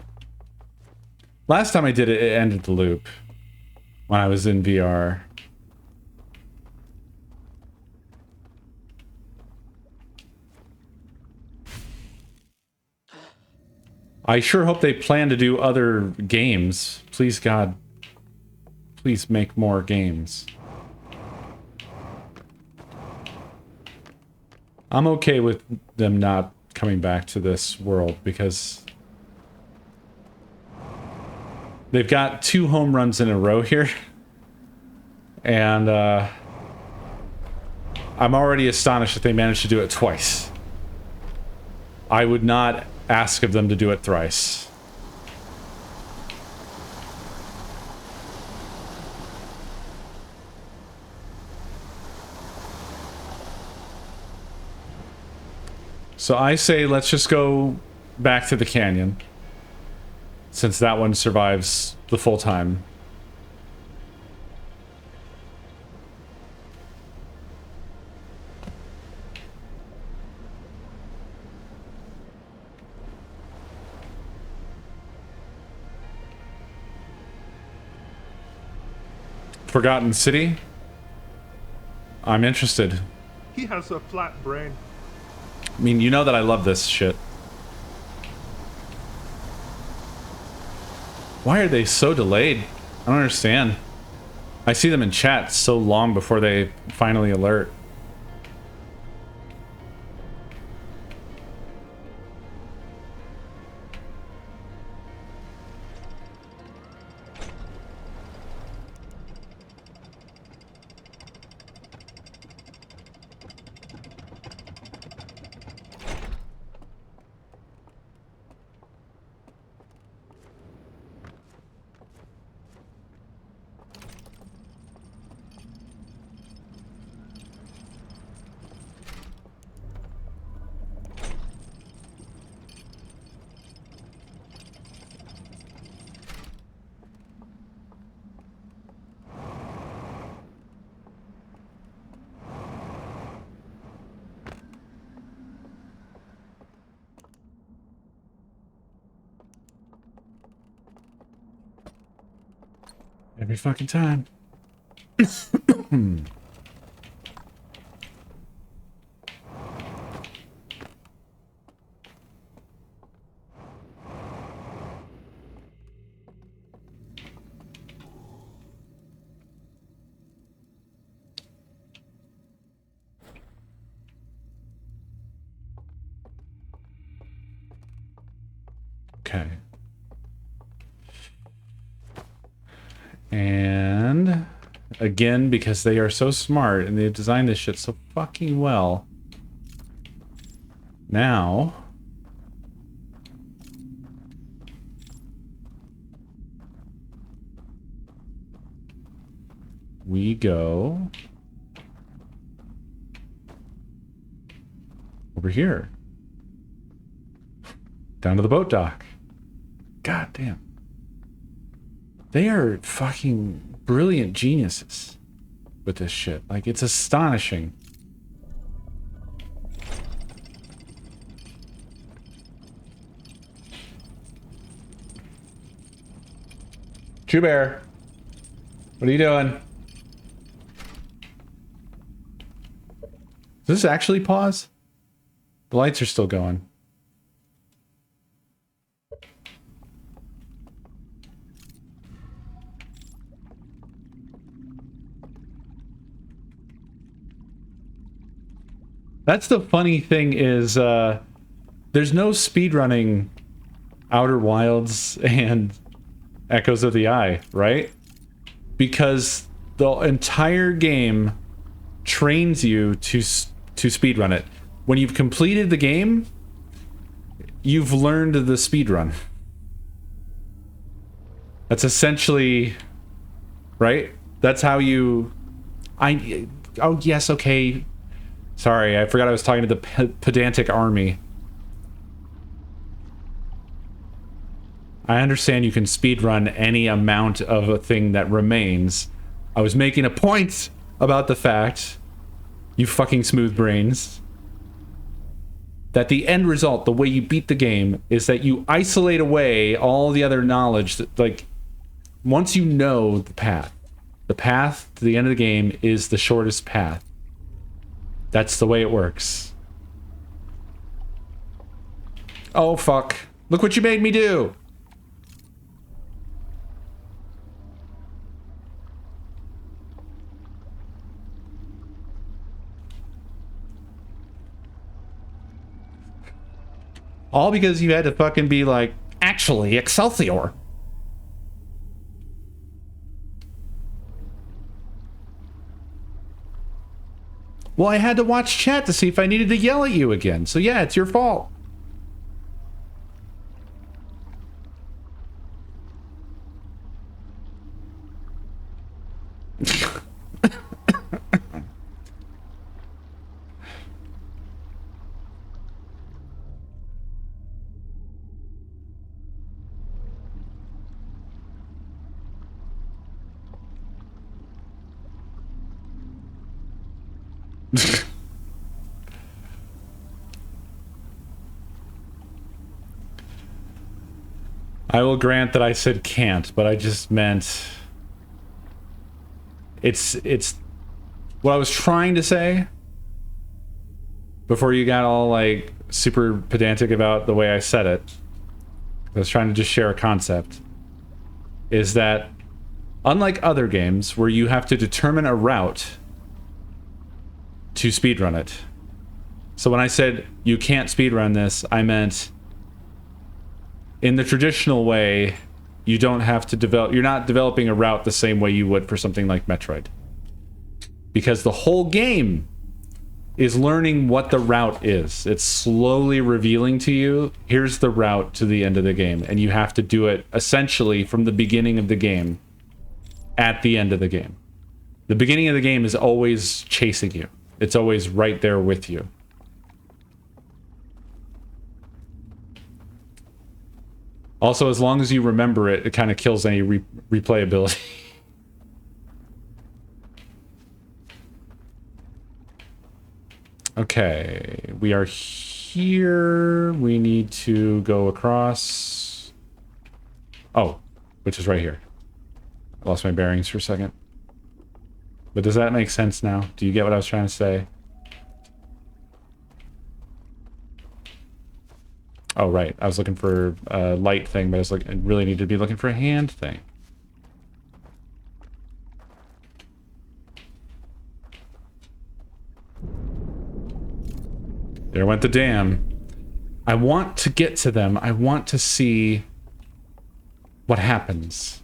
Last time I did it, it ended the loop. When I was in VR. I sure hope they plan to do other games. Please, God. Please make more games. I'm okay with them not coming back to this world because they've got 2 home runs in a row here. And I'm already astonished that they managed to do it twice. I would not ask of them to do it thrice. So I say let's just go back to the canyon, since that one survives the full time. Forgotten City? I'm interested. He has a flat brain. I mean, you know that I love this shit. Why are they so delayed? I don't understand. I see them in chat so long before they finally alert. Every fucking time. Okay. And again, because they are so smart and they've designed this shit so fucking well. Now we go over here. Down to the boat dock. God damn. They are fucking brilliant geniuses with this shit. Like, it's astonishing. Chew Bear, what are you doing? Does this actually pause? The lights are still going. That's the funny thing is, there's no speedrunning Outer Wilds and Echoes of the Eye, right? Because the entire game trains you to speedrun it. When you've completed the game, you've learned the speedrun. That's essentially, right? That's how you... Oh, yes, okay. Sorry, I forgot I was talking to the pedantic army. I understand you can speedrun any amount of a thing that remains. I was making a point about the fact, you fucking smooth brains, that the end result, the way you beat the game, is that you isolate away all the other knowledge that, like, once you know the path to the end of the game is the shortest path. That's the way it works. Oh, fuck. Look what you made me do! All because you had to fucking be like, actually, Excelsior. Well, I had to watch chat to see if I needed to yell at you again. So yeah, it's your fault. I will grant that I said can't, but I just meant it's what I was trying to say before you got all like super pedantic about the way I said it. I was trying to just share a concept, is that unlike other games where you have to determine a route to speedrun it. So when I said you can't speedrun this, I meant in the traditional way, you don't have to develop, you're not developing a route the same way you would for something like Metroid. Because the whole game is learning what the route is. It's slowly revealing to you, here's the route to the end of the game. And you have to do it essentially from the beginning of the game at the end of the game. The beginning of the game is always chasing you. It's always right there with you. Also, as long as you remember it, it kind of kills any replayability. Okay, we are here. We need to go across. Oh, which is right here. Lost my bearings for a second. But does that make sense now? Do you get what I was trying to say? Oh, right. I was looking for a light thing, but I really need to be looking for a hand thing. There went the dam. I want to get to them. I want to see what happens.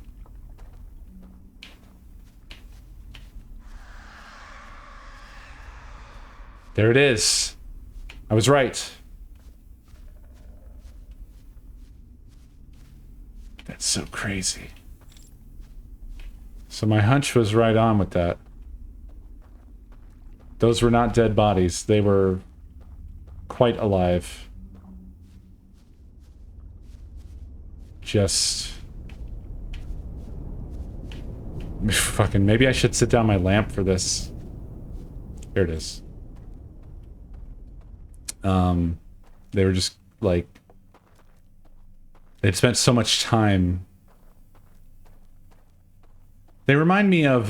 There it is. I was right. That's so crazy. So my hunch was right on with that. Those were not dead bodies. They were quite alive. Just... fucking, maybe I should sit down my lamp for this. Here it is. They were just, like... they'd spent so much time... They remind me of,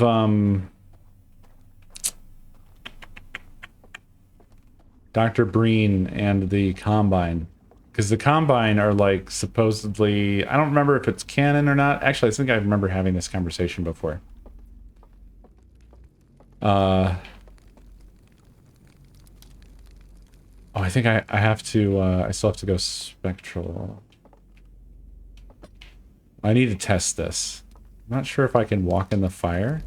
Dr. Breen and the Combine. Because the Combine are, like, supposedly... I don't remember if it's canon or not. Actually, I think I remember having this conversation before. Oh, I think I have to, I still have to go spectral. I need to test this. I'm not sure if I can walk in the fire.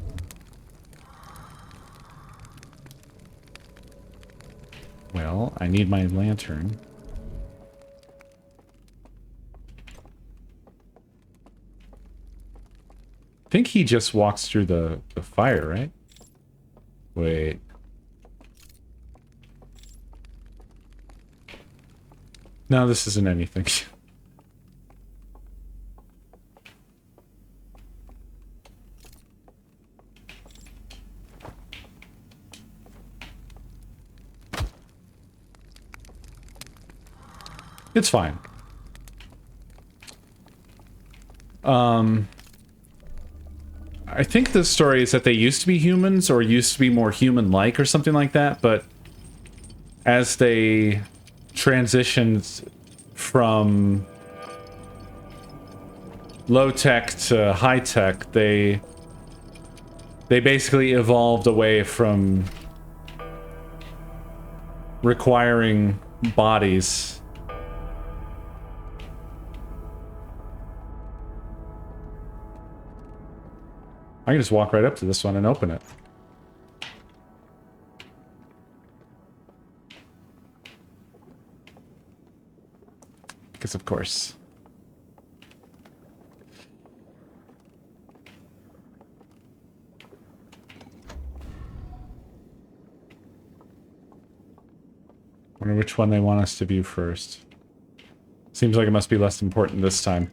Well, I need my lantern. I think he just walks through the fire, right? Wait. No, this isn't anything. It's fine. I think the story is that they used to be humans or used to be more human-like or something like that, but as they transitioned from low-tech to high-tech, they basically evolved away from requiring bodies. I can just walk right up to this one and open it. Because of course. Wonder which one they want us to view first. Seems like it must be less important this time.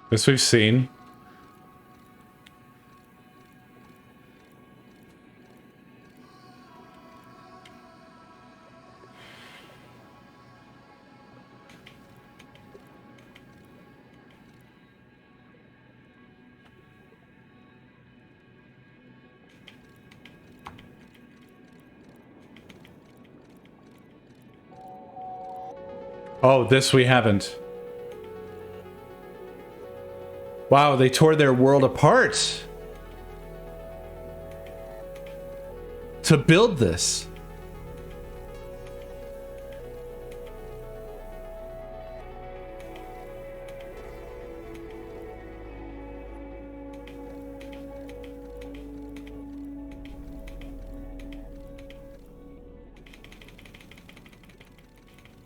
This we've seen. Oh, this we haven't. Wow, they tore their world apart to build this.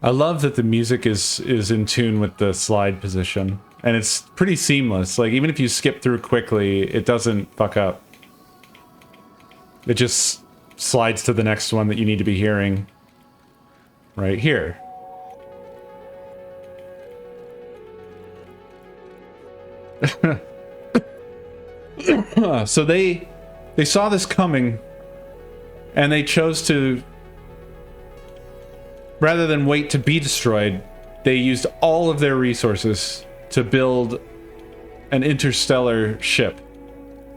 I love that the music is in tune with the slide position. And it's pretty seamless. Like, even if you skip through quickly, it doesn't fuck up. It just slides to the next one that you need to be hearing. Right here. So they saw this coming, and they chose to, rather than wait to be destroyed, they used all of their resources to build an interstellar ship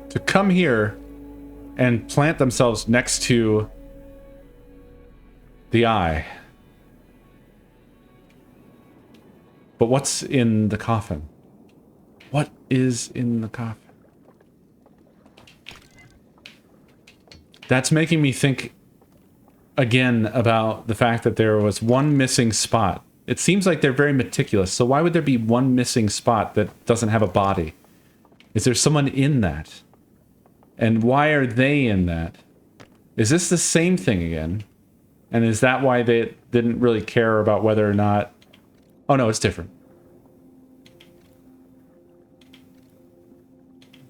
to come here and plant themselves next to the eye. But what's in the coffin? What is in the coffin? That's making me think again about the fact that there was one missing spot. It seems like they're very meticulous, so why would there be one missing spot that doesn't have a body? Is there someone in that? And why are they in that? Is this the same thing again? And is that why they didn't really care about whether or not... Oh no, it's different.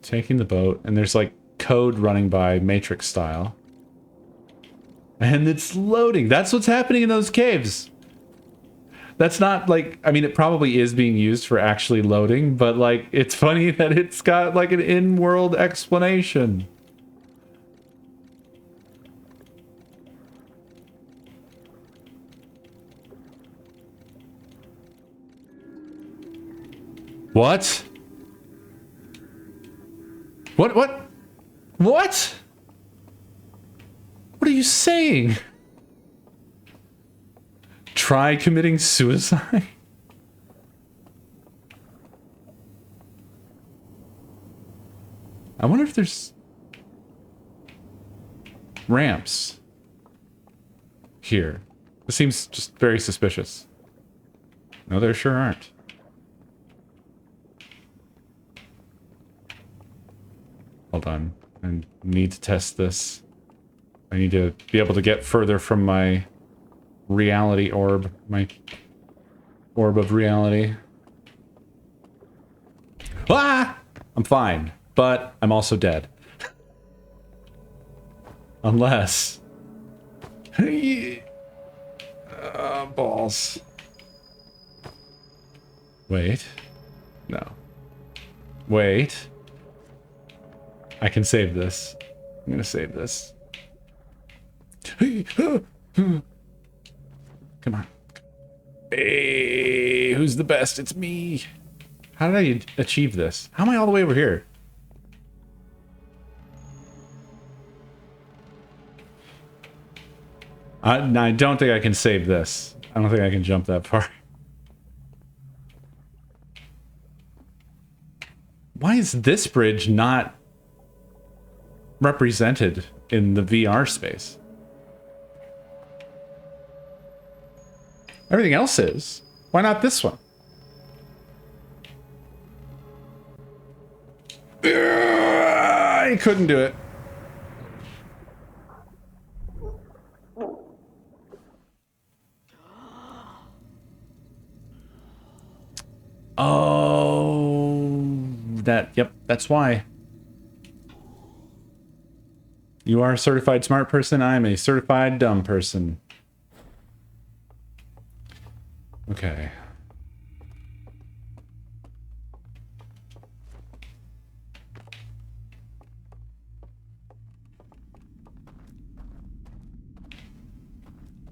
Taking the boat, and there's like code running by Matrix style. And it's loading. That's what's happening in those caves. That's not like, I mean, it probably is being used for actually loading, but like, it's funny that it's got like an in-world explanation. What? What? What? What are you saying? Try committing suicide? I wonder if there's ramps here. This seems just very suspicious. No, there sure aren't. Hold on. I need to test this. I need to be able to get further from my reality orb. My orb of reality. Ah! I'm fine. But I'm also dead. Unless... balls. Wait. No. Wait. I can save this. I'm gonna save this. Come on. Hey, who's the best? It's me. How did I achieve this? How am I all the way over here? No, I don't think I can save this. I don't think I can jump that far. Why is this bridge not represented in the VR space? Everything else is. Why not this one? I couldn't do it. Oh, yep, that's why. You are a certified smart person. I'm a certified dumb person. Okay.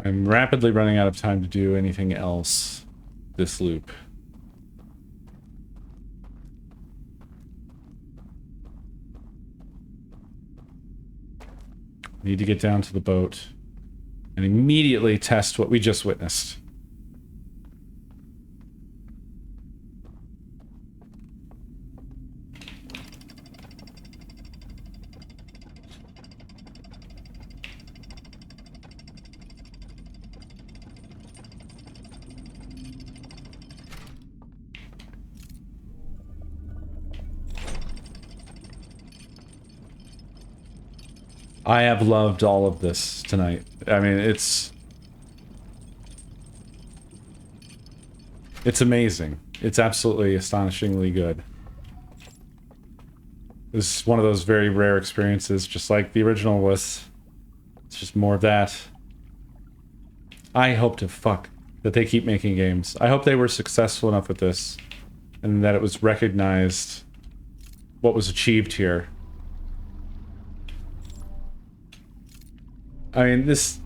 I'm rapidly running out of time to do anything else this loop. Need to get down to the boat and immediately test what we just witnessed. I have loved all of this tonight. I mean, it's amazing. It's absolutely astonishingly good. This is one of those very rare experiences, just like the original was. It's just more of that. I hope to fuck that they keep making games. I hope they were successful enough with this and that it was recognized what was achieved here. I mean, this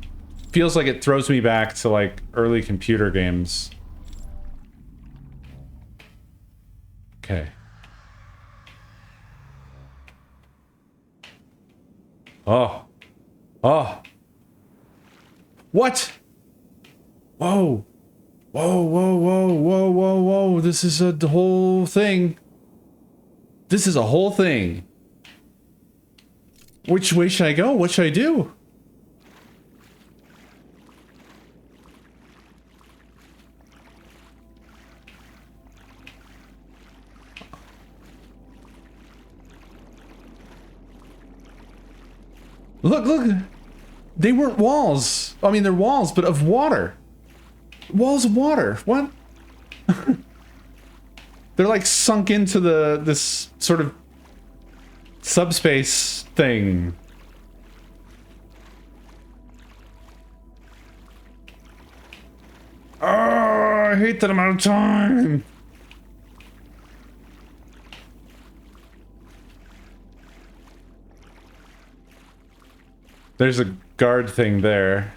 feels like it throws me back to, like, early computer games. Okay. Oh. Oh. What? Whoa. Whoa, whoa, whoa, whoa, whoa, whoa. This is a whole thing. This is a whole thing. Which way should I go? What should I do? Look, look. They weren't walls. I mean, they're walls, but of water. Walls of water. What? They're like sunk into this sort of subspace thing. Oh, I hate that amount of time. There's a guard thing there.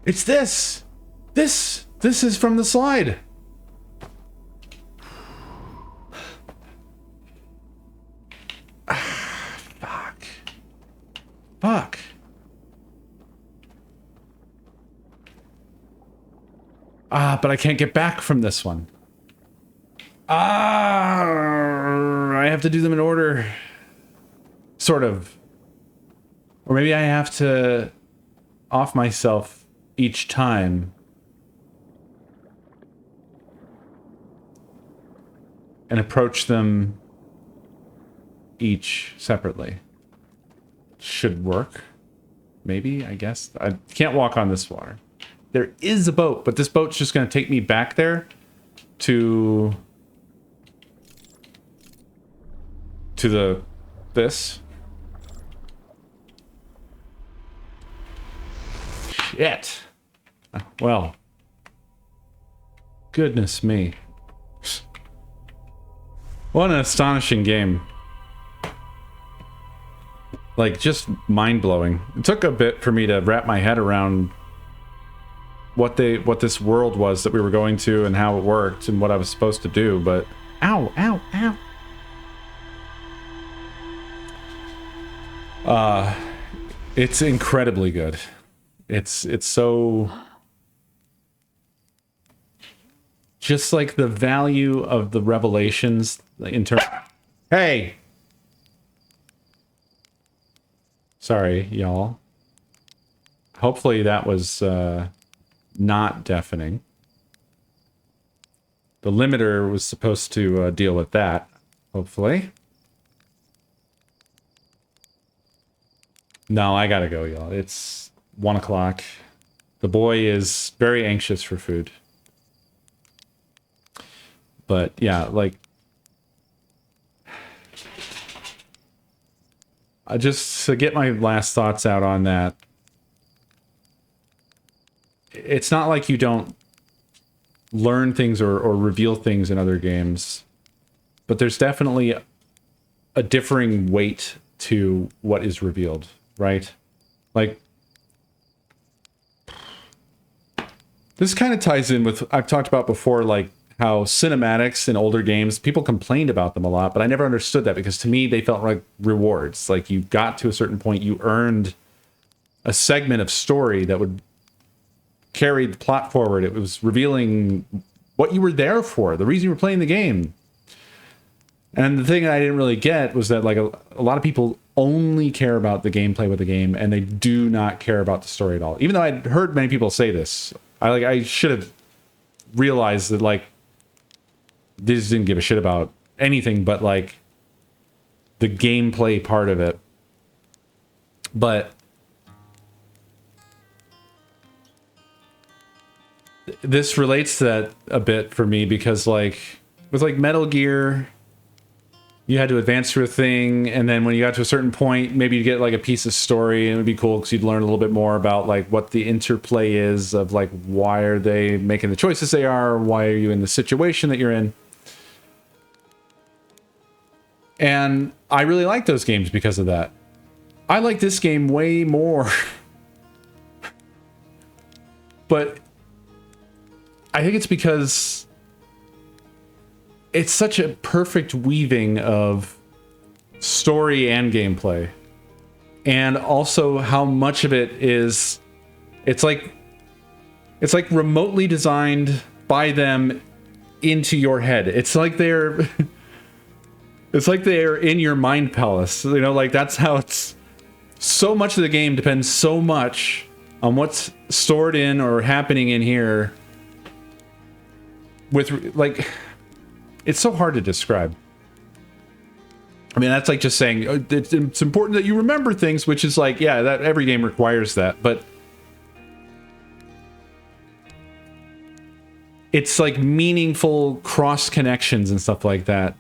It's this! This is from the slide! Fuck. Fuck. But I can't get back from this one. I have to do them in order. Sort of. Or maybe I have to off myself each time. And approach them each separately. Should work. Maybe, I guess. I can't walk on this water. There is a boat, but this boat's just going to take me back there to this. Shit. Well. Goodness me. What an astonishing game. Like, just mind-blowing. It took a bit for me to wrap my head around what this world was that we were going to and how it worked and what I was supposed to do, but ow, ow, ow. It's incredibly good. It's so just like the value of the revelations in terms. Hey. Sorry, y'all. Hopefully that was not deafening. The limiter was supposed to deal with that, hopefully. No, I gotta go, y'all. It's 1 o'clock. The boy is very anxious for food. But yeah, like, just to get my last thoughts out on that, it's not like you don't learn things or reveal things in other games, but there's definitely a differing weight to what is revealed, right? Like, this kind of ties in with, I've talked about before, like, how cinematics in older games, people complained about them a lot, but I never understood that because to me, they felt like rewards. Like, you got to a certain point, you earned a segment of story that would carry the plot forward. It was revealing what you were there for, the reason you were playing the game. And the thing I didn't really get was that, like, a lot of people only care about the gameplay with the game, and they do not care about the story at all. Even though I'd heard many people say this, I should have realized that, like, this didn't give a shit about anything but, like, the gameplay part of it. But this relates to that a bit for me because like with like Metal Gear, you had to advance through a thing, and then when you got to a certain point, maybe you get like a piece of story, and it would be cool because you'd learn a little bit more about like what the interplay is of like why are they making the choices they are, why are you in the situation that you're in. And I really like those games because of that. I like this game way more. But I think it's because it's such a perfect weaving of story and gameplay. And also how much of it is it's like remotely designed by them into your head. It's like they're in your mind palace. You know, like that's how it's so much of the game depends so much on what's stored in or happening in here with like it's so hard to describe. I mean, that's like just saying it's important that you remember things, which is like, yeah, that every game requires that, but it's like meaningful cross connections and stuff like that.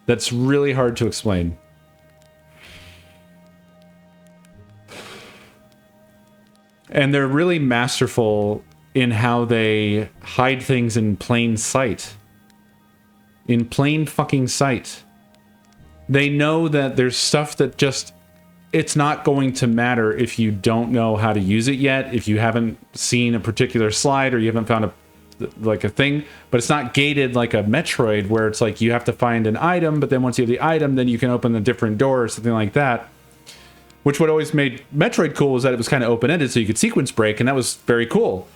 That's really hard to explain. And they're really masterful in how they hide things in plain sight. In plain fucking sight. They know that there's stuff that just, it's not going to matter if you don't know how to use it yet, if you haven't seen a particular slide or you haven't found a thing, but it's not gated like a Metroid where it's like you have to find an item, but then once you have the item, then you can open a different door or something like that. Which what always made Metroid cool was that it was kind of open-ended, so you could sequence break, and that was very cool.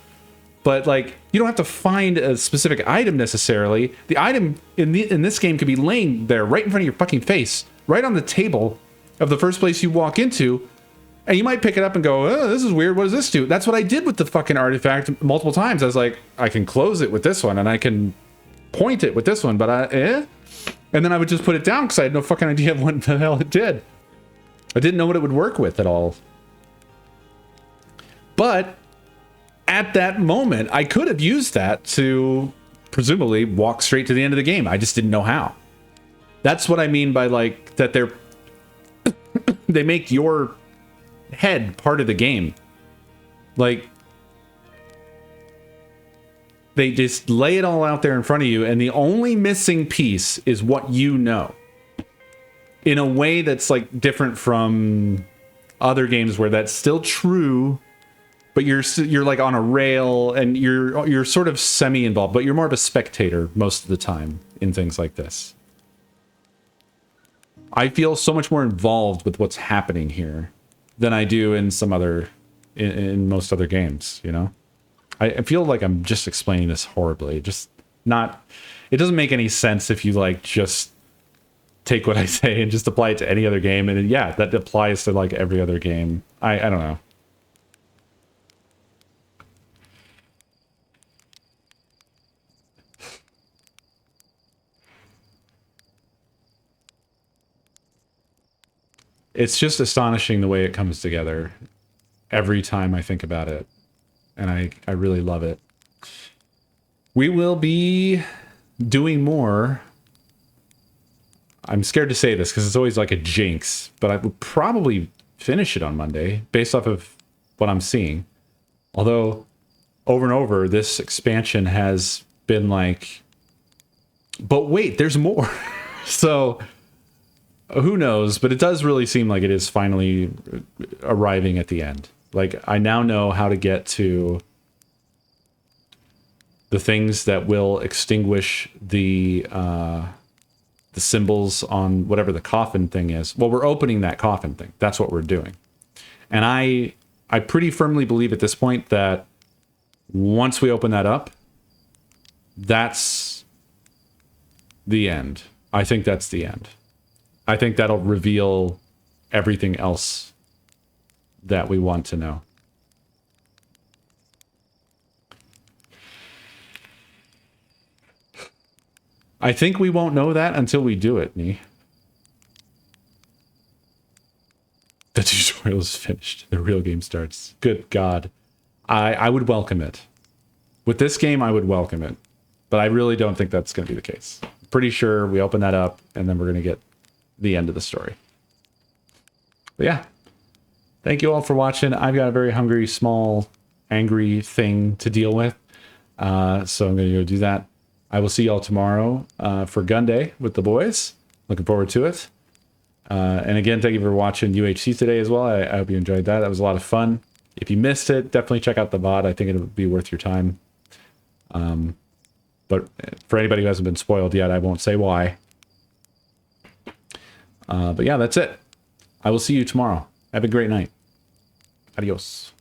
But like, you don't have to find a specific item necessarily. The item in this game could be laying there right in front of your fucking face, right on the table of the first place you walk into, and you might pick it up and go, oh, this is weird, what does this do? That's what I did with the fucking artifact multiple times. I was like, I can close it with this one, and I can point it with this one, but and then I would just put it down because I had no fucking idea of what the hell it did. I didn't know what it would work with at all. But at that moment, I could have used that to presumably walk straight to the end of the game. I just didn't know how. That's what I mean by like that they make your head part of the game. Like they just lay it all out there in front of you, and the only missing piece is what you know. In a way that's like different from other games where that's still true, but you're like on a rail and you're sort of semi-involved, but you're more of a spectator most of the time in things like this. I feel so much more involved with what's happening here than I do in in most other games, you know? I feel like I'm just explaining this horribly. It doesn't make any sense if you like just take what I say and just apply it to any other game. And yeah, that applies to like every other game. I don't know. It's just astonishing the way it comes together every time I think about it. And I really love it. We will be doing more. I'm scared to say this because it's always like a jinx, but I would probably finish it on Monday based off of what I'm seeing. Although over and over, this expansion has been like, but wait, there's more. So who knows, but it does really seem like it is finally arriving at the end. Like, I now know how to get to the things that will extinguish the symbols on whatever the coffin thing is. Well, we're opening that coffin thing. That's what we're doing. And I pretty firmly believe at this point that once we open that up, that's the end. I think that's the end. I think that'll reveal everything else that we want to know. I think we won't know that until we do it, Nee. The tutorial is finished. The real game starts. Good God. I would welcome it. With this game, I would welcome it. But I really don't think that's going to be the case. Pretty sure we open that up, and then we're going to get the end of the story. But yeah. Thank you all for watching. I've got a very hungry, small, angry thing to deal with. So I'm going to go do that. I will see y'all tomorrow for Gun Day with the boys. Looking forward to it. And again, thank you for watching UHC today as well. I hope you enjoyed that. That was a lot of fun. If you missed it, definitely check out the VOD. I think it'll be worth your time. But for anybody who hasn't been spoiled yet, I won't say why. But yeah, that's it. I will see you tomorrow. Have a great night. Adios.